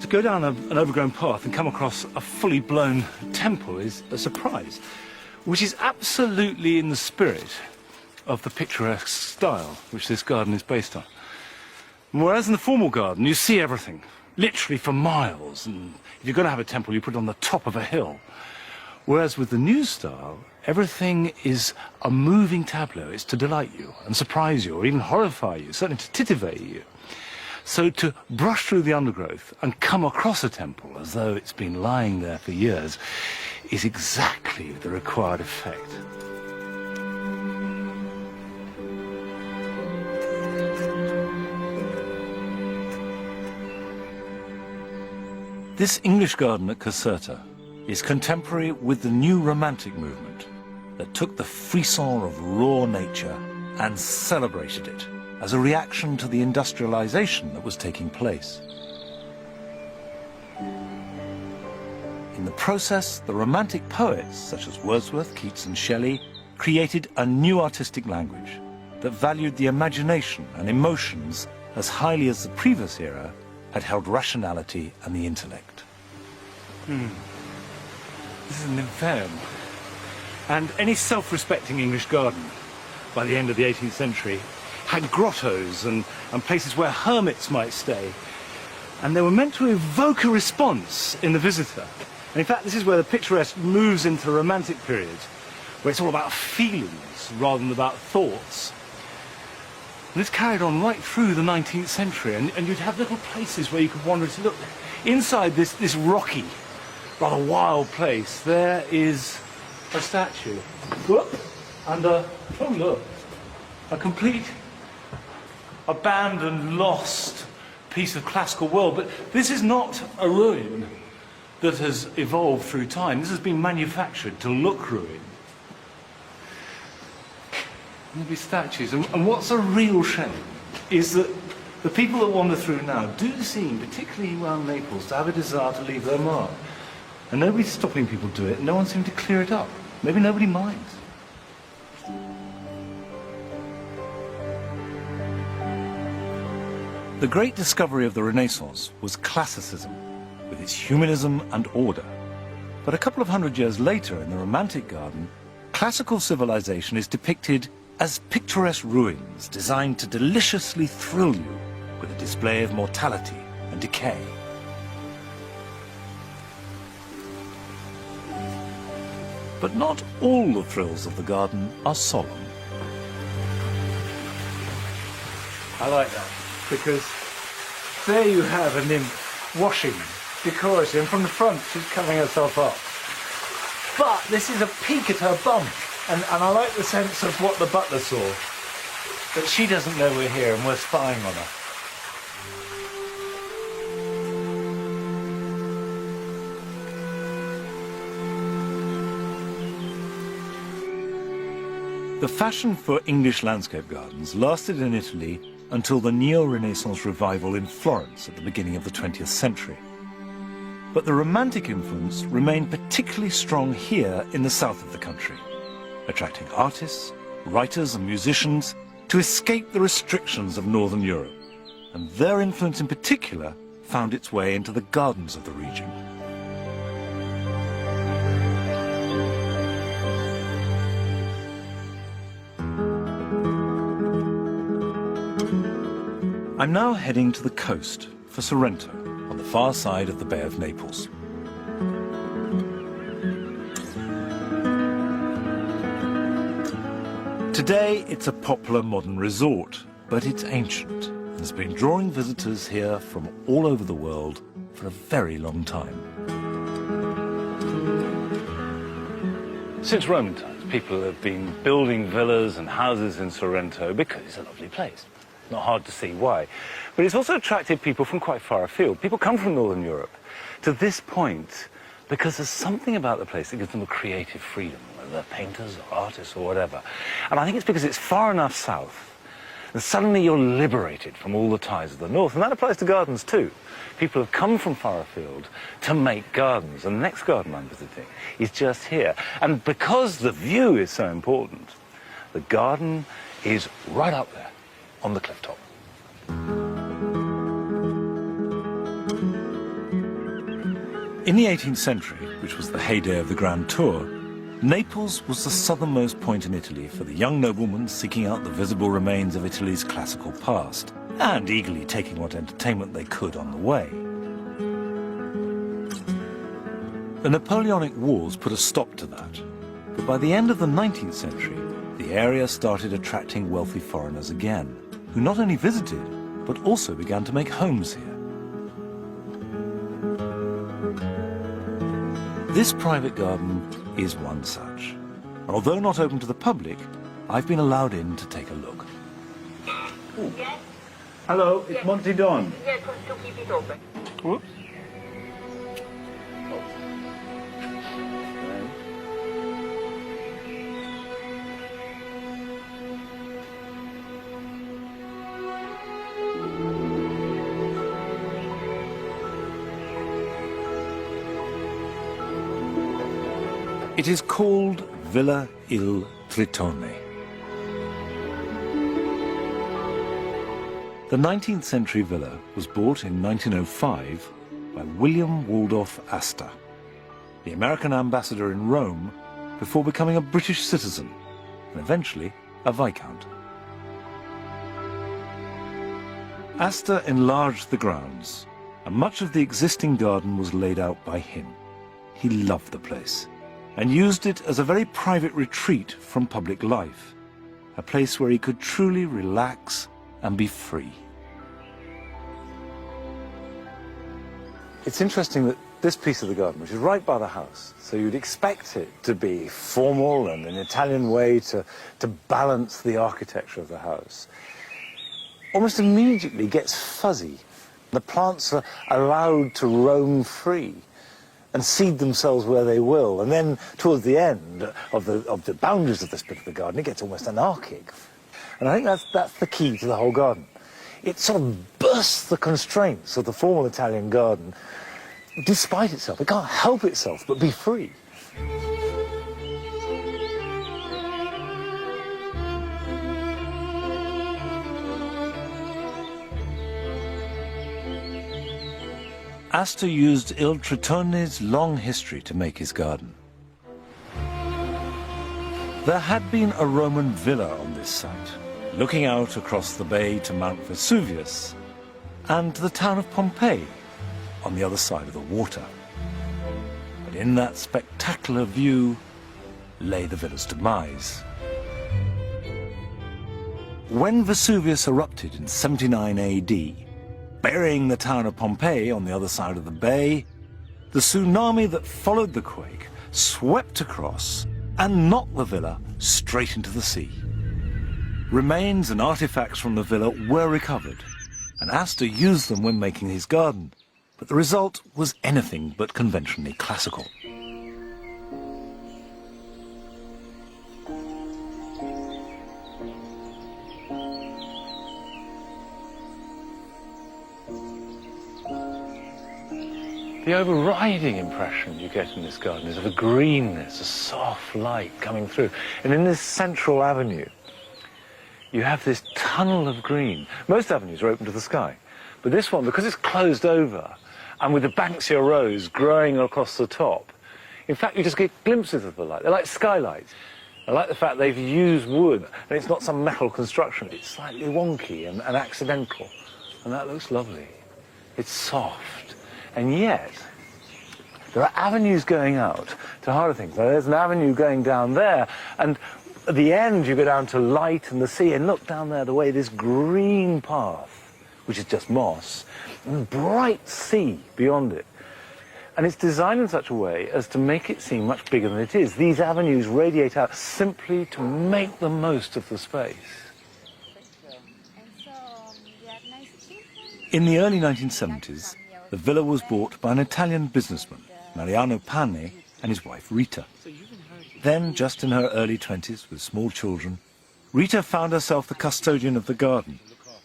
To go down an overgrown path and come across a fully blown temple is a surprise, which is absolutely in the spirit of the picturesque style which this garden is based on. Whereas in the formal garden, you see everything, literally for miles, and if you're going to have a temple, you put it on the top of a hill. Whereas with the new style, everything is a moving tableau. It's to delight you and surprise you, or even horrify you, certainly to titivate you. So to brush through the undergrowth and come across a temple as though it's been lying there for years is exactly the required effect. This English garden at Caserta is contemporary with the new Romantic movement that took the frisson of raw nature and celebrated it as a reaction to the industrialization that was taking place. In the process, the Romantic poets, such as Wordsworth, Keats and Shelley, created a new artistic language that valued the imagination and emotions as highly as the previous era had held rationality and the intellect. This is an inferno. And any self-respecting English garden, by the end of the 18th century, had grottos and places where hermits might stay. And they were meant to evoke a response in the visitor. And in fact, this is where the picturesque moves into the Romantic period, where it's all about feelings rather than about thoughts. And this carried on right through the 19th century, and you'd have little places where you could wander to look. Inside this rocky, rather wild place, there is a statue. Whoop! And oh look, a complete abandoned, lost piece of classical world. But this is not a ruin that has evolved through time. This has been manufactured to look ruined. There'll be statues. And what's a real shame is that the people that wander through now do seem, particularly around Naples, to have a desire to leave their mark. And nobody's stopping people do it. No one seemed to clear it up. Maybe nobody minds. The great discovery of the Renaissance was classicism, with its humanism and order. But a couple of hundred years later, in the Romantic garden, classical civilization is depicted as picturesque ruins designed to deliciously thrill you with a display of mortality and decay. But not all the thrills of the garden are solemn. I like that, because there you have a nymph washing decorously, and from the front she's covering herself up. But this is a peek at her bum, and I like the sense of what the butler saw, that she doesn't know we're here and we're spying on her. The fashion for English landscape gardens lasted in Italy until the Neo-Renaissance revival in Florence at the beginning of the 20th century. But the Romantic influence remained particularly strong here in the south of the country, attracting artists, writers and musicians to escape the restrictions of Northern Europe. And their influence in particular found its way into the gardens of the region. I'm now heading to the coast for Sorrento, on the far side of the Bay of Naples. Today, it's a popular modern resort, but it's ancient and has been drawing visitors here from all over the world for a very long time. Since Roman times, people have been building villas and houses in Sorrento because it's a lovely place. Not hard to see why. But it's also attracted people from quite far afield. People come from Northern Europe to this point because there's something about the place that gives them a creative freedom, whether they're painters or artists or whatever. And I think it's because it's far enough south and suddenly you're liberated from all the ties of the north. And that applies to gardens too. People have come from far afield to make gardens. And the next garden I'm visiting is just here. And because the view is so important, the garden is right up there on the cliff top. In the 18th century, which was the heyday of the Grand Tour, Naples was the southernmost point in Italy for the young noblemen seeking out the visible remains of Italy's classical past, and eagerly taking what entertainment they could on the way. The Napoleonic Wars put a stop to that, but by the end of the 19th century, the area started attracting wealthy foreigners again, who not only visited, but also began to make homes here. This private garden is one such. Although not open to the public, I've been allowed in to take a look. Yes. Hello, it's Monty Don. Yes, to keep it open. Whoops. It is called Villa il Tritone. The 19th century villa was bought in 1905 by William Waldorf Astor, the American ambassador in Rome, before becoming a British citizen and eventually a viscount. Astor enlarged the grounds, and much of the existing garden was laid out by him. He loved the place and used it as a very private retreat from public life, a place where he could truly relax and be free. It's interesting that this piece of the garden, which is right by the house, so you'd expect it to be formal and an Italian way to balance the architecture of the house, almost immediately gets fuzzy. The plants are allowed to roam free and seed themselves where they will. And then towards the end of the boundaries of this bit of the garden, it gets almost anarchic. And I think that's the key to the whole garden. It sort of bursts the constraints of the formal Italian garden, despite itself. It can't help itself but be free. Astor used Il Tritone's long history to make his garden. There had been a Roman villa on this site, looking out across the bay to Mount Vesuvius and to the town of Pompeii on the other side of the water. But in that spectacular view lay the villa's demise. When Vesuvius erupted in 79 AD, burying the town of Pompeii on the other side of the bay, the tsunami that followed the quake swept across and knocked the villa straight into the sea. Remains and artifacts from the villa were recovered, and Astor used them when making his garden, but the result was anything but conventionally classical. The overriding impression you get in this garden is of a greenness, a soft light coming through. And in this central avenue, you have this tunnel of green. Most avenues are open to the sky, but this one, because it's closed over, and with the Banksia rose growing across the top, in fact, you just get glimpses of the light. They're like skylights. I like the fact they've used wood, and it's not some metal construction. It's slightly wonky and accidental, and that looks lovely. It's soft. And yet, there are avenues going out to harder things. Now, there's an avenue going down there, and at the end you go down to light and the sea, and look down there the way this green path, which is just moss, and bright sea beyond it. And it's designed in such a way as to make it seem much bigger than it is. These avenues radiate out simply to make the most of the space. In the early 1970s, the villa was bought by an Italian businessman, Mariano Pane, and his wife Rita. Then, just in her early 20s with small children, Rita found herself the custodian of the garden,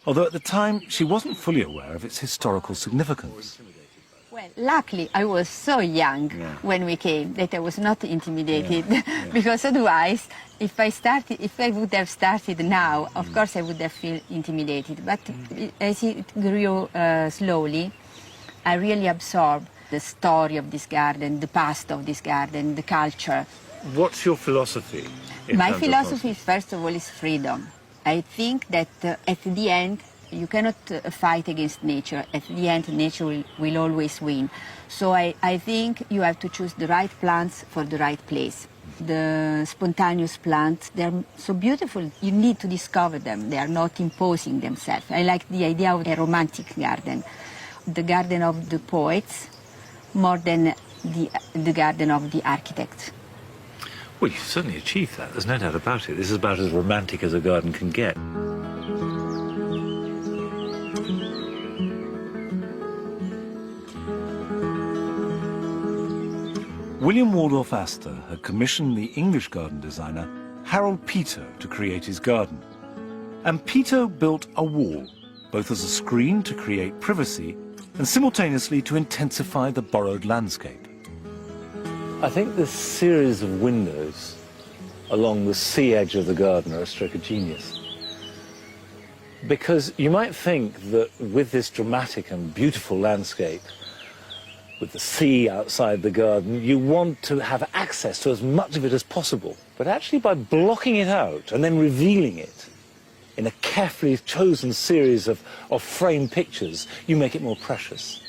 although at the time she wasn't fully aware of its historical significance. Well, luckily I was so young when we came that I was not intimidated, because otherwise, if I would have started now, of course I would have felt intimidated. But as it grew slowly, I really absorbed the story of this garden, the past of this garden, the culture. What's your philosophy? My philosophy, first of all, is freedom. I think that at the end, you cannot fight against nature. At the end, nature will always win. So I think you have to choose the right plants for the right place. The spontaneous plants, they're so beautiful, you need to discover them. They are not imposing themselves. I like the idea of a romantic garden, the garden of the poets, more than the garden of the architects. Well, you've certainly achieved that. There's no doubt about it. This is about as romantic as a garden can get. William Waldorf Astor had commissioned the English garden designer Harold Peto to create his garden. And Peto built a wall, both as a screen to create privacy and simultaneously to intensify the borrowed landscape. I think this series of windows along the sea edge of the garden are a stroke of genius. Because you might think that with this dramatic and beautiful landscape, with the sea outside the garden, you want to have access to as much of it as possible. But actually by blocking it out and then revealing it in a carefully chosen series of framed pictures, you make it more precious.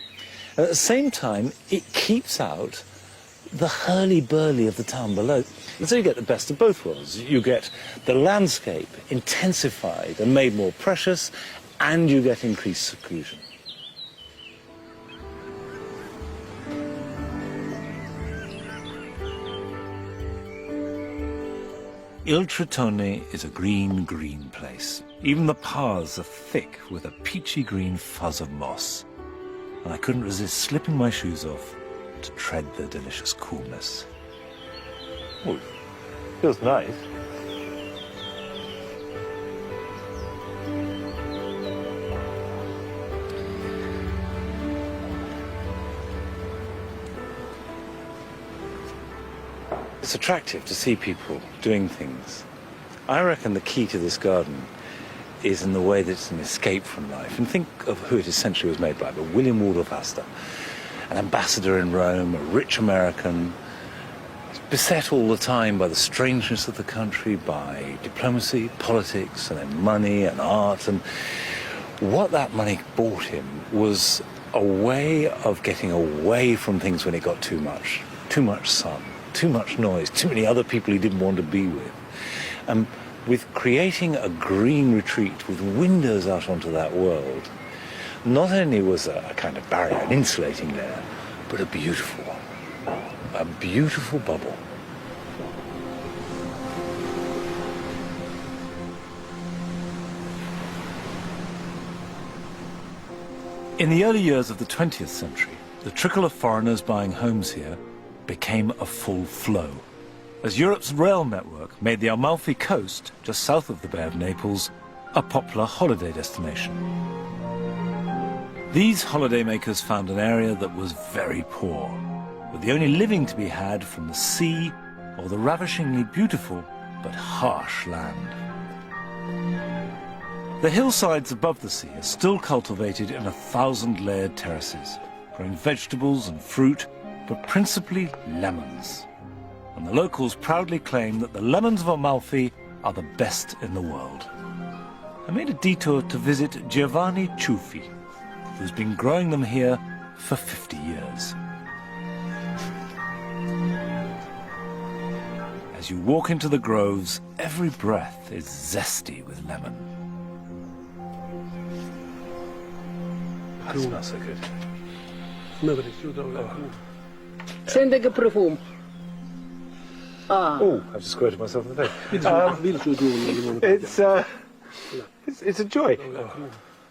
And at the same time, it keeps out the hurly-burly of the town below. And so you get the best of both worlds. You get the landscape intensified and made more precious, and you get increased seclusion. Il Tritone is a green, green place. Even the paths are thick with a peachy green fuzz of moss. And I couldn't resist slipping my shoes off to tread the delicious coolness. Ooh, feels nice. It's attractive to see people doing things. I reckon the key to this garden is in the way that it's an escape from life. And think of who it essentially was made by, but William Waldorf Astor, an ambassador in Rome, a rich American, beset all the time by the strangeness of the country, by diplomacy, politics, and then money and art. And what that money bought him was a way of getting away from things when it got too much sun, too much noise, too many other people he didn't want to be with. And with creating a green retreat with windows out onto that world, not only was there a kind of barrier, an insulating layer, but a beautiful one, a beautiful bubble. In the early years of the 20th century, the trickle of foreigners buying homes here became a full flow, as Europe's rail network made the Amalfi Coast, just south of the Bay of Naples, a popular holiday destination. These holidaymakers found an area that was very poor, with the only living to be had from the sea or the ravishingly beautiful but harsh land. The hillsides above the sea are still cultivated in 1,000-layered terraces, growing vegetables and fruit, but principally lemons. And the locals proudly claim that the lemons of Amalfi are the best in the world. I made a detour to visit Giovanni Ciuffi, who's been growing them here for 50 years. As you walk into the groves, every breath is zesty with lemon. That smells so good. Sente che profumo. Oh, I've just squirted myself in the face. It's a joy.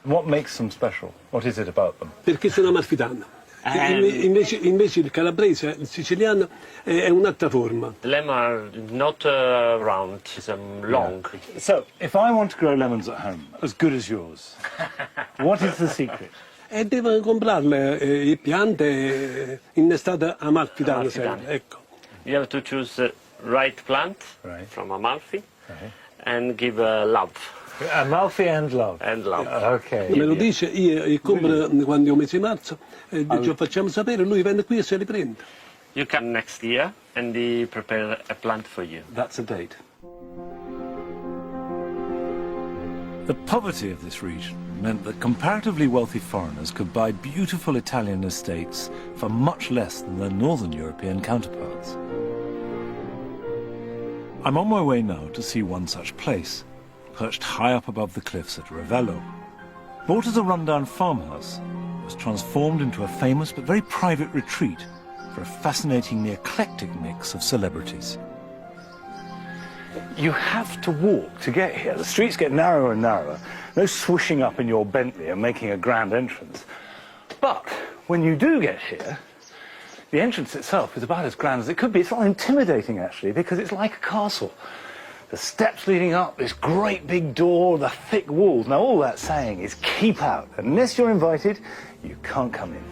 What makes them special? What is it about them? Perché sono amalfitano. Invece il calabrese, il siciliano, è un'altra forma. The lemon are not round, it's long. Yeah. So, if I want to grow lemons at home, as good as yours, what is the secret? E devo comprarle le piante in estate amalfitane sempre, ecco. You have to choose the right plant from Amalfi and give love. Amalfi and love. And love. Okay. Me lo dice, io compro quando è il mese di marzo, ci facciamo sapere, lui viene qui e se li prende. You come next year and they prepare a plant for you. That's a date. The poverty of this region meant that comparatively wealthy foreigners could buy beautiful Italian estates for much less than their northern European counterparts. I'm on my way now to see one such place, perched high up above the cliffs at Ravello. Bought as a rundown farmhouse, it was transformed into a famous but very private retreat for a fascinatingly eclectic mix of celebrities. You have to walk to get here. The streets get narrower and narrower. No swishing up in your Bentley and making a grand entrance. But when you do get here, the entrance itself is about as grand as it could be. It's not intimidating, actually, because it's like a castle. The steps leading up, this great big door, the thick walls. Now, all that's saying is keep out. Unless you're invited, you can't come in.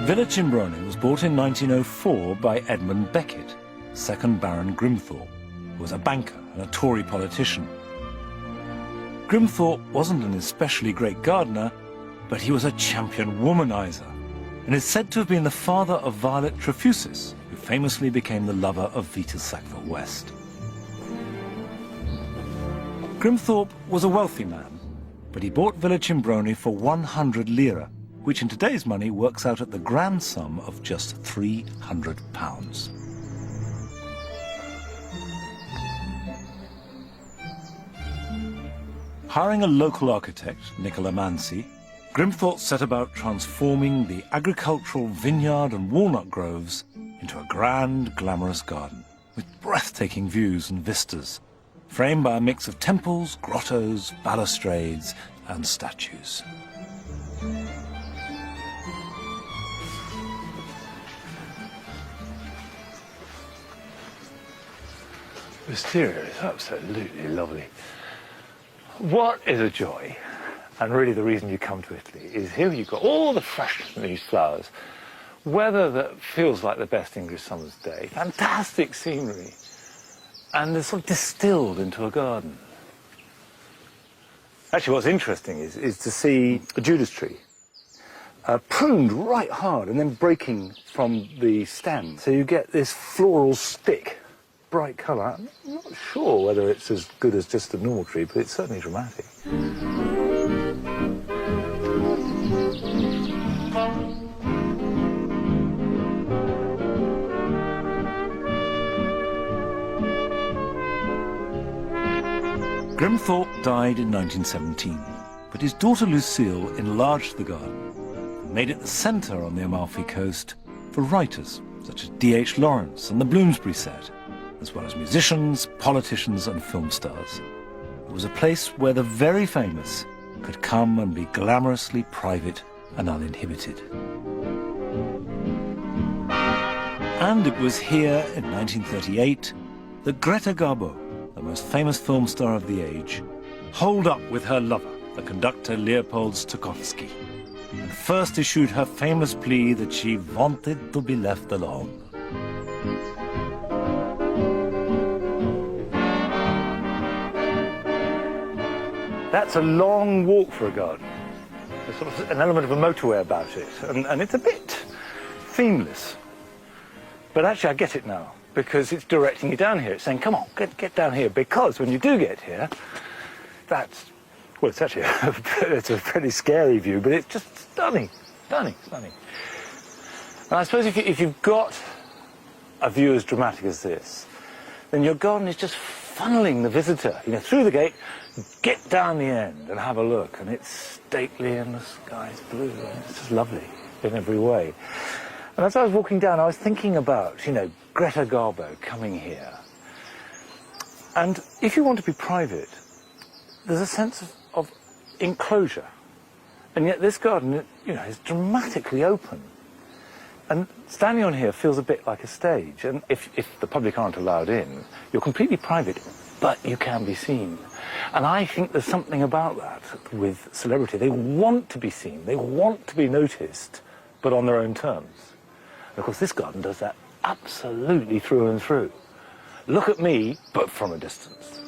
Villa Cimbrone was bought in 1904 by Edmund Beckett, 2nd Baron Grimthorpe, who was a banker and a Tory politician. Grimthorpe wasn't an especially great gardener, but he was a champion womanizer, and is said to have been the father of Violet Trefusis, who famously became the lover of Vita Sackville-West. Grimthorpe was a wealthy man, but he bought Villa Cimbrone for 100 lire, which in today's money works out at the grand sum of just £300. Hiring a local architect, Nicola Mansi, Grimthorpe set about transforming the agricultural vineyard and walnut groves into a grand, glamorous garden with breathtaking views and vistas, framed by a mix of temples, grottos, balustrades, and statues. Wisteria is absolutely lovely. What is a joy, and really the reason you come to Italy, is here you've got all the freshness in these flowers, weather that feels like the best English summer's day, fantastic scenery, and they're sort of distilled into a garden. Actually, what's interesting is to see a Judas tree pruned right hard and then breaking from the stem. So you get this floral stick, bright colour. I'm not sure whether it's as good as just a normal tree, but it's certainly dramatic. Grimthorpe died in 1917, but his daughter Lucille enlarged the garden and made it the centre on the Amalfi Coast for writers such as D.H. Lawrence and the Bloomsbury set, as well as musicians, politicians and film stars. It was a place where the very famous could come and be glamorously private and uninhibited. And it was here in 1938 that Greta Garbo, the most famous film star of the age, holed up with her lover, the conductor Leopold Stokowski, and first issued her famous plea that she wanted to be left alone. That's a long walk for a garden. There's sort of an element of a motorway about it, and it's a bit themeless. But actually I get it now, because it's directing you down here. It's saying, come on, get down here, because when you do get here, that's, well, it's actually, it's a pretty scary view, but it's just stunning, stunning, stunning. And I suppose if you've got a view as dramatic as this, then your garden is just funneling the visitor, you know, through the gate, get down the end and have a look, and it's stately and the sky's blue, and it's just lovely in every way. And as I was walking down, I was thinking about, you know, Greta Garbo coming here. And if you want to be private, there's a sense of enclosure. And yet this garden, you know, is dramatically open. And standing on here feels a bit like a stage. And if the public aren't allowed in, you're completely private, but you can be seen. And I think there's something about that with celebrity. They want to be seen, they want to be noticed, but on their own terms. And of course, this garden does that absolutely through and through. Look at me, but from a distance.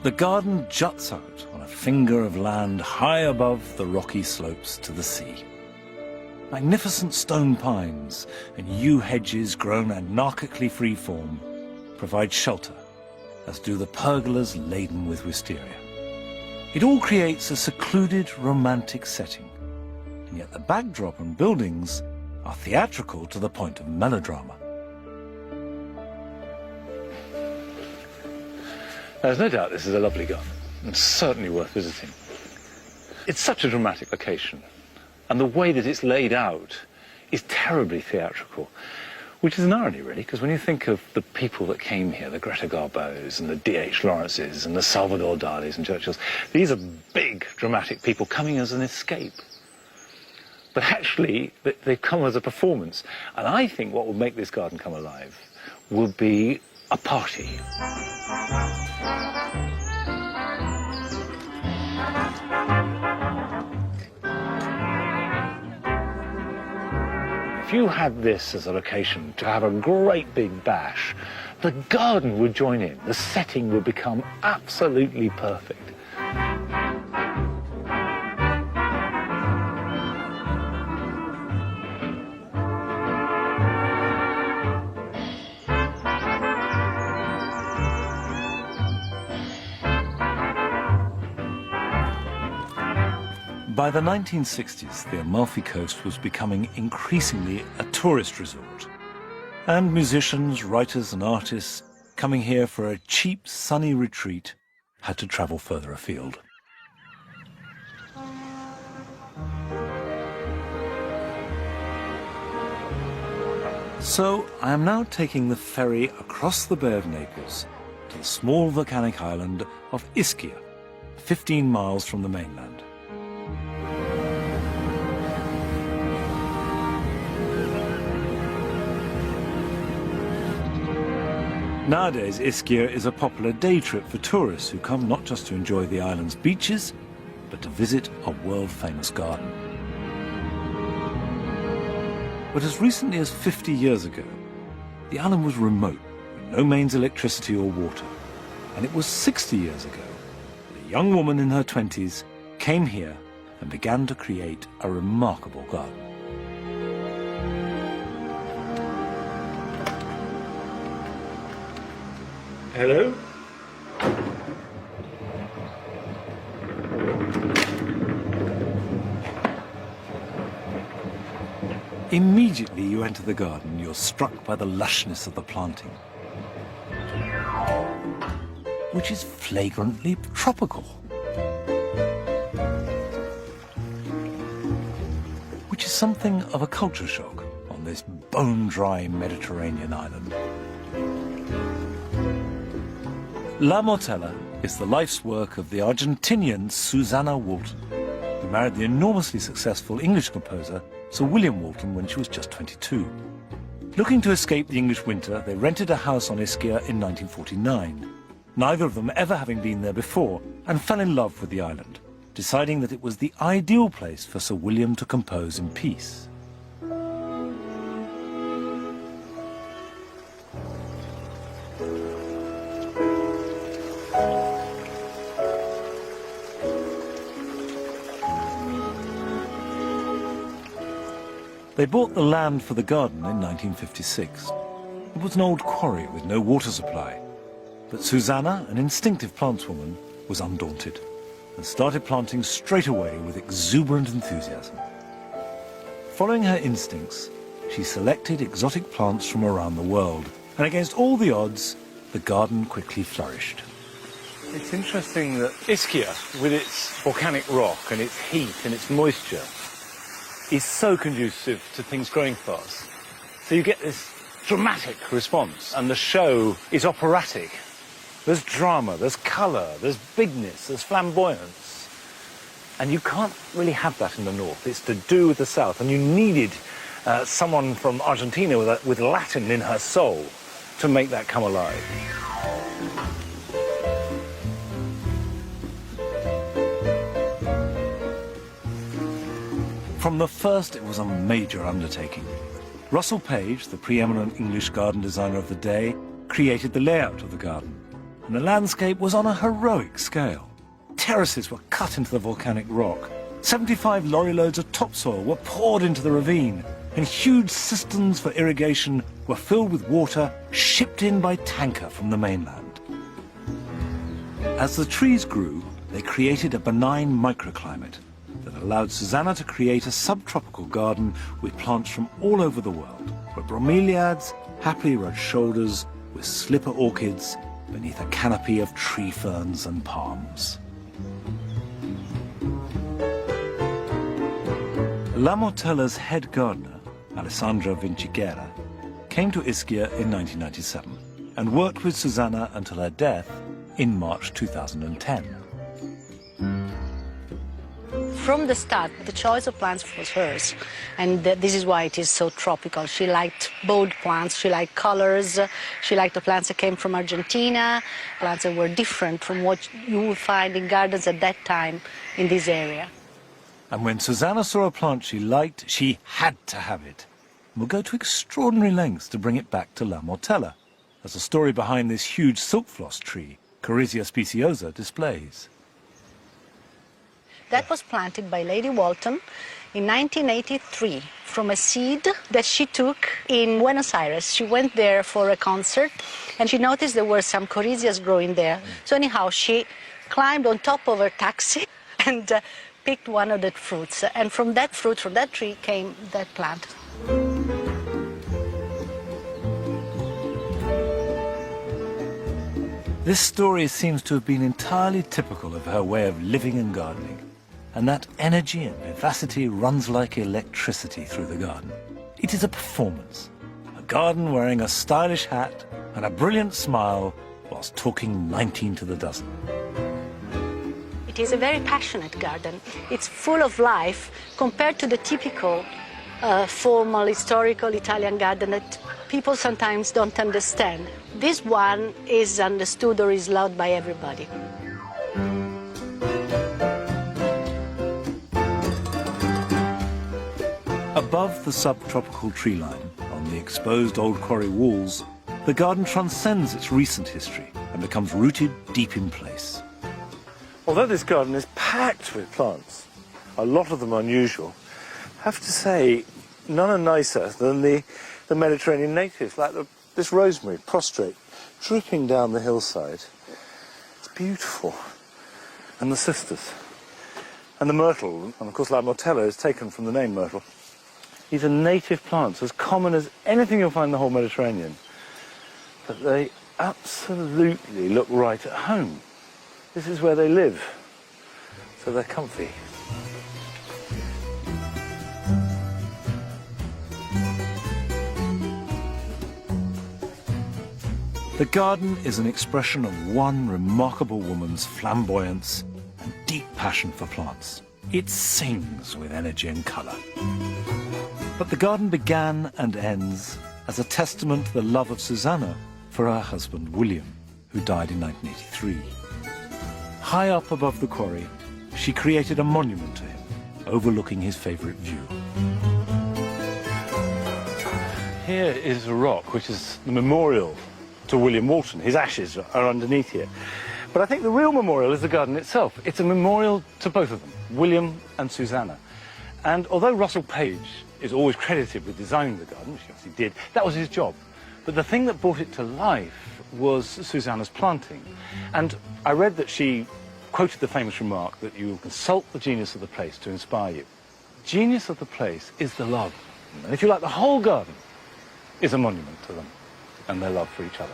The garden juts out on a finger of land high above the rocky slopes to the sea. Magnificent stone pines and yew hedges grown anarchically freeform provide shelter, as do the pergolas laden with wisteria. It all creates a secluded, romantic setting, and yet the backdrop and buildings are theatrical to the point of melodrama. There's no doubt this is a lovely garden, and certainly worth visiting. It's such a dramatic location, and the way that it's laid out is terribly theatrical, which is an irony, really, because when you think of the people that came here, the Greta Garbos and the D.H. Lawrences and the Salvador Dalis and Churchills, these are big, dramatic people coming as an escape. But actually, they've come as a performance, and I think what will make this garden come alive will be a party. If you had this as a location to have a great big bash, the garden would join in. The setting would become absolutely perfect. By the 1960s, the Amalfi Coast was becoming increasingly a tourist resort, and musicians, writers and artists coming here for a cheap, sunny retreat had to travel further afield. So I am now taking the ferry across the Bay of Naples to the small volcanic island of Ischia, 15 miles from the mainland. Nowadays, Ischia is a popular day trip for tourists who come not just to enjoy the island's beaches, but to visit a world-famous garden. But as recently as 50 years ago, the island was remote, with no mains electricity or water. And it was 60 years ago that a young woman in her 20s came here and began to create a remarkable garden. Hello? Immediately you enter the garden, you're struck by the lushness of the planting, which is flagrantly tropical. Which is something of a culture shock on this bone-dry Mediterranean island. La Mortella is the life's work of the Argentinian Susanna Walton, who married the enormously successful English composer Sir William Walton when she was just 22. Looking to escape the English winter, they rented a house on Ischia in 1949, neither of them ever having been there before, and fell in love with the island, deciding that it was the ideal place for Sir William to compose in peace. They bought the land for the garden in 1956. It was an old quarry with no water supply. But Susanna, an instinctive plantswoman, was undaunted and started planting straight away with exuberant enthusiasm. Following her instincts, she selected exotic plants from around the world, and against all the odds, the garden quickly flourished. It's interesting that Ischia, with its volcanic rock and its heat and its moisture, is so conducive to things growing fast. So you get this dramatic response, and the show is operatic. There's drama, there's colour, there's bigness, there's flamboyance. And you can't really have that in the north. It's to do with the south, and you needed someone from Argentina with Latin in her soul to make that come alive. From the first, it was a major undertaking. Russell Page, the preeminent English garden designer of the day, created the layout of the garden, and the landscape was on a heroic scale. Terraces were cut into the volcanic rock, 75 lorry loads of topsoil were poured into the ravine, and huge cisterns for irrigation were filled with water shipped in by tanker from the mainland. As the trees grew, they created a benign microclimate that allowed Susanna to create a subtropical garden with plants from all over the world, where bromeliads happily rubbed shoulders with slipper orchids beneath a canopy of tree ferns and palms. La Mortella's head gardener, Alessandra Vinciguerra, came to Ischia in 1997 and worked with Susanna until her death in March 2010. From the start, the choice of plants was hers, and this is why it is so tropical. She liked bold plants, she liked colors, she liked the plants that came from Argentina, plants that were different from what you would find in gardens at that time in this area. And when Susanna saw a plant she liked, she had to have it, and would go to extraordinary lengths to bring it back to La Mortella, as the story behind this huge silk floss tree, Corycia speciosa, displays. That was planted by Lady Walton in 1983 from a seed that she took in Buenos Aires. She went there for a concert and she noticed there were some corycias growing there. So anyhow, she climbed on top of her taxi and picked one of the fruits. And from that fruit, from that tree, came that plant. This story seems to have been entirely typical of her way of living and gardening. And that energy and vivacity runs like electricity through the garden. It is a performance. A garden wearing a stylish hat and a brilliant smile whilst talking 19 to the dozen. It is a very passionate garden. It's full of life compared to the typical formal, historical Italian garden that people sometimes don't understand. This one is understood or is loved by everybody. Above the subtropical tree line, on the exposed old quarry walls, the garden transcends its recent history and becomes rooted deep in place. Although this garden is packed with plants, a lot of them unusual, I have to say none are nicer than the Mediterranean natives, like this rosemary, prostrate, drooping down the hillside. It's beautiful. And the cistus. And the myrtle, and of course La Mortella is taken from the name myrtle. These are native plants, as common as anything you'll find in the whole Mediterranean. But they absolutely look right at home. This is where they live, so they're comfy. The garden is an expression of one remarkable woman's flamboyance and deep passion for plants. It sings with energy and colour. But the garden began and ends as a testament to the love of Susanna for her husband William, who died in 1983. High up above the quarry, she created a monument to him, overlooking his favourite view. Here is a rock, which is the memorial to William Walton. His ashes are underneath here. But I think the real memorial is the garden itself. It's a memorial to both of them, William and Susanna. And although Russell Page is always credited with designing the garden, which he obviously did, that was his job. But the thing that brought it to life was Susanna's planting. And I read that she quoted the famous remark that you consult the genius of the place to inspire you. Genius of the place is the love. And if you like, the whole garden is a monument to them and their love for each other.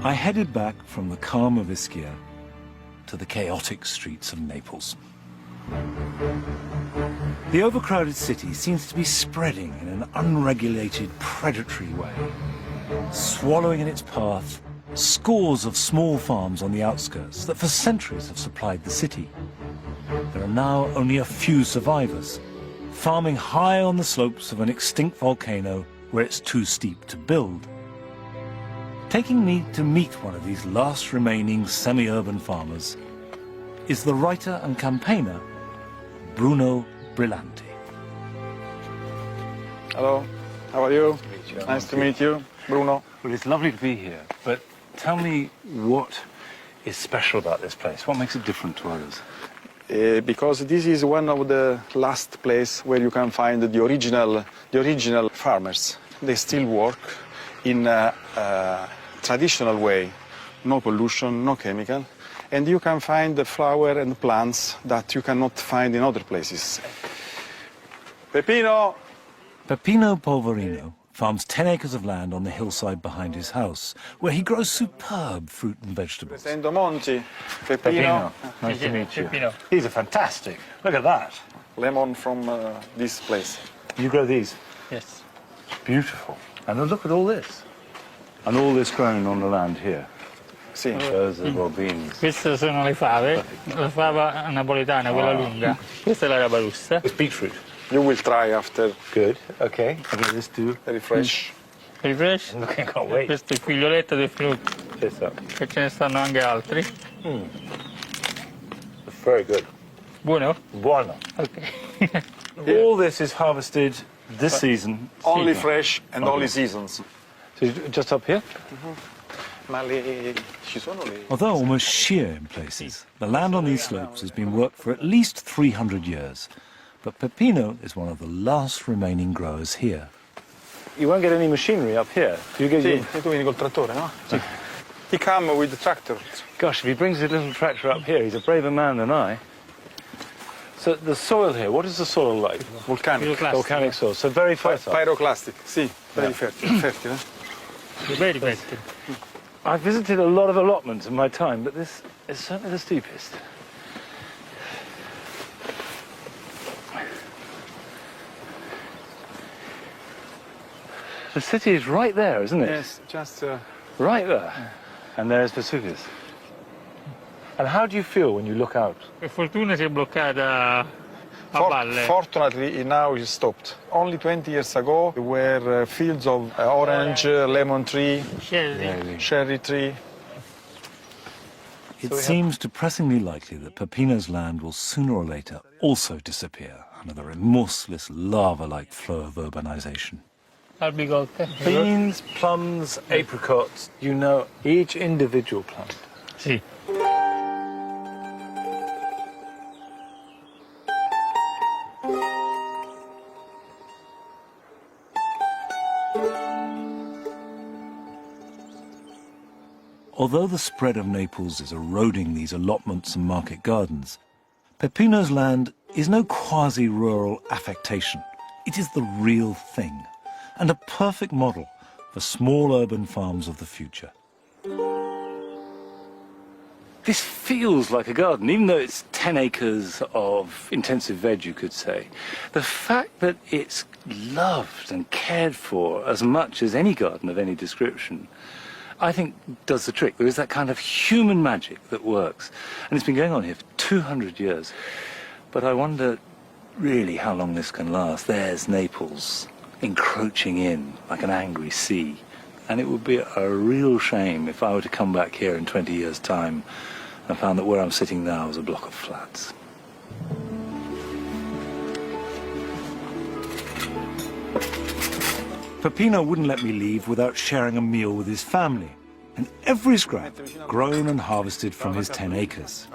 I headed back from the calm of Ischia to the chaotic streets of Naples. The overcrowded city seems to be spreading in an unregulated, predatory way, swallowing in its path scores of small farms on the outskirts that for centuries have supplied the city. There are now only a few survivors, farming high on the slopes of an extinct volcano where it's too steep to build. Taking me to meet one of these last remaining semi-urban farmers is the writer and campaigner Bruno Brillanti. Hello, how are you? Nice to meet you, Bruno. Well, it's lovely to be here, but tell me what is special about this place? What makes it different to others? Because this is one of the last places where you can find the original farmers. They still work in a traditional way, no pollution, no chemical, and you can find the flower and plants that you cannot find in other places. Peppino! Peppino Polverino farms 10 acres of land on the hillside behind his house, where he grows superb fruit and vegetables. Presento Monti, Peppino. Nice to meet you. Peppino. These are fantastic. Look at that. Lemon from this place. You grow these? Yes. Beautiful. And look at all this. And all this grown on the land here. Sì. Those are beans. Queste sono le fave, la fava napoletana, quella lunga. Questa è la rabarussa. It's beetroot. You will try after. Good. Okay. Okay, let's do. Very fresh. Very fresh? I can't wait. Questo è il figlioletto del frutto. Esatto. Che ce ne stanno anche altri. Very good. Buono? Buono. Okay. All this is harvested this season. Only fresh and only seasons. So just up here? Although almost sheer in places, the land on these slopes has been worked for at least 300 years. But Peppino is one of the last remaining growers here. You won't get any machinery up here. Do you get Sì, tu vieni col trattore, no? Sì. He come with the tractor. Gosh, if he brings his little tractor up here, he's a braver man than I. So the soil here, what is the soil like? Volcanic. Volcanic soil, so very fertile. Pyroclastic, sì, very fertile. Very fertile. I've visited a lot of allotments in my time, but this is certainly the steepest. The city is right there, isn't it? Yes, just... Right there. And there's Vesuvius. And how do you feel when you look out? Per fortuna si è bloccata a valle. Fortunately, now it's stopped. Only 20 years ago, there were fields of orange, lemon tree, cherry tree. It seems depressingly likely that Peppino's land will sooner or later also disappear under the remorseless lava-like flow of urbanization. Albicotte. Beans, plums, apricots, you know each individual plant. Sì. Although the spread of Naples is eroding these allotments and market gardens, Peppino's land is no quasi-rural affectation. It is the real thing, and a perfect model for small urban farms of the future. This feels like a garden, even though it's 10 acres of intensive veg, you could say. The fact that it's loved and cared for as much as any garden of any description, I think does the trick. There is that kind of human magic that works. And it's been going on here for 200 years. But I wonder really how long this can last. There's Naples encroaching in like an angry sea. And it would be a real shame if I were to come back here in 20 years' time and found that where I'm sitting now is a block of flats. Peppino wouldn't let me leave without sharing a meal with his family, and every scrap grown and harvested from his 10 acres.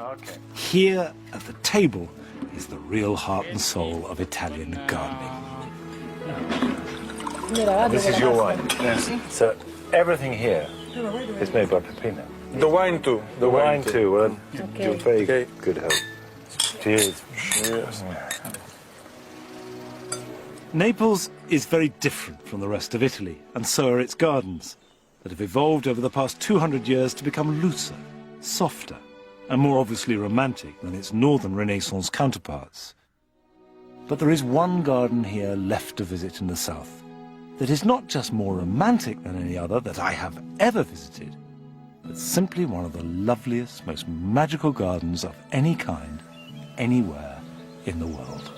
Here at the table is the real heart and soul of Italian gardening. This is your wine. Yes. So everything here is made by Peppino. The wine too. The wine too. Well, you're very good help. Cheers. Cheers. Naples is very different from the rest of Italy, and so are its gardens, that have evolved over the past 200 years to become looser, softer, and more obviously romantic than its northern Renaissance counterparts. But there is one garden here left to visit in the south that is not just more romantic than any other that I have ever visited, but simply one of the loveliest, most magical gardens of any kind, anywhere in the world.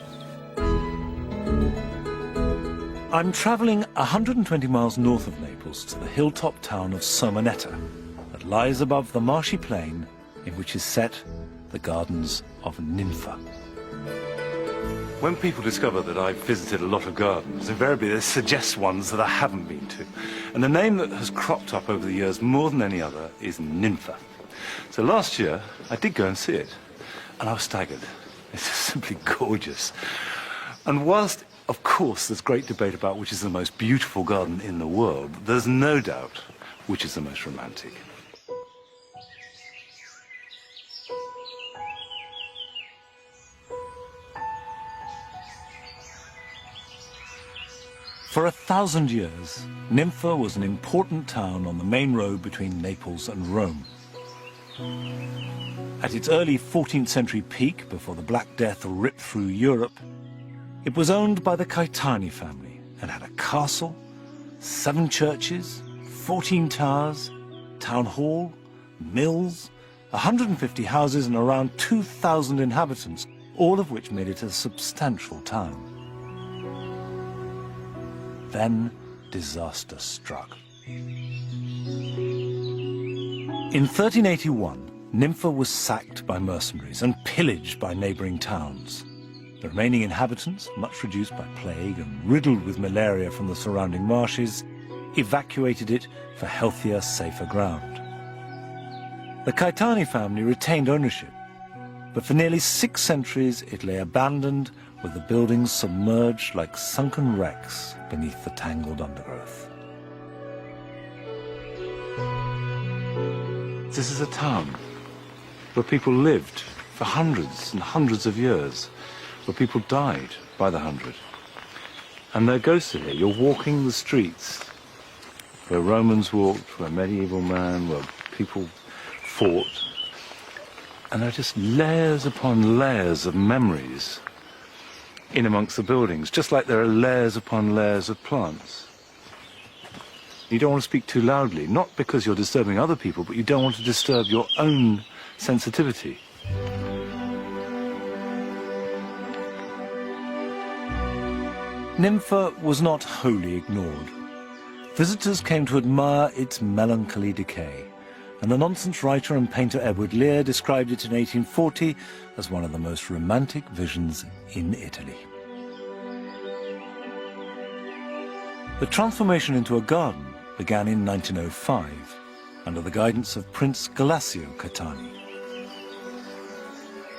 I'm travelling 120 miles north of Naples to the hilltop town of Somonetta that lies above the marshy plain in which is set the gardens of Ninfa. When people discover that I've visited a lot of gardens, invariably they suggest ones that I haven't been to. And the name that has cropped up over the years more than any other is Ninfa. So last year, I did go and see it, and I was staggered. It's just simply gorgeous. And whilst, of course, there's great debate about which is the most beautiful garden in the world, there's no doubt which is the most romantic. For 1,000 years, Ninfa was an important town on the main road between Naples and Rome. At its early 14th century peak, before the Black Death ripped through Europe, it was owned by the Caetani family and had a castle, 7 churches, 14 towers, town hall, mills, 150 houses and around 2,000 inhabitants, all of which made it a substantial town. Then disaster struck. In 1381, Ninfa was sacked by mercenaries and pillaged by neighboring towns. The remaining inhabitants, much reduced by plague and riddled with malaria from the surrounding marshes, evacuated it for healthier, safer ground. The Caetani family retained ownership, but for nearly 6 centuries it lay abandoned, with the buildings submerged like sunken wrecks beneath the tangled undergrowth. This is a town where people lived for hundreds and hundreds of years, where people died by the hundred. And their ghosts are here. You're walking the streets where Romans walked, where medieval man, where people fought. And there are just layers upon layers of memories in amongst the buildings, just like there are layers upon layers of plants. You don't want to speak too loudly, not because you're disturbing other people, but you don't want to disturb your own sensitivity. Ninfa was not wholly ignored. Visitors came to admire its melancholy decay, and the nonsense writer and painter Edward Lear described it in 1840 as one of the most romantic visions in Italy. The transformation into a garden began in 1905 under the guidance of Prince Galassio Caetani.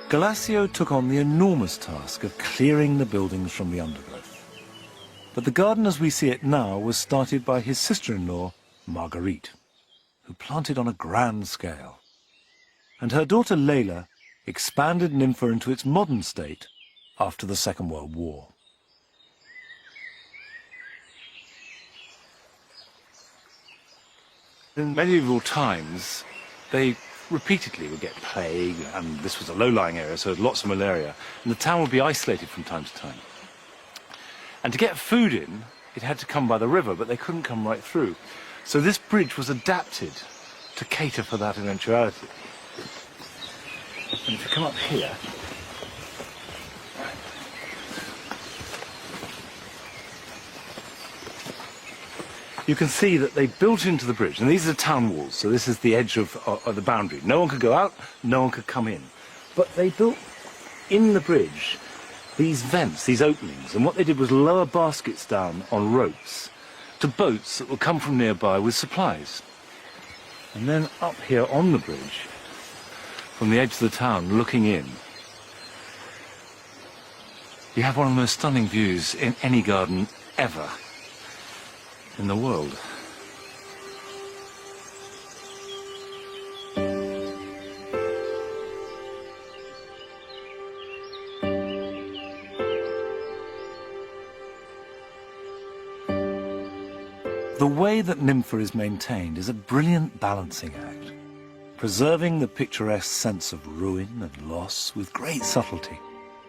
Galassio took on the enormous task of clearing the buildings from the undergrowth. But the garden as we see it now was started by his sister-in-law, Marguerite, who planted on a grand scale. And her daughter Leila expanded Ninfa into its modern state after the Second World War. In medieval times, they repeatedly would get plague, and this was a low-lying area, so lots of malaria, and the town would be isolated from time to time. And to get food in, it had to come by the river, but they couldn't come right through. So this bridge was adapted to cater for that eventuality. And if you come up here, you can see that they built into the bridge, and these are town walls, so this is the edge of the boundary. No one could go out, no one could come in. But they built in the bridge these vents, these openings, and what they did was lower baskets down on ropes to boats that would come from nearby with supplies. And then up here on the bridge, from the edge of the town, looking in, you have one of the most stunning views in any garden ever in the world. The way that Nympha is maintained is a brilliant balancing act, preserving the picturesque sense of ruin and loss with great subtlety,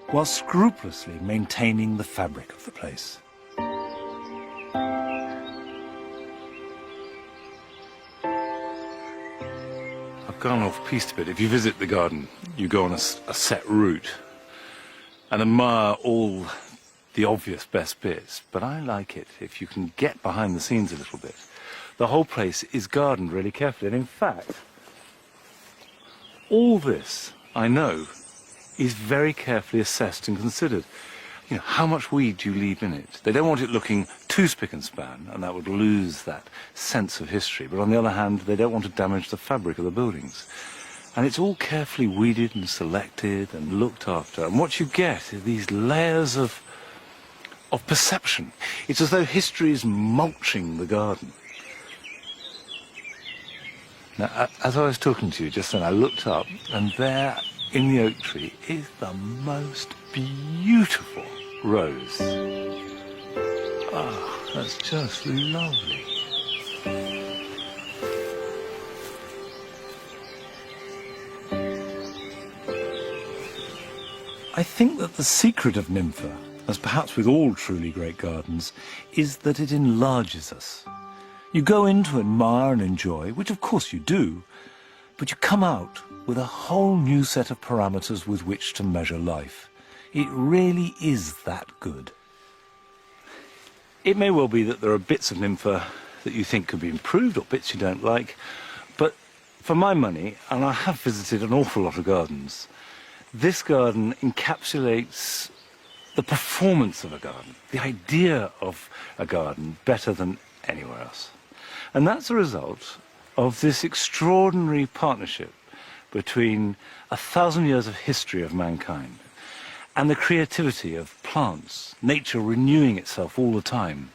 while scrupulously maintaining the fabric of the place. Gone off piste a bit. If you visit the garden, you go on a set route and admire all the obvious best bits, but I like it if you can get behind the scenes a little bit. The whole place is gardened really carefully, and in fact, all this, I know, is very carefully assessed and considered. You know, how much weed do you leave in it? They don't want it looking too spick and span, and that would lose that sense of history. But on the other hand, they don't want to damage the fabric of the buildings. And it's all carefully weeded and selected and looked after. And what you get is these layers of perception. It's as though history is mulching the garden. Now, as I was talking to you just then, I looked up, and there in the oak tree is the most beautiful rose. Oh, that's just lovely. I think that the secret of Nympha, as perhaps with all truly great gardens, is that it enlarges us. You go in to admire and enjoy, which of course you do, but you come out with a whole new set of parameters with which to measure life. It really is that good. It may well be that there are bits of Nympha that you think could be improved or bits you don't like, but for my money, and I have visited an awful lot of gardens, this garden encapsulates the performance of a garden, the idea of a garden, better than anywhere else. And that's a result of this extraordinary partnership between 1,000 years of history of mankind and the creativity of plants, nature renewing itself all the time,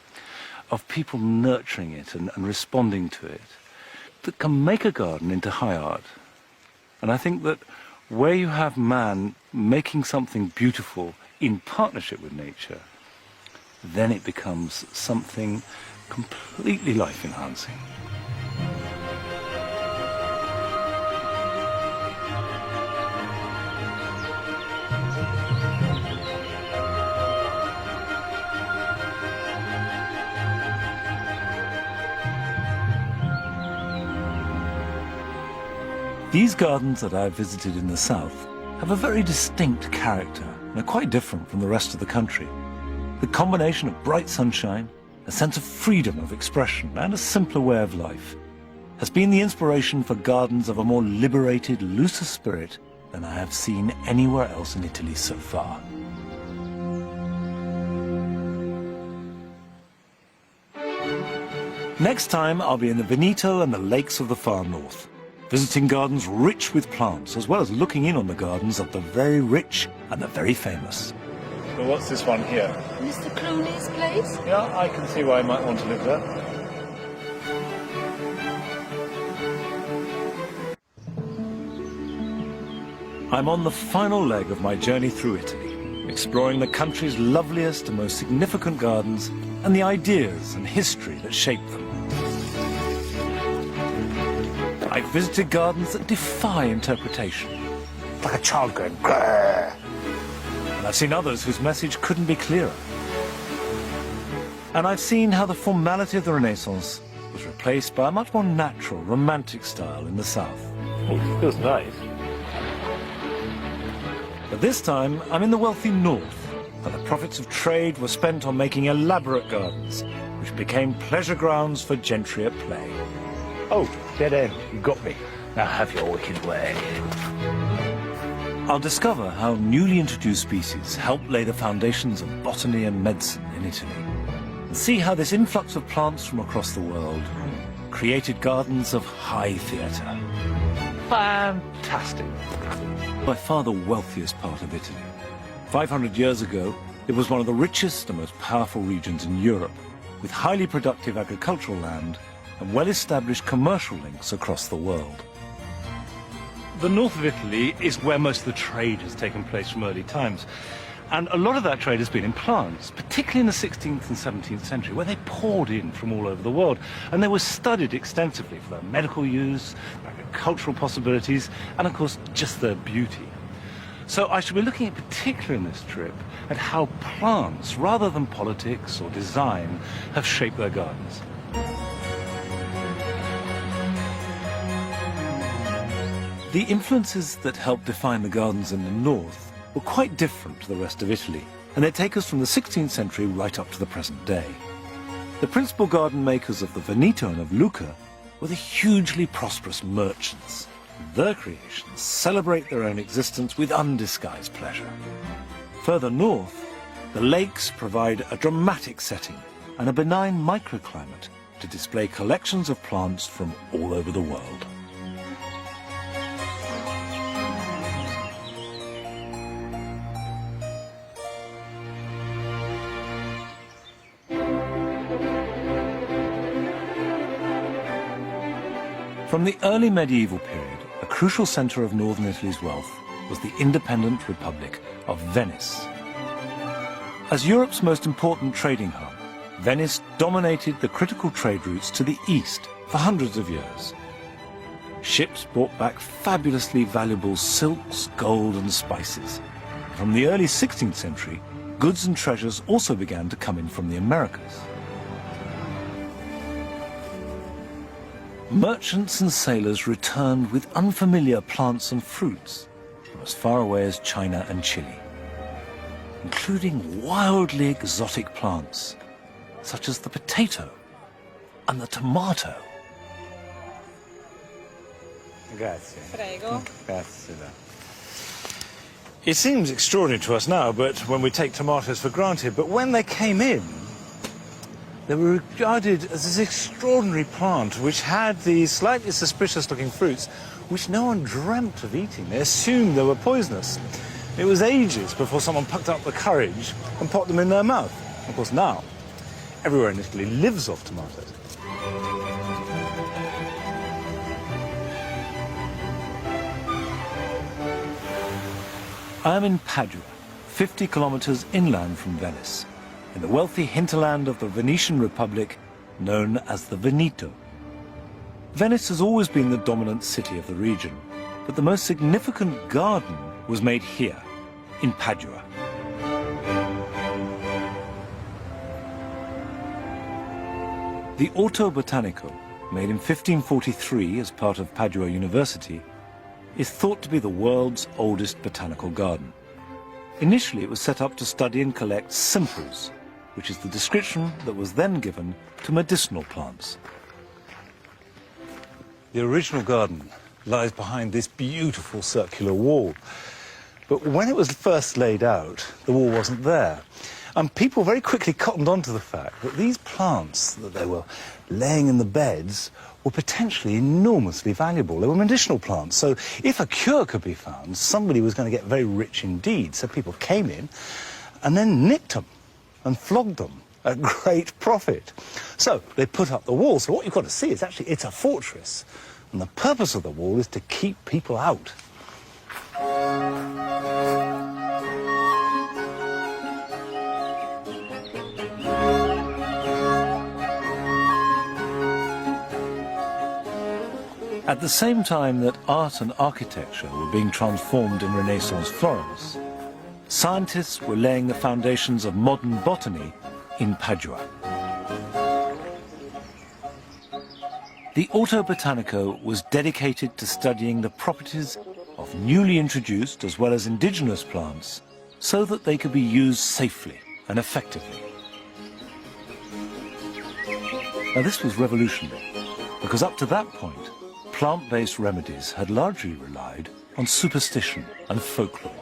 of people nurturing it and responding to it, that can make a garden into high art. And I think that where you have man making something beautiful in partnership with nature, then it becomes something completely life-enhancing. These gardens that I've visited in the south have a very distinct character and are quite different from the rest of the country. The combination of bright sunshine, a sense of freedom of expression and a simpler way of life has been the inspiration for gardens of a more liberated, looser spirit than I have seen anywhere else in Italy so far. Next time I'll be in the Veneto and the lakes of the far north, visiting gardens rich with plants, as well as looking in on the gardens of the very rich and the very famous. Well, what's this one here? Mr. Clooney's place? Yeah, I can see why you might want to live there. I'm on the final leg of my journey through Italy, exploring the country's loveliest and most significant gardens and the ideas and history that shaped them. I've visited gardens that defy interpretation. Like a child going, grrr. And I've seen others whose message couldn't be clearer. And I've seen how the formality of the Renaissance was replaced by a much more natural, romantic style in the south. Oh, it feels nice. But this time, I'm in the wealthy north, where the profits of trade were spent on making elaborate gardens, which became pleasure grounds for gentry at play. Oh, dead end, you got me. Now have your wicked way. I'll discover how newly introduced species helped lay the foundations of botany and medicine in Italy, and see how this influx of plants from across the world created gardens of high theatre. Fantastic. By far the wealthiest part of Italy. 500 years ago, it was one of the richest and most powerful regions in Europe, with highly productive agricultural land and well-established commercial links across the world. The north of Italy is where most of the trade has taken place from early times. And a lot of that trade has been in plants, particularly in the 16th and 17th century, where they poured in from all over the world. And they were studied extensively for their medical use, their agricultural possibilities, and of course, just their beauty. So I shall be looking in particular in this trip at how plants, rather than politics or design, have shaped their gardens. The influences that helped define the gardens in the north were quite different to the rest of Italy, and they take us from the 16th century right up to the present day. The principal garden makers of the Veneto and of Lucca were the hugely prosperous merchants. Their creations celebrate their own existence with undisguised pleasure. Further north, the lakes provide a dramatic setting and a benign microclimate to display collections of plants from all over the world. From the early medieval period, a crucial centre of northern Italy's wealth was the independent Republic of Venice. As Europe's most important trading hub, Venice dominated the critical trade routes to the east for hundreds of years. Ships brought back fabulously valuable silks, gold and spices. From the early 16th century, goods and treasures also began to come in from the Americas. Merchants and sailors returned with unfamiliar plants and fruits from as far away as China and Chile, including wildly exotic plants such as the potato and the tomato. Grazie. Prego. Grazie. It seems extraordinary to us now, but when we take tomatoes for granted, but when they came in, they were regarded as this extraordinary plant which had these slightly suspicious-looking fruits which no one dreamt of eating. They assumed they were poisonous. It was ages before someone plucked up the courage and popped them in their mouth. Of course, now, everywhere in Italy lives off tomatoes. I am in Padua, 50 kilometers inland from Venice, in the wealthy hinterland of the Venetian Republic known as the Veneto. Venice has always been the dominant city of the region, but the most significant garden was made here, in Padua. The Orto Botanico, made in 1543 as part of Padua University, is thought to be the world's oldest botanical garden. Initially, it was set up to study and collect simples, which is the description that was then given to medicinal plants. The original garden lies behind this beautiful circular wall. But when it was first laid out, the wall wasn't there. And people very quickly cottoned onto the fact that these plants that they were laying in the beds were potentially enormously valuable. They were medicinal plants. So if a cure could be found, somebody was going to get very rich indeed. So people came in and then nicked them and flogged them at great profit. So they put up the wall. So what you've got to see is actually it's a fortress. And the purpose of the wall is to keep people out. At the same time that art and architecture were being transformed in Renaissance Florence, scientists were laying the foundations of modern botany in Padua. The Orto Botanico was dedicated to studying the properties of newly introduced as well as indigenous plants so that they could be used safely and effectively. Now this was revolutionary, because up to that point, plant-based remedies had largely relied on superstition and folklore.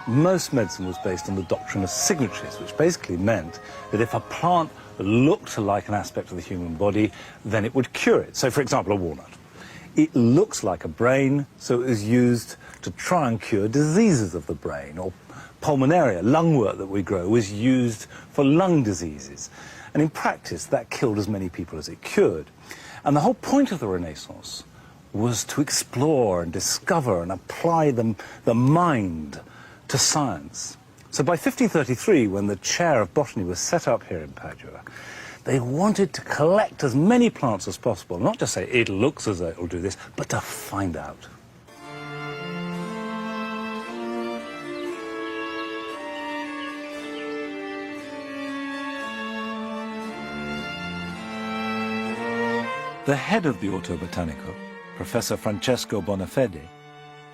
Most medicine was based on the doctrine of signatures, which basically meant that if a plant looked like an aspect of the human body, then it would cure it. So, for example, a walnut. It looks like a brain, so it was used to try and cure diseases of the brain. Or pulmonaria, lungwort that we grow, was used for lung diseases. And in practice, that killed as many people as it cured. And the whole point of the Renaissance was to explore and discover and apply the mind to science. So by 1533, when the chair of botany was set up here in Padua, they wanted to collect as many plants as possible, not just say it looks as though it will do this, but to find out. The head of the Orto Botanico, Professor Francesco Bonafede,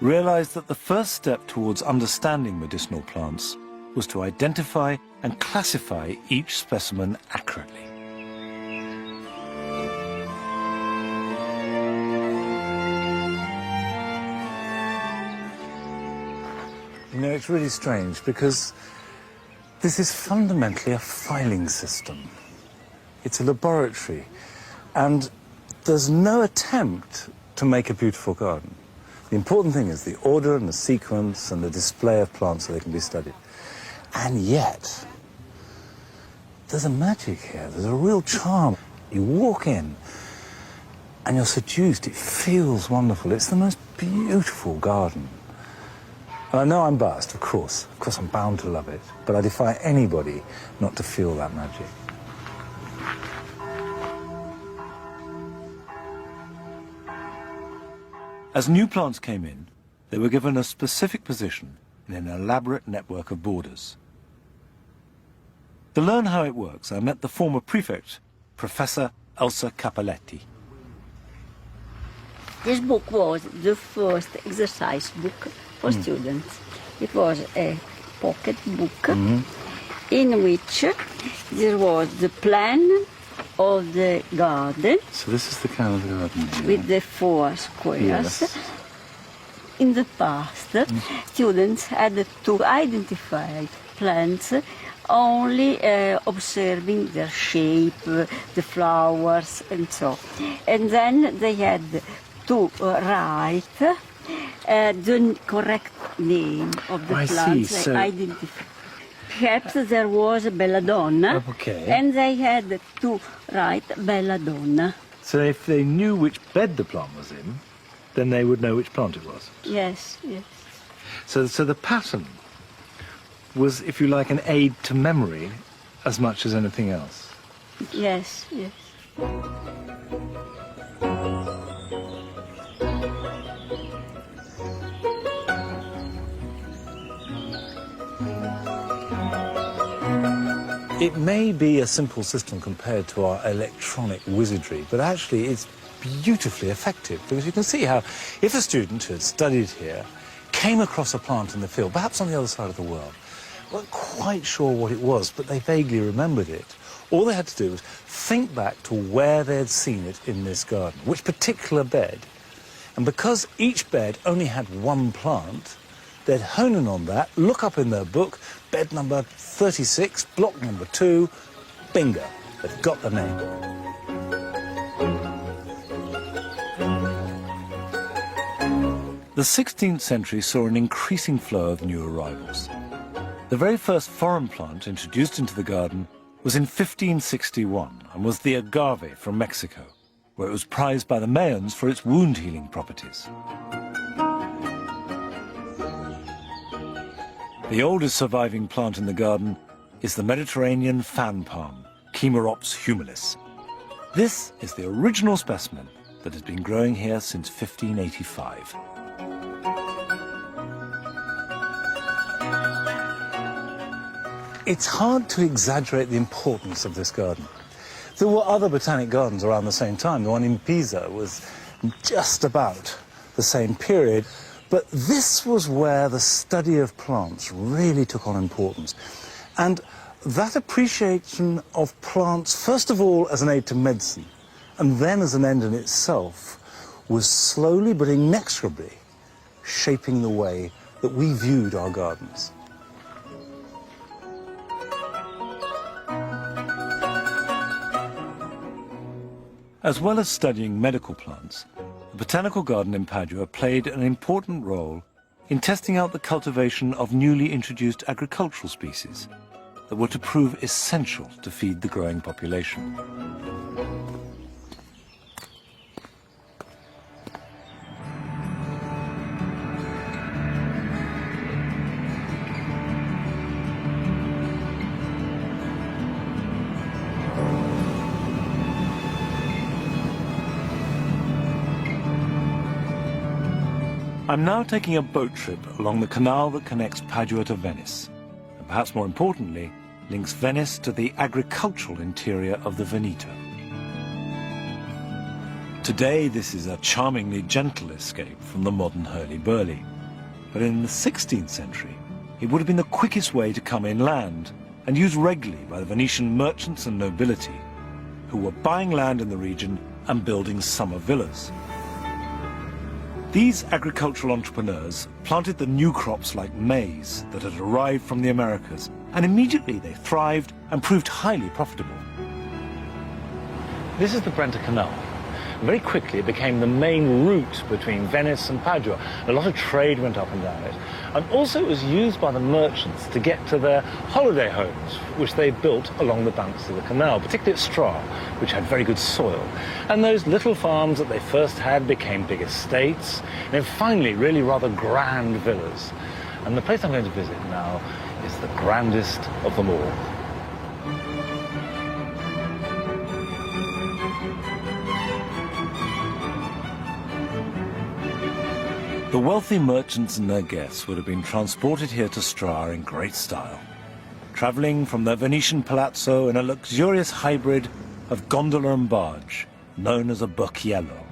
realized that the first step towards understanding medicinal plants was to identify and classify each specimen accurately. You know, it's really strange because this is fundamentally a filing system. It's a laboratory, and there's no attempt to make a beautiful garden. The important thing is the order and the sequence and the display of plants so they can be studied. And yet, there's a magic here, there's a real charm. You walk in and you're seduced, it feels wonderful. It's the most beautiful garden. And I know I'm biased, of course I'm bound to love it, but I defy anybody not to feel that magic. As new plants came in, they were given a specific position in an elaborate network of borders. To learn how it works, I met the former prefect, Professor Elsa Cappelletti. This book was the first exercise book for students. It was a pocket book in which there was the plan of the garden. So this is the kind of garden here. With the 4 squares. Yes. In the past, students had to identify plants only observing their shape, the flowers, and so. And then they had to write the correct name of the plants they identified. Perhaps there was a belladonna, and they had to write belladonna. So if they knew which bed the plant was in, then they would know which plant it was? Yes, yes. So the pattern was, if you like, an aid to memory as much as anything else? Yes, yes. It may be a simple system compared to our electronic wizardry, but actually it's beautifully effective, because you can see how if a student who had studied here came across a plant in the field, perhaps on the other side of the world, weren't quite sure what it was, but they vaguely remembered it, all they had to do was think back to where they'd seen it in this garden, which particular bed. And because each bed only had one plant, they'd hone in on that, look up in their book, bed number 36, block number 2, bingo, they've got the name. The 16th century saw an increasing flow of new arrivals. The very first foreign plant introduced into the garden was in 1561 and was the agave from Mexico, where it was prized by the Mayans for its wound-healing properties. The oldest surviving plant in the garden is the Mediterranean fan palm, Chimerops humilis. This is the original specimen that has been growing here since 1585. It's hard to exaggerate the importance of this garden. There were other botanic gardens around the same time. The one in Pisa was just about the same period, but this was where the study of plants really took on importance. And that appreciation of plants, first of all as an aid to medicine, and then as an end in itself, was slowly but inexorably shaping the way that we viewed our gardens. As well as studying medical plants, the botanical garden in Padua played an important role in testing out the cultivation of newly introduced agricultural species that were to prove essential to feed the growing population. I'm now taking a boat trip along the canal that connects Padua to Venice, and perhaps more importantly, links Venice to the agricultural interior of the Veneto. Today, this is a charmingly gentle escape from the modern hurly-burly. But in the 16th century, it would have been the quickest way to come inland and used regularly by the Venetian merchants and nobility, who were buying land in the region and building summer villas. These agricultural entrepreneurs planted the new crops like maize that had arrived from the Americas, and immediately they thrived and proved highly profitable. This is the Brenta Canal. Very quickly it became the main route between Venice and Padua. A lot of trade went up and down it. And also it was used by the merchants to get to their holiday homes, which they built along the banks of the canal, particularly at Stra, which had very good soil. And those little farms that they first had became big estates, and then finally really rather grand villas. And the place I'm going to visit now is the grandest of them all. The wealthy merchants and their guests would have been transported here to Stra in great style, travelling from their Venetian palazzo in a luxurious hybrid of gondola and barge, known as a burchiello.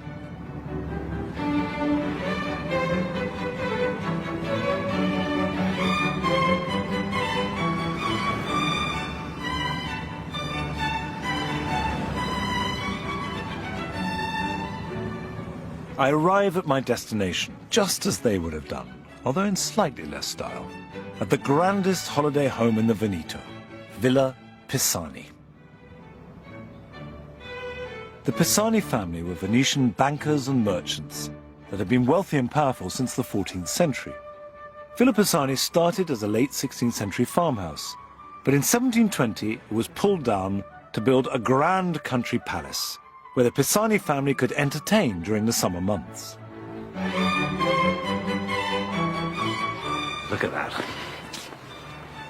I arrive at my destination, just as they would have done, although in slightly less style, at the grandest holiday home in the Veneto, Villa Pisani. The Pisani family were Venetian bankers and merchants that had been wealthy and powerful since the 14th century. Villa Pisani started as a late 16th century farmhouse, but in 1720 it was pulled down to build a grand country palace, where the Pisani family could entertain during the summer months. Look at that.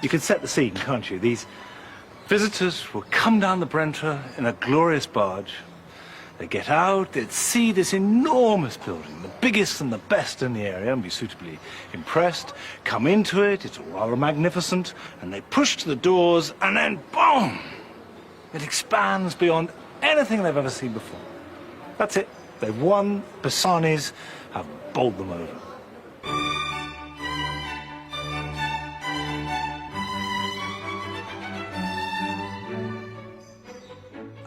You can set the scene, can't you? These visitors will come down the Brenta in a glorious barge. They get out, they'd see this enormous building, the biggest and the best in the area, and be suitably impressed, come into it, it's all rather magnificent, and they push to the doors, and then boom! It expands beyond anything they've ever seen before. That's it. They've won. Pisanis have bowled them over.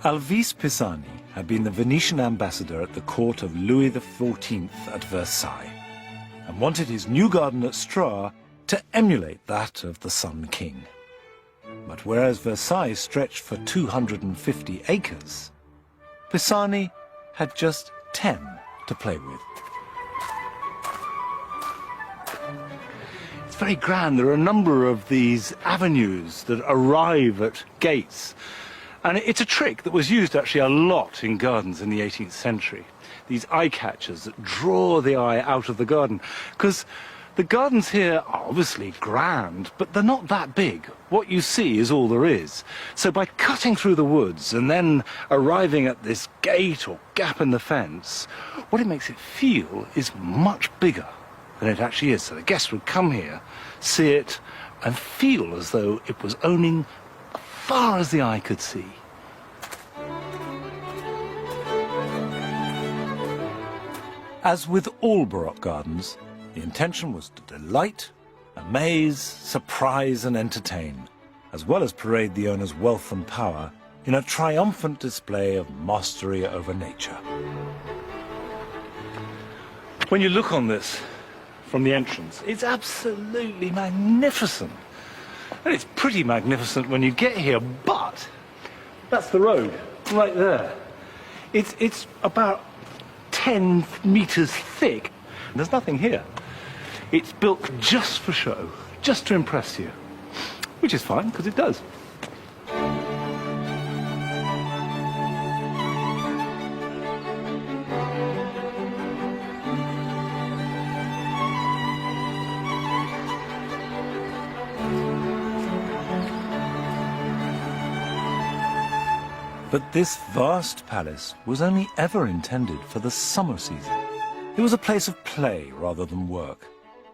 Alvise Pisani had been the Venetian ambassador at the court of Louis XIV at Versailles, and wanted his new garden at Stra to emulate that of the Sun King. But whereas Versailles stretched for 250 acres, Pisani had just 10 to play with. It's very grand. There are a number of these avenues that arrive at gates. And it's a trick that was used actually a lot in gardens in the 18th century. These eye catchers that draw the eye out of the garden. Because The gardens here are obviously grand, but they're not that big. What you see is all there is. So by cutting through the woods and then arriving at this gate or gap in the fence, what it makes it feel is much bigger than it actually is. So the guests would come here, see it, and feel as though it was owning as far as the eye could see. As with all Baroque gardens, the intention was to delight, amaze, surprise and entertain, as well as parade the owner's wealth and power in a triumphant display of mastery over nature. When you look on this from the entrance, it's absolutely magnificent. And it's pretty magnificent when you get here, but that's the road right there. It's about 10 meters thick. There's nothing here. It's built just for show, just to impress you, which is fine, because it does. But this vast palace was only ever intended for the summer season. It was a place of play rather than work.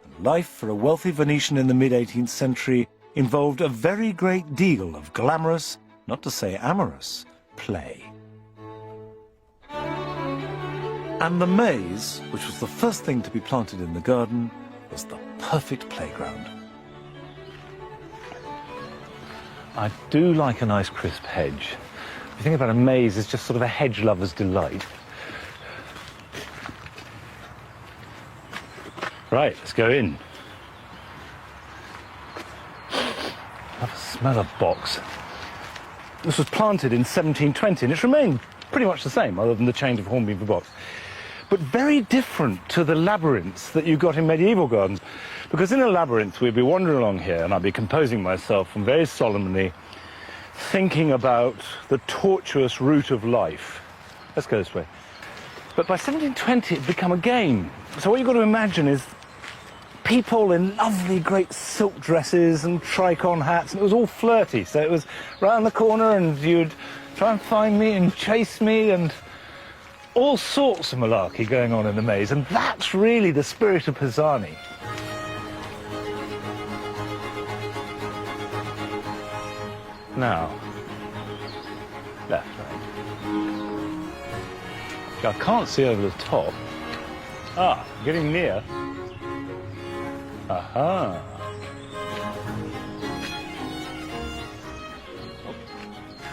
And life for a wealthy Venetian in the mid-18th century involved a very great deal of glamorous, not to say amorous, play. And the maze, which was the first thing to be planted in the garden, was the perfect playground. I do like a nice crisp hedge. If you think about a maze, it's just sort of a hedge lover's delight. Right, let's go in. I love the smell of box. This was planted in 1720 and it's remained pretty much the same, other than the change of hornbeam for box. But very different to the labyrinths that you got in medieval gardens. Because in a labyrinth, we'd be wandering along here and I'd be composing myself and very solemnly thinking about the tortuous route of life. Let's go this way. But by 1720, it'd become a game. So what you've got to imagine is people in lovely great silk dresses and tricon hats, and it was all flirty. So it was round the corner and you'd try and find me and chase me and all sorts of malarkey going on in the maze. And that's really the spirit of Pisani. Now, left, right. I can't see over the top. Ah, getting near. Aha.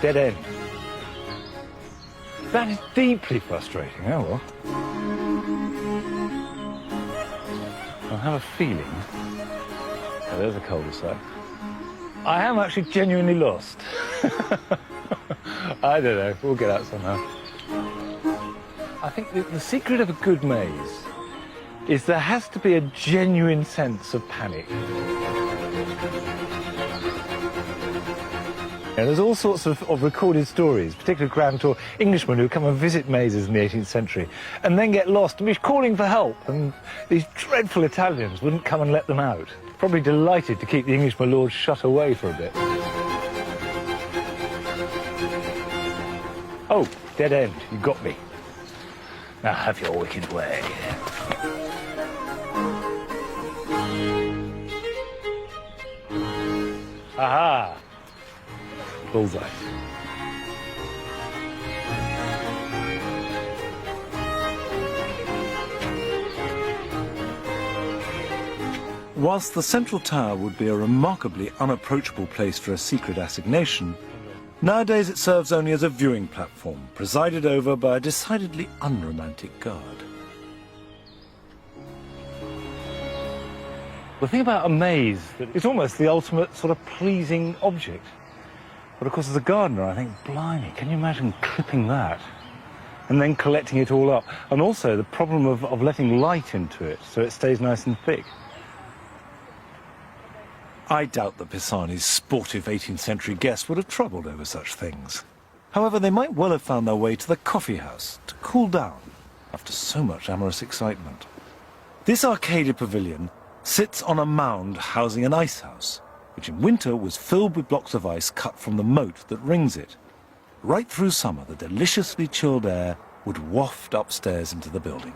Dead end. That is deeply frustrating. Oh well. I have a feeling. Oh, there's a cul-de-sac. I am actually genuinely lost. I don't know, we'll get out somehow. I think the secret of a good maze is there has to be a genuine sense of panic. And there's all sorts of recorded stories, particularly Grand Tour Englishmen who come and visit mazes in the 18th century and then get lost and be calling for help, and these dreadful Italians wouldn't come and let them out. Probably delighted to keep the English my lord shut away for a bit. Oh, dead end, you got me. Now have your wicked way. Aha! Bullseye. Whilst the central tower would be a remarkably unapproachable place for a secret assignation, nowadays it serves only as a viewing platform, presided over by a decidedly unromantic guard. The thing about a maze, it's almost the ultimate sort of pleasing object. But of course, as a gardener, I think, blimey, can you imagine clipping that and then collecting it all up? And also the problem of letting light into it so it stays nice and thick. I doubt that Pisani's sportive 18th century guests would have troubled over such things. However, they might well have found their way to the coffee house to cool down after so much amorous excitement. This arcaded pavilion sits on a mound housing an ice house, which in winter was filled with blocks of ice cut from the moat that rings it. Right through summer, the deliciously chilled air would waft upstairs into the building.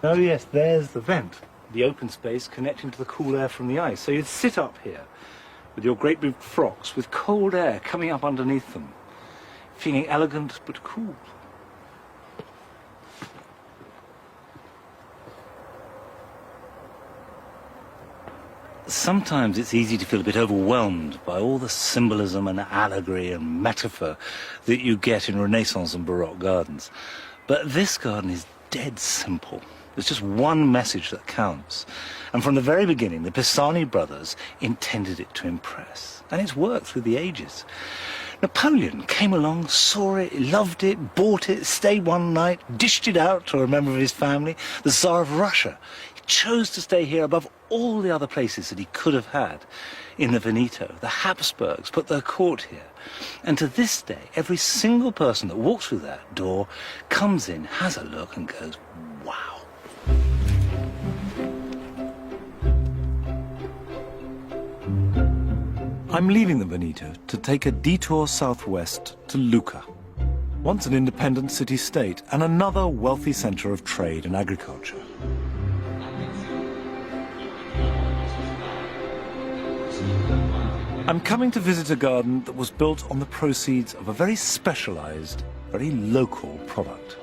Oh yes, there's the vent, the open space connecting to the cool air from the ice. So you'd sit up here with your great big frocks with cold air coming up underneath them, feeling elegant but cool. Sometimes it's easy to feel a bit overwhelmed by all the symbolism and allegory and metaphor that you get in Renaissance and Baroque gardens. But this garden is dead simple. There's just one message that counts. And from the very beginning, the Pisani brothers intended it to impress. And it's worked through the ages. Napoleon came along, saw it, loved it, bought it, stayed one night, dished it out to a member of his family. The Tsar of Russia chose to stay here above all the other places that he could have had in the Veneto. The Habsburgs put their court here. And to this day, every single person that walks through that door comes in, has a look and goes, wow. I'm leaving the Veneto to take a detour southwest to Lucca, once an independent city-state and another wealthy centre of trade and agriculture. I'm coming to visit a garden that was built on the proceeds of a very specialised, very local product.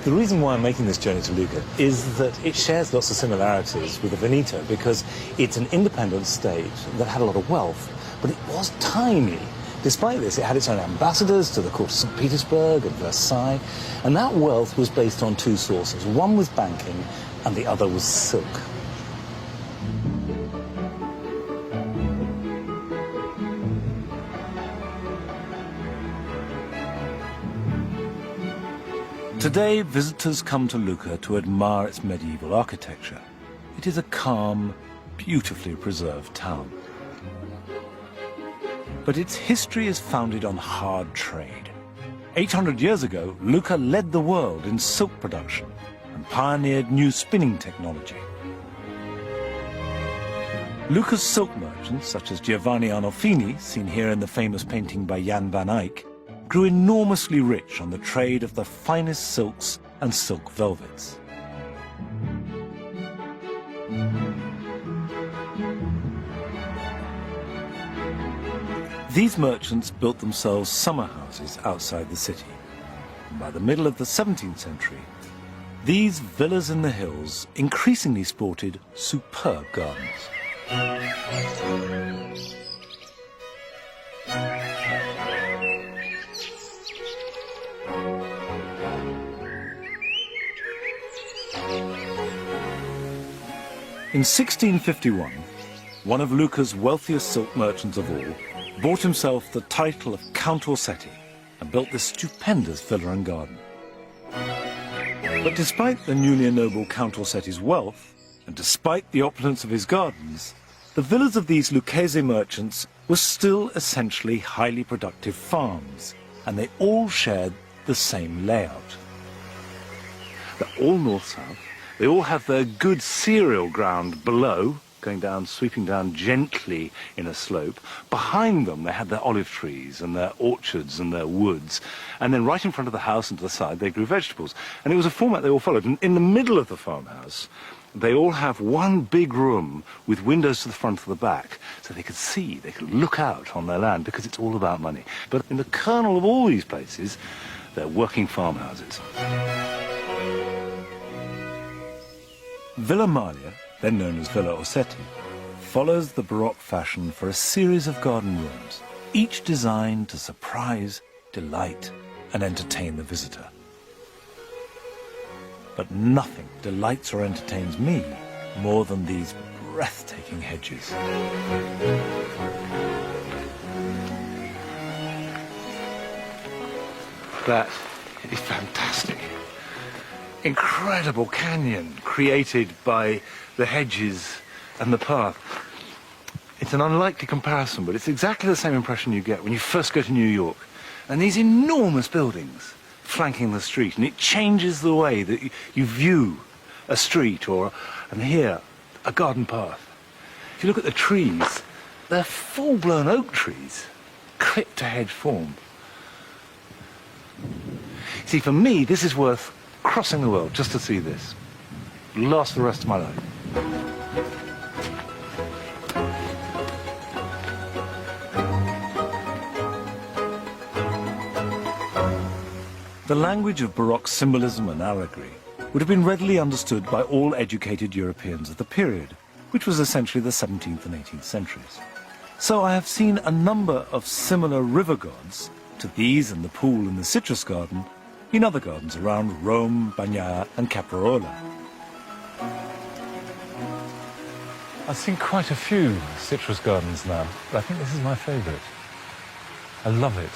The reason why I'm making this journey to Lucca is that it shares lots of similarities with the Veneto because it's an independent state that had a lot of wealth, but it was tiny. Despite this, it had its own ambassadors to the court of St. Petersburg and Versailles, and that wealth was based on two sources. One was banking, and the other was silk. Today, visitors come to Lucca to admire its medieval architecture. It is a calm, beautifully preserved town. But its history is founded on hard trade. 800 years ago, Lucca led the world in silk production and pioneered new spinning technology. Lucca's silk merchants, such as Giovanni Arnolfini, seen here in the famous painting by Jan van Eyck, grew enormously rich on the trade of the finest silks and silk velvets. These merchants built themselves summer houses outside the city. And by the middle of the 17th century, these villas in the hills increasingly sported superb gardens. In 1651, one of Lucca's wealthiest silk merchants of all bought himself the title of Count Orsetti and built this stupendous villa and garden. But despite the newly ennobled Count Orsetti's wealth, and despite the opulence of his gardens, the villas of these Lucchese merchants were still essentially highly productive farms, and they all shared the same layout. They're all north-south. They all have their good cereal ground below, going down, sweeping down gently in a slope. Behind them, they had their olive trees and their orchards and their woods. And then right in front of the house and to the side, they grew vegetables. And it was a format they all followed. And in the middle of the farmhouse, they all have one big room with windows to the front and the back, so they could see, they could look out on their land, because it's all about money. But in the kernel of all these places, they're working farmhouses. Villa Malia, then known as Villa Orsetti, follows the Baroque fashion for a series of garden rooms, each designed to surprise, delight, and entertain the visitor. But nothing delights or entertains me more than these breathtaking hedges. That is fantastic. Incredible canyon created by the hedges and the path. It's an unlikely comparison, but it's exactly the same impression you get when you first go to New York. And these enormous buildings, flanking the street, and it changes the way that you view a street and here, a garden path. If you look at the trees, they're full-blown oak trees, clipped to hedge form. See, for me, this is worth crossing the world just to see this. It'll last the rest of my life. The language of Baroque symbolism and allegory would have been readily understood by all educated Europeans of the period, which was essentially the 17th and 18th centuries. So I have seen a number of similar river gods to these and the pool in the citrus garden in other gardens around Rome, Bagnaia and Caprarola. I've seen quite a few citrus gardens now, but I think this is my favourite. I love it.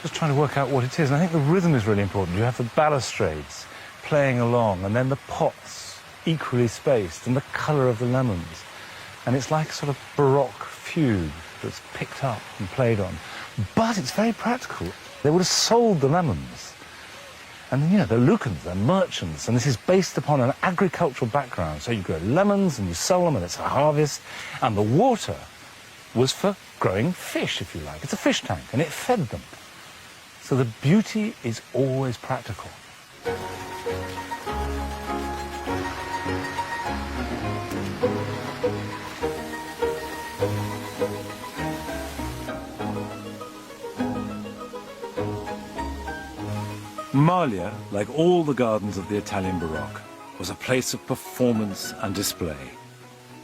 Just trying to work out what it is. And I think the rhythm is really important. You have the balustrades playing along, and then the pots equally spaced, and the colour of the lemons. And it's like a sort of Baroque fugue that's picked up and played on. But it's very practical. They would have sold the lemons. And, you know, they're Lucans, they're merchants, and this is based upon an agricultural background. So you grow lemons and you sell them, and it's a harvest. And the water was for growing fish, if you like. It's a fish tank, and it fed them. So the beauty is always practical. Maglia, like all the gardens of the Italian Baroque, was a place of performance and display.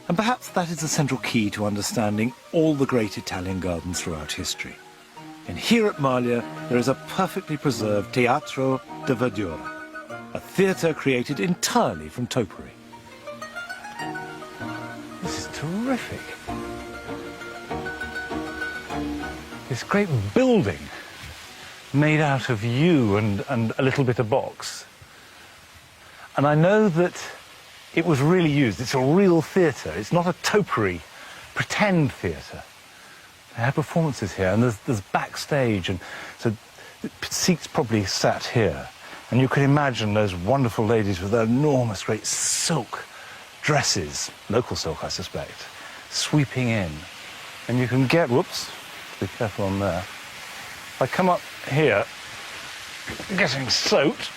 And perhaps that is the central key to understanding all the great Italian gardens throughout history. And here at Maglia, there is a perfectly preserved Teatro de Verdura, a theatre created entirely from topiary. This is terrific. This great building made out of yew and a little bit of box. And I know that it was really used. It's a real theatre. It's not a topiary pretend theatre. They had performances here, and there's backstage, and so seats probably sat here. And you can imagine those wonderful ladies with their enormous, great silk dresses, local silk, I suspect, sweeping in. And you can get, whoops, be careful on there. If I come up here, getting soaked,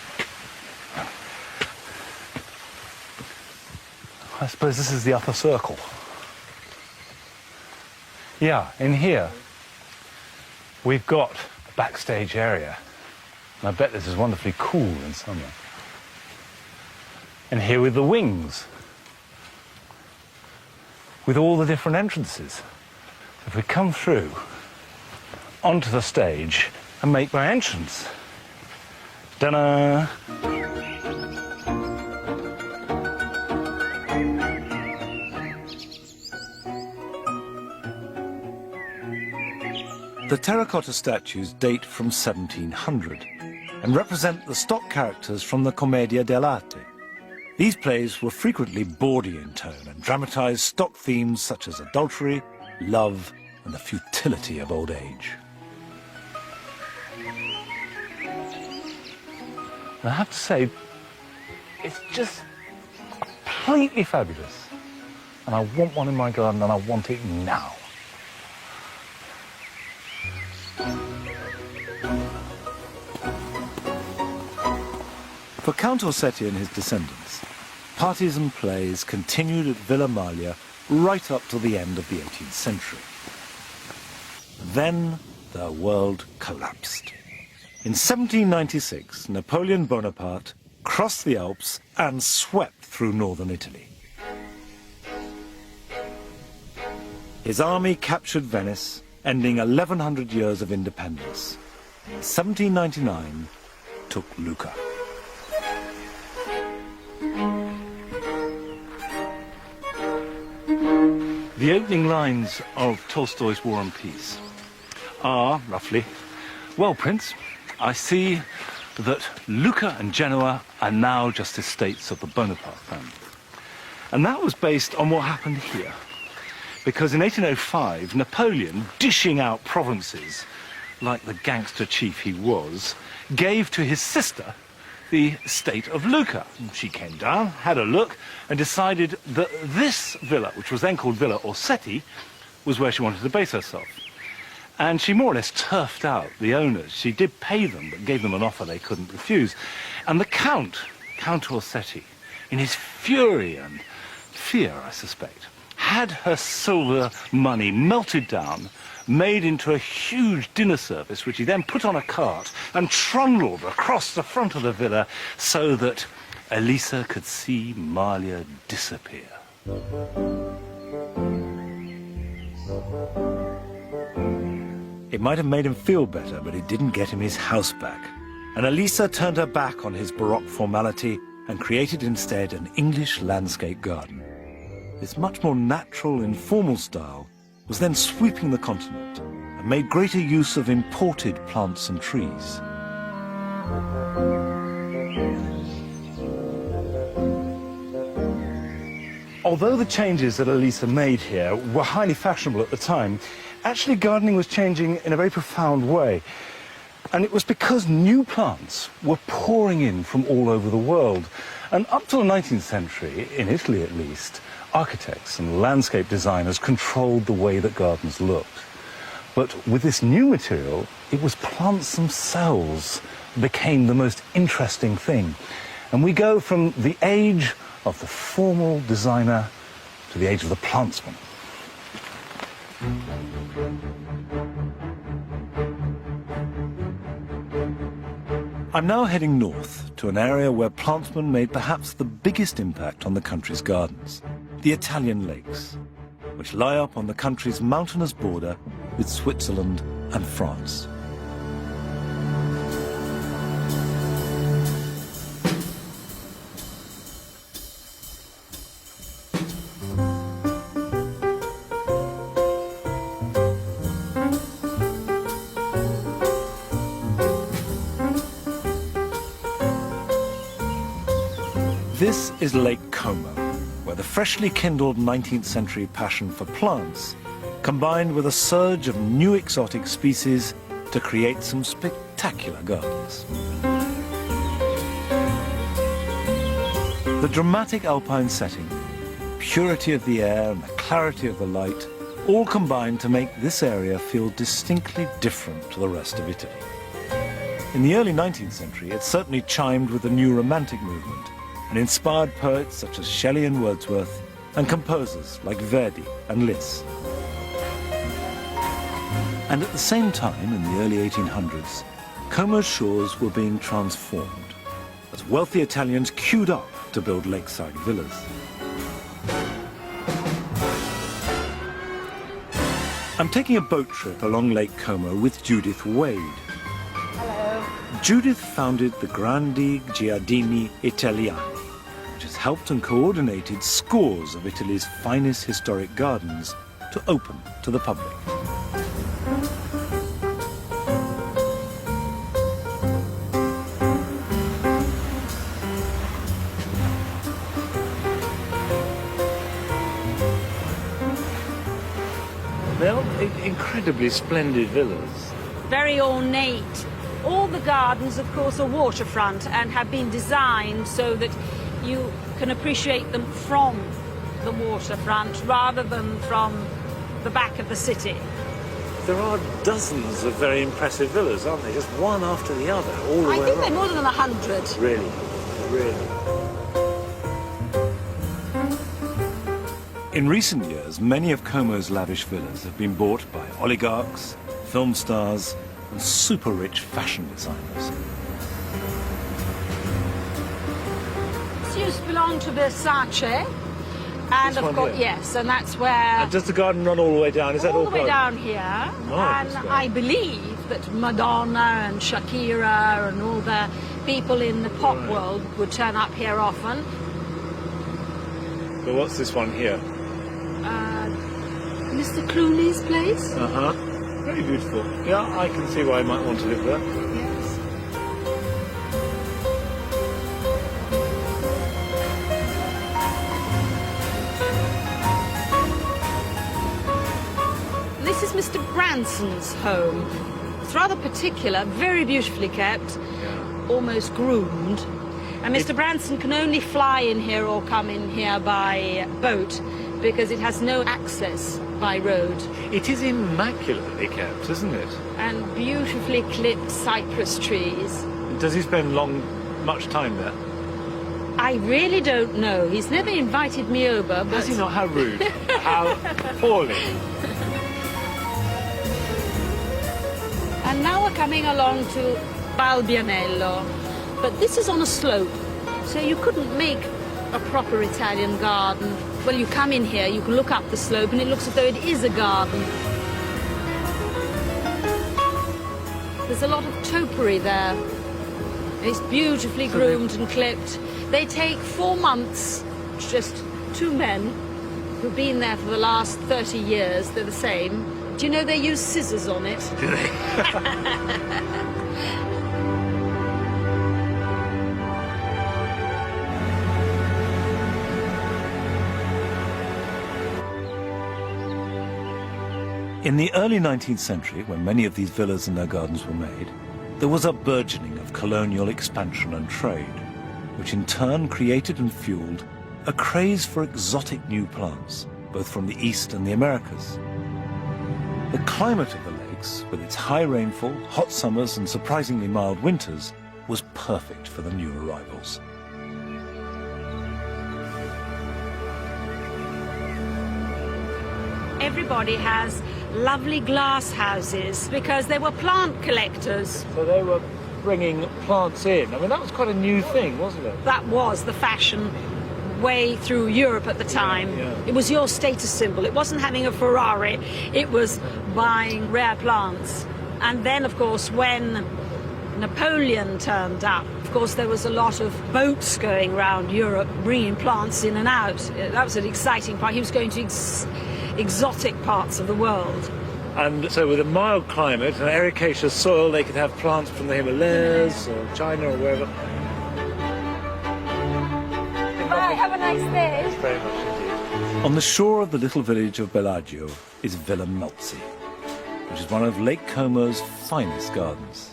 I suppose this is the upper circle. Yeah, in here, we've got a backstage area. And I bet this is wonderfully cool in summer. And here with the wings, with all the different entrances. If we come through onto the stage and make my entrance. Ta-da! The terracotta statues date from 1700 and represent the stock characters from the Commedia dell'arte. These plays were frequently bawdy in tone and dramatized stock themes such as adultery, love, and the futility of old age. And I have to say, it's just completely fabulous. And I want one in my garden, and I want it now. For Count Orsetti and his descendants, parties and plays continued at Villa Maglia right up to the end of the 18th century. Then the world collapsed. In 1796, Napoleon Bonaparte crossed the Alps and swept through northern Italy. His army captured Venice, ending 1100 years of independence. 1799 took Lucca. The opening lines of Tolstoy's War and Peace are, roughly, well, Prince, I see that Lucca and Genoa are now just estates of the Bonaparte family. And that was based on what happened here. Because in 1805, Napoleon, dishing out provinces like the gangster chief he was, gave to his sister the estate of Lucca. She came down, had a look, and decided that this villa, which was then called Villa Orsetti, was where she wanted to base herself. And she more or less turfed out the owners. She did pay them, but gave them an offer they couldn't refuse. And the Count Orsetti, in his fury and fear, I suspect, had her silver money melted down, made into a huge dinner service, which he then put on a cart and trundled across the front of the villa so that Elisa could see Malia disappear. It might have made him feel better, but it didn't get him his house back. And Elisa turned her back on his Baroque formality and created instead an English landscape garden. This much more natural, informal style was then sweeping the continent and made greater use of imported plants and trees. Although the changes that Elisa made here were highly fashionable at the time, actually gardening was changing in a very profound way. And it was because new plants were pouring in from all over the world. And up till the 19th century, in Italy at least, architects and landscape designers controlled the way that gardens looked. But with this new material, it was plants themselves that became the most interesting thing. And we go from the age of the formal designer to the age of the plantsman. I'm now heading north to an area where plantsmen made perhaps the biggest impact on the country's gardens, the Italian lakes, which lie up on the country's mountainous border with Switzerland and France. This is Lake Como, where the freshly kindled 19th century passion for plants combined with a surge of new exotic species to create some spectacular gardens. The dramatic alpine setting, purity of the air and the clarity of the light all combine to make this area feel distinctly different to the rest of Italy. In the early 19th century, it certainly chimed with the new Romantic movement and inspired poets such as Shelley and Wordsworth and composers like Verdi and Liszt. And at the same time, in the early 1800s, Como's shores were being transformed as wealthy Italians queued up to build lakeside villas. I'm taking a boat trip along Lake Como with Judith Wade. Hello. Judith founded the Grandi Giardini Italiani, which has helped and coordinated scores of Italy's finest historic gardens to open to the public. They're incredibly splendid villas. Very ornate. All the gardens, of course, are waterfront and have been designed so that you can appreciate them from the waterfront rather than from the back of the city. There are dozens of very impressive villas, aren't there? Just one after the other, all the way I think they're around. more than 100. Really, really. In recent years, many of Como's lavish villas have been bought by oligarchs, film stars, and super-rich fashion designers. This used to belong to Versace, and This of one course, here? yes, and that's where And does the garden run all the way down? Is that all the way private? down here. Marvellous And garden. I believe that Madonna and Shakira and all the people in the pop world would turn up here often. But what's this one here? Mr. Clooney's place? Uh-huh. Very beautiful. Yeah, I can see why I might want to live there. Yes. This is Mr. Branson's home. It's rather particular, very beautifully kept, almost groomed. And Mr. Branson can only fly in here or come in here by boat because it has no access by road. It is immaculately kept, isn't it? And beautifully clipped cypress trees. Does he spend much time there? I really don't know. He's never invited me over, but... Has he not? How rude. How poorly. And now we're coming along to Balbianello. But this is on a slope, so you couldn't make a proper Italian garden. Well, you come in here, you can look up the slope, and it looks as though it is a garden. There's a lot of topiary there. It's beautifully groomed and clipped. They take 4 months. It's just 2 men who've been there for the last 30 years. They're the same. Do you know they use scissors on it? Do they? In the early 19th century, when many of these villas and their gardens were made, there was a burgeoning of colonial expansion and trade, which in turn created and fueled a craze for exotic new plants, both from the East and the Americas. The climate of the lakes, with its high rainfall, hot summers and surprisingly mild winters, was perfect for the new arrivals. Everybody has lovely glass houses because they were plant collectors. So they were bringing plants in. I mean, that was quite a new thing, wasn't it? That was the fashion way through Europe at the time. It was your status symbol. It wasn't having a Ferrari. It was buying rare plants. And then, of course, when Napoleon turned up, of course, there was a lot of boats going around Europe bringing plants in and out. That was an exciting part. He was going to exotic parts of the world. And so with a mild climate and ericaceous soil, they could have plants from the Himalayas or China or wherever. Bye, have a nice day. Very much indeed. On the shore of the little village of Bellagio is Villa Melzi, which is one of Lake Como's finest gardens.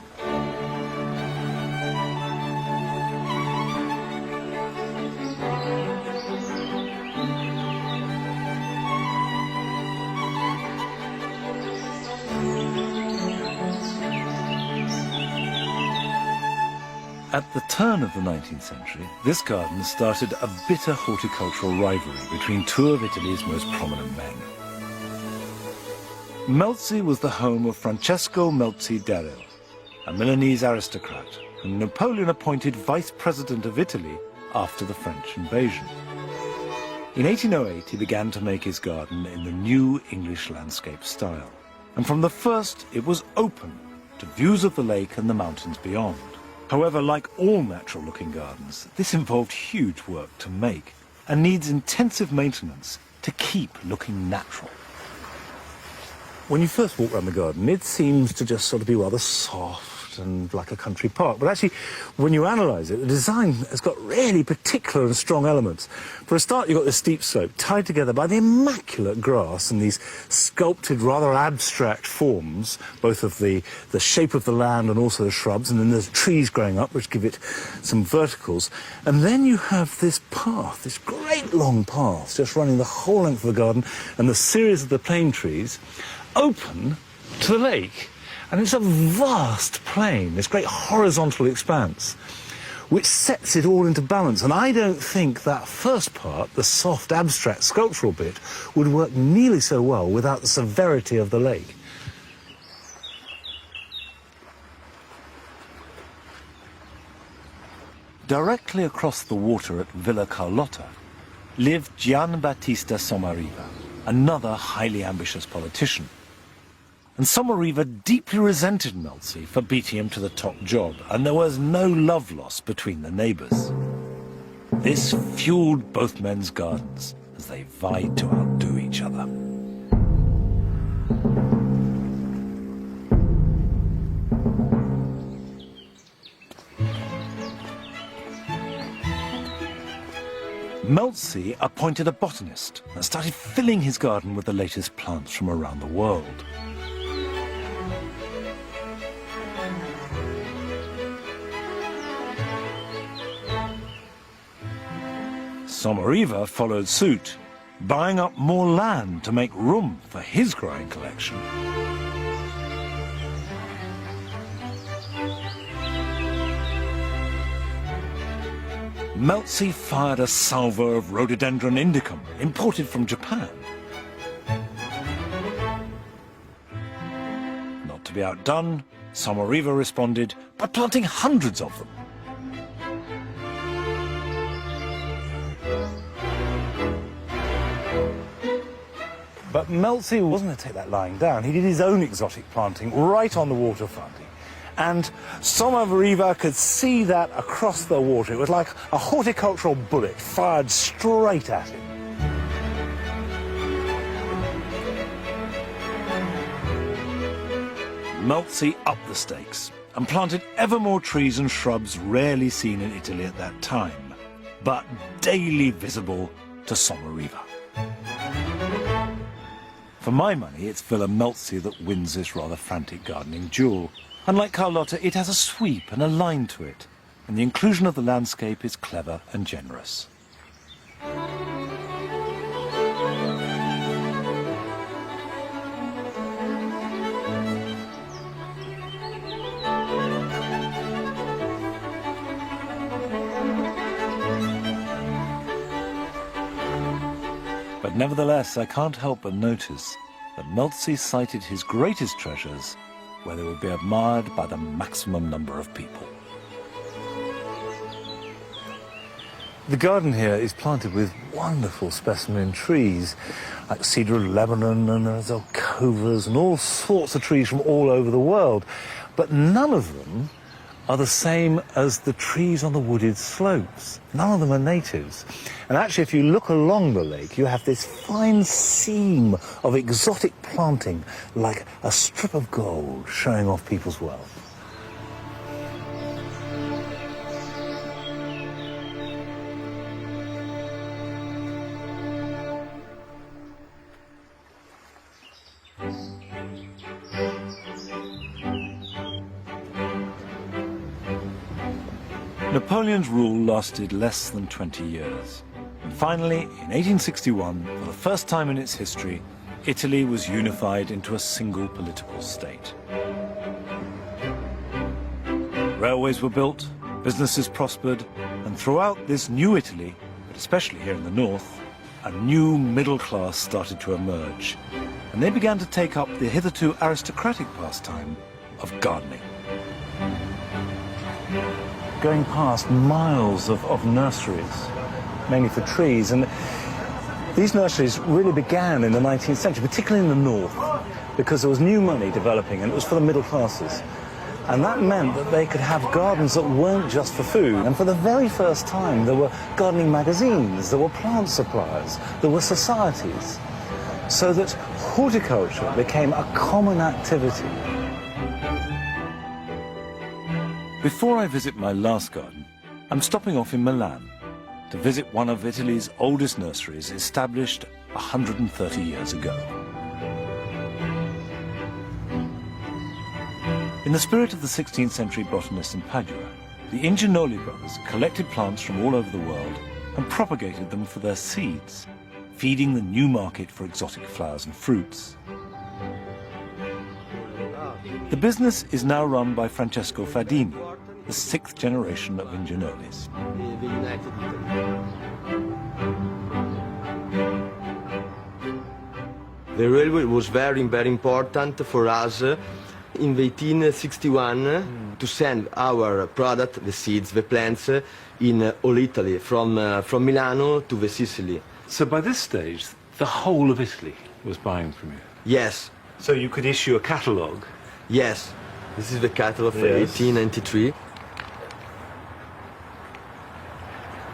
At the turn of the 19th century, this garden started a bitter horticultural rivalry between 2 of Italy's most prominent men. Melzi was the home of Francesco Melzi d'Eril, a Milanese aristocrat whom Napoleon appointed vice president of Italy after the French invasion. In 1808, he began to make his garden in the new English landscape style. And from the first, it was open to views of the lake and the mountains beyond. However, like all natural-looking gardens, this involved huge work to make and needs intensive maintenance to keep looking natural. When you first walk around the garden, it seems to just sort of be rather soft and like a country park. But actually, when you analyse it, the design has got really particular and strong elements. For a start, you've got this steep slope tied together by the immaculate grass and these sculpted, rather abstract forms, both of the shape of the land and also the shrubs, and then there's trees growing up, which give it some verticals. And then you have this path, this great long path, just running the whole length of the garden, and the series of the plane trees open to the lake. And it's a vast plain, this great horizontal expanse, which sets it all into balance. And I don't think that first part, the soft, abstract, sculptural bit, would work nearly so well without the severity of the lake. Directly across the water at Villa Carlotta lived Gian Battista Sommariva, another highly ambitious politician. And Sommariva deeply resented Melzi for beating him to the top job, and there was no love lost between the neighbours. This fueled both men's gardens as they vied to outdo each other. Melzi appointed a botanist and started filling his garden with the latest plants from around the world. Somariva followed suit, buying up more land to make room for his growing collection. Melzi fired a salvo of Rhododendron indicum, imported from Japan. Not to be outdone, Somariva responded by planting hundreds of them. But Melzi wasn't going to take that lying down. He did his own exotic planting right on the waterfront. And Somariva could see that across the water. It was like a horticultural bullet fired straight at him. Melzi upped the stakes and planted ever more trees and shrubs rarely seen in Italy at that time, but daily visible to Somariva. For my money, it's Villa Melzi that wins this rather frantic gardening duel. Unlike Carlotta, it has a sweep and a line to it, and the inclusion of the landscape is clever and generous. But nevertheless, I can't help but notice that Melzi cited his greatest treasures where they would be admired by the maximum number of people. The garden here is planted with wonderful specimen trees, like cedar of Lebanon, and there's alcovas and all sorts of trees from all over the world. But none of them are the same as the trees on the wooded slopes. None of them are natives. And actually, if you look along the lake, you have this fine seam of exotic planting, like a strip of gold showing off people's wealth. Napoleon's rule lasted less than 20 years. And finally, in 1861, for the first time in its history, Italy was unified into a single political state. Railways were built, businesses prospered, and throughout this new Italy, but especially here in the north, a new middle class started to emerge. And they began to take up the hitherto aristocratic pastime of gardening. Going past miles of nurseries, mainly for trees, and these nurseries really began in the 19th century, particularly in the north, because there was new money developing, and it was for the middle classes. And that meant that they could have gardens that weren't just for food. And for the very first time, there were gardening magazines, there were plant suppliers, there were societies, so that horticulture became a common activity. Before I visit my last garden, I'm stopping off in Milan to visit one of Italy's oldest nurseries, established 130 years ago. In the spirit of the 16th century botanists in Padua, the Ingenoli brothers collected plants from all over the world and propagated them for their seeds, feeding the new market for exotic flowers and fruits. The business is now run by Francesco Fadini, the 6th generation of Ingenolis. The railway was very important for us in 1861 to send our product, the seeds, the plants, in all Italy, from Milano to the Sicily. So by this stage, the whole of Italy was buying from you? Yes. So you could issue a catalogue? Yes. This is the catalogue for Yes. 1893.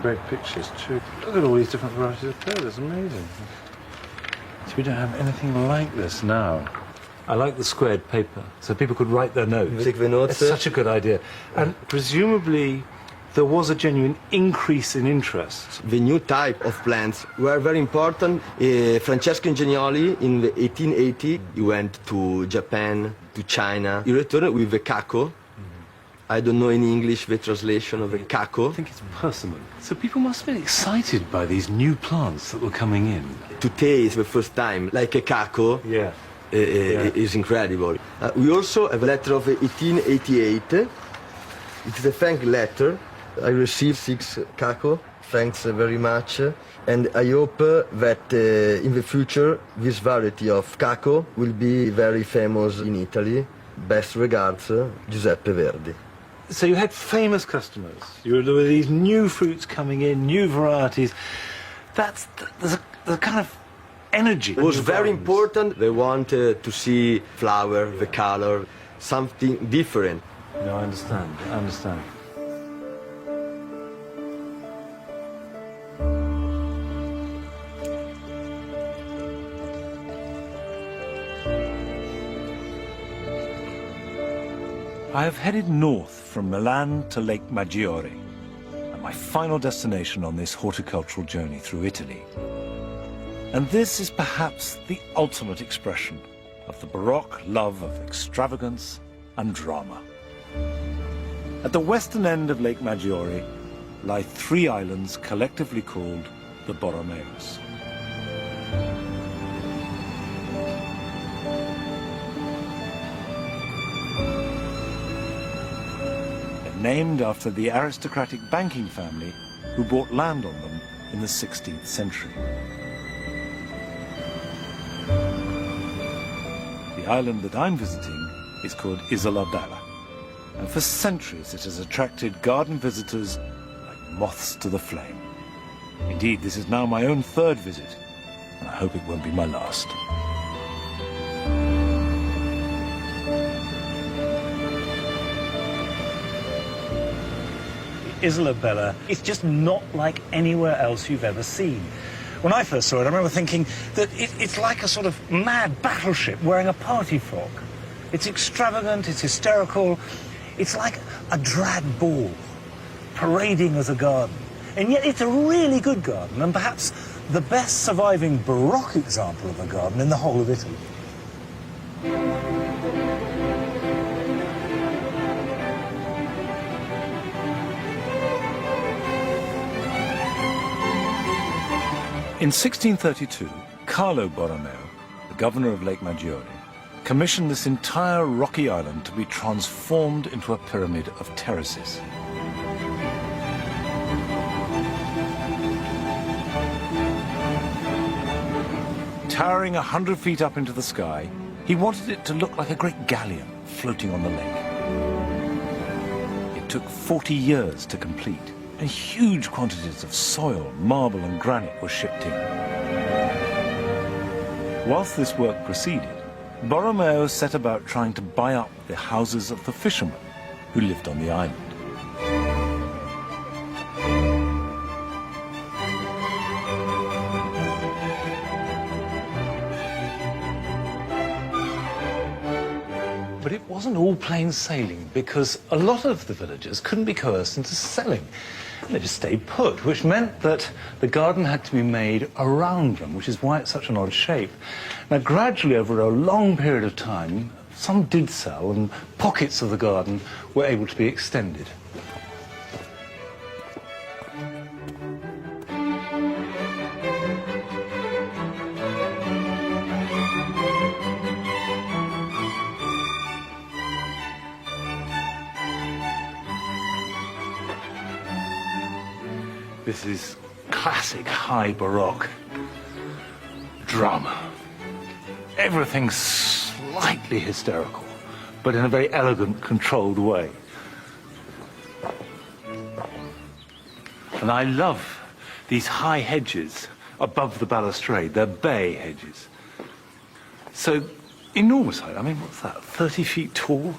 Great pictures too. Look at all these different varieties of pear, it's amazing. So we don't have anything like this now. I like the squared paper, so people could write their notes. Take the notes. It's such a good idea. And presumably there was a genuine increase in interest. The new type of plants were very important. Francesco Ingenioli, in the 1880, he went to Japan, to China. He returned with the Kako, I don't know in English the translation of a caco. I think it's persimmon. So people must have been excited by these new plants that were coming in. To taste the first time, like a caco, is incredible. We also have a letter of 1888. It's a thank letter. I received 6 caco. Thanks very much. And I hope that in the future this variety of caco will be very famous in Italy. Best regards, Giuseppe Verdi. So you had famous customers. There were these new fruits coming in, new varieties. There's a kind of energy. It was very important. They wanted to see flower, the color, something different. No, I understand. I understand. I have headed north from Milan to Lake Maggiore, and my final destination on this horticultural journey through Italy. And this is perhaps the ultimate expression of the Baroque love of extravagance and drama. At the western end of Lake Maggiore lie 3 islands collectively called the Borromeos. Named after the aristocratic banking family who bought land on them in the 16th century. The island that I'm visiting is called Isola Bella, and for centuries it has attracted garden visitors like moths to the flame. Indeed, this is now my own 3rd visit, and I hope it won't be my last. Isola Bella, it's just not like anywhere else you've ever seen. When I first saw it, I remember thinking that it's like a sort of mad battleship wearing a party frock. It's extravagant, it's hysterical, it's like a drag ball parading as a garden. And yet it's a really good garden, and perhaps the best surviving Baroque example of a garden in the whole of Italy. In 1632, Carlo Borromeo, the governor of Lake Maggiore, commissioned this entire rocky island to be transformed into a pyramid of terraces. Towering 100 feet up into the sky, he wanted it to look like a great galleon floating on the lake. It took 40 years to complete, and huge quantities of soil, marble and granite were shipped in. Whilst this work proceeded, Borromeo set about trying to buy up the houses of the fishermen who lived on the island. But it wasn't all plain sailing, because a lot of the villagers couldn't be coerced into selling. They just stayed put, which meant that the garden had to be made around them, which is why it's such an odd shape. Now, gradually, over a long period of time, some did sell, and pockets of the garden were able to be extended. This is classic high Baroque drama. Everything's slightly hysterical, but in a very elegant, controlled way. And I love these high hedges above the balustrade. They're bay hedges. So enormous height. I mean, what's that, 30 feet tall?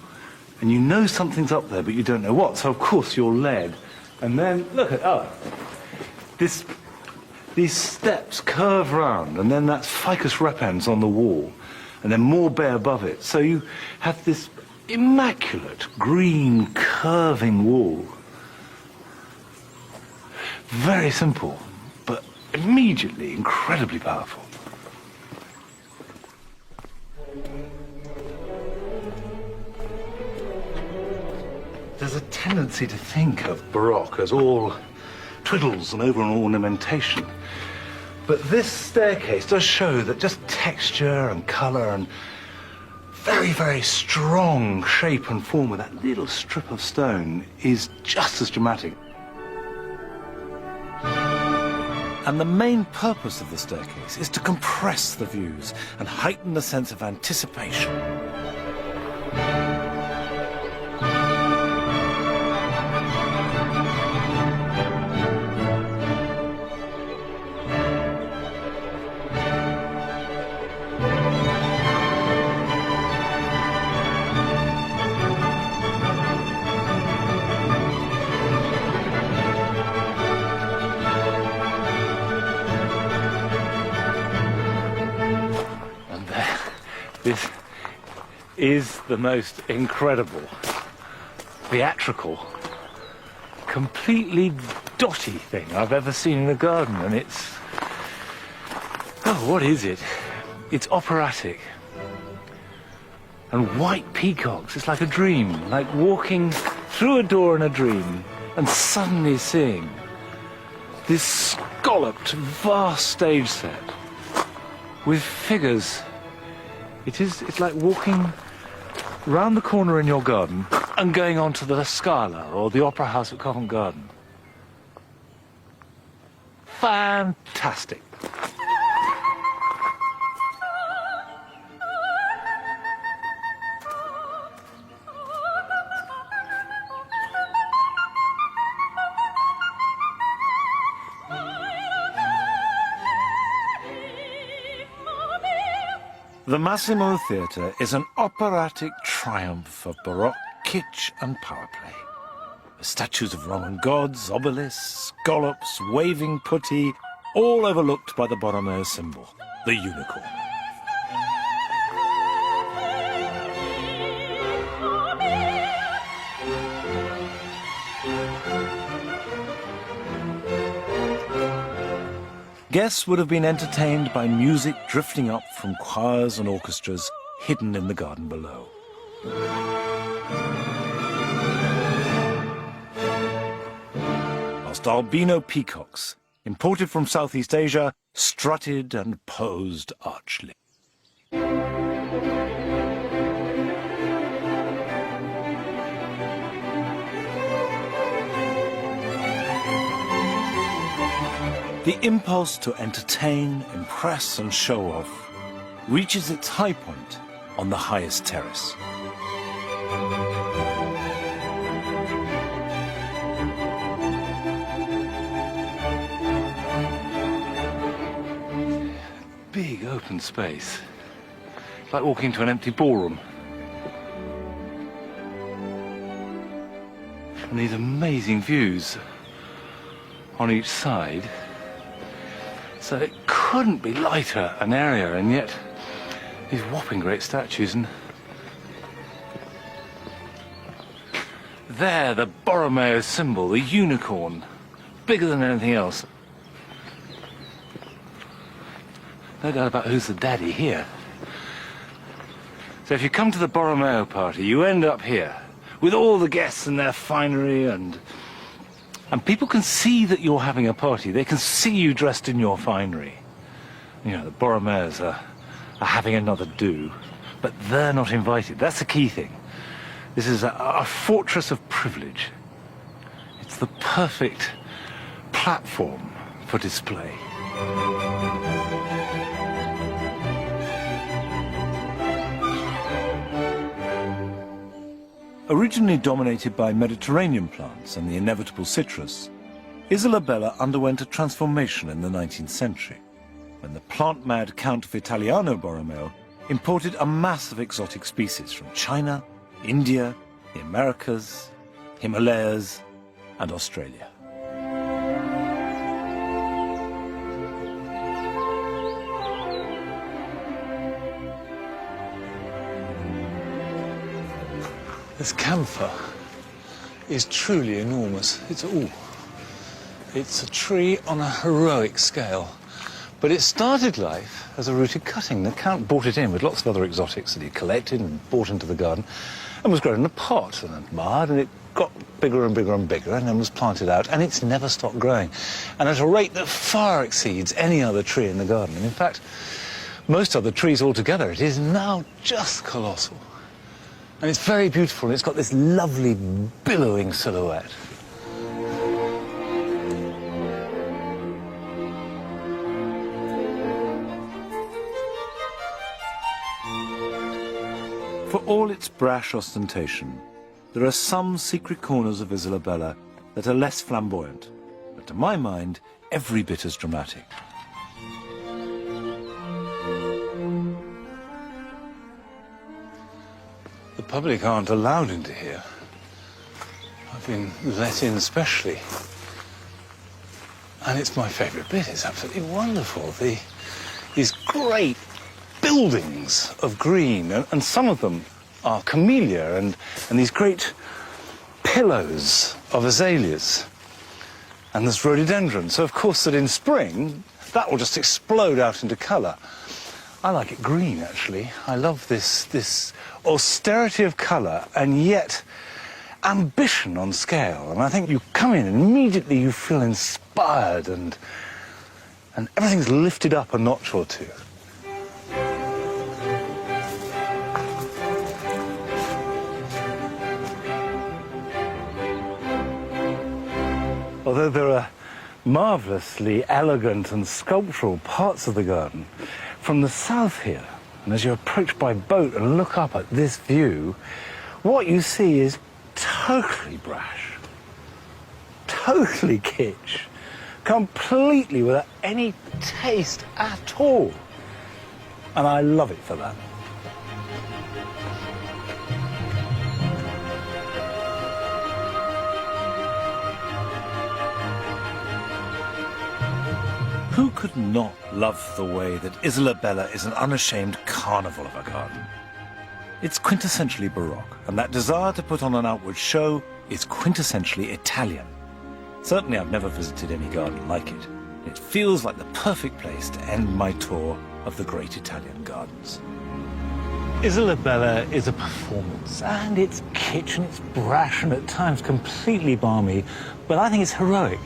And you know something's up there, but you don't know what. So, of course, you're led. And then, look at, these steps curve round, and then that's ficus repens on the wall, and then more bay above it. So you have this immaculate green curving wall. Very simple, but immediately incredibly powerful. there's a tendency to think of Baroque as all twiddles and over ornamentation. But this staircase does show that just texture and colour and very, very strong shape and form with that little strip of stone is just as dramatic. And the main purpose of the staircase is to compress the views and heighten the sense of anticipation. This is the most incredible, theatrical, completely dotty thing I've ever seen in a garden, and it's... oh, what is it? It's operatic. And white peacocks, it's like a dream, like walking through a door in a dream and suddenly seeing this scalloped, vast stage set with figures. It's like walking round the corner in your garden and going on to the Scala or the Opera House at Covent Garden. Fantastic. The Massimo Theatre is an operatic triumph of Baroque kitsch and power play. The statues of Roman gods, obelisks, scallops, waving putti, all overlooked by the Borromeo symbol, the unicorn. Guests would have been entertained by music drifting up from choirs and orchestras hidden in the garden below. Whilst albino peacocks, imported from Southeast Asia, strutted and posed archly. The impulse to entertain, impress and show off reaches its high point on the highest terrace. Big open space, like walking into an empty ballroom. And these amazing views on each side. So it couldn't be lighter an area, and yet these whopping great statues. And there, the Borromeo symbol, the unicorn, bigger than anything else. No doubt about who's the daddy here. So if you come to the Borromeo party, you end up here with all the guests and their finery, and people can see that you're having a party. They can see you dressed in your finery. You know, the Borromeos are having another do, but they're not invited. That's the key thing. This is a fortress of privilege. It's the perfect platform for display. Originally dominated by Mediterranean plants and the inevitable citrus, Isola Bella underwent a transformation in the 19th century, when the plant-mad Count Vitaliano Borromeo imported a mass of exotic species from China, India, the Americas, Himalayas, and Australia. This camphor is truly enormous. It's a tree on a heroic scale. But it started life as a rooted cutting. The Count brought it in with lots of other exotics that he collected and brought into the garden. and was grown in a pot and admired, and it got bigger and bigger and bigger and then was planted out, and it's never stopped growing, and at a rate that far exceeds any other tree in the garden. And in fact, most other trees altogether, it is now just colossal. And it's very beautiful, and it's got this lovely billowing silhouette. For all its brash ostentation, there are some secret corners of Isola Bella that are less flamboyant, but to my mind, every bit as dramatic. The public aren't allowed into here. I've been let in specially. And it's my favourite bit. It's absolutely wonderful. These great buildings of green, and some of them are camellia, and these great pillows of azaleas. And there's rhododendron. So, of course, that in spring, that will just explode out into colour. I like it green, actually. I love this austerity of colour and yet ambition on scale. And I think you come in and immediately you feel inspired and everything's lifted up a notch or two. Although there are marvellously elegant and sculptural parts of the garden, from the south here, and as you approach by boat and look up at this view, what you see is totally brash, totally kitsch, completely without any taste at all. And I love it for that. Who could not love the way that Isola Bella is an unashamed carnival of a garden? It's quintessentially Baroque, and that desire to put on an outward show is quintessentially Italian. Certainly I've never visited any garden like it. It feels like the perfect place to end my tour of the great Italian gardens. Isola Bella is a performance, and it's kitsch and it's brash and at times completely balmy, but I think it's heroic.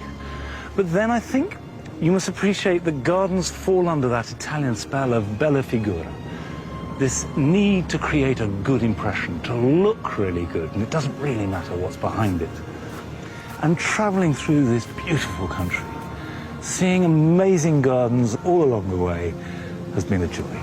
But then I think you must appreciate that gardens fall under that Italian spell of bella figura. This need to create a good impression, to look really good, and it doesn't really matter what's behind it. And traveling through this beautiful country, seeing amazing gardens all along the way, has been a joy.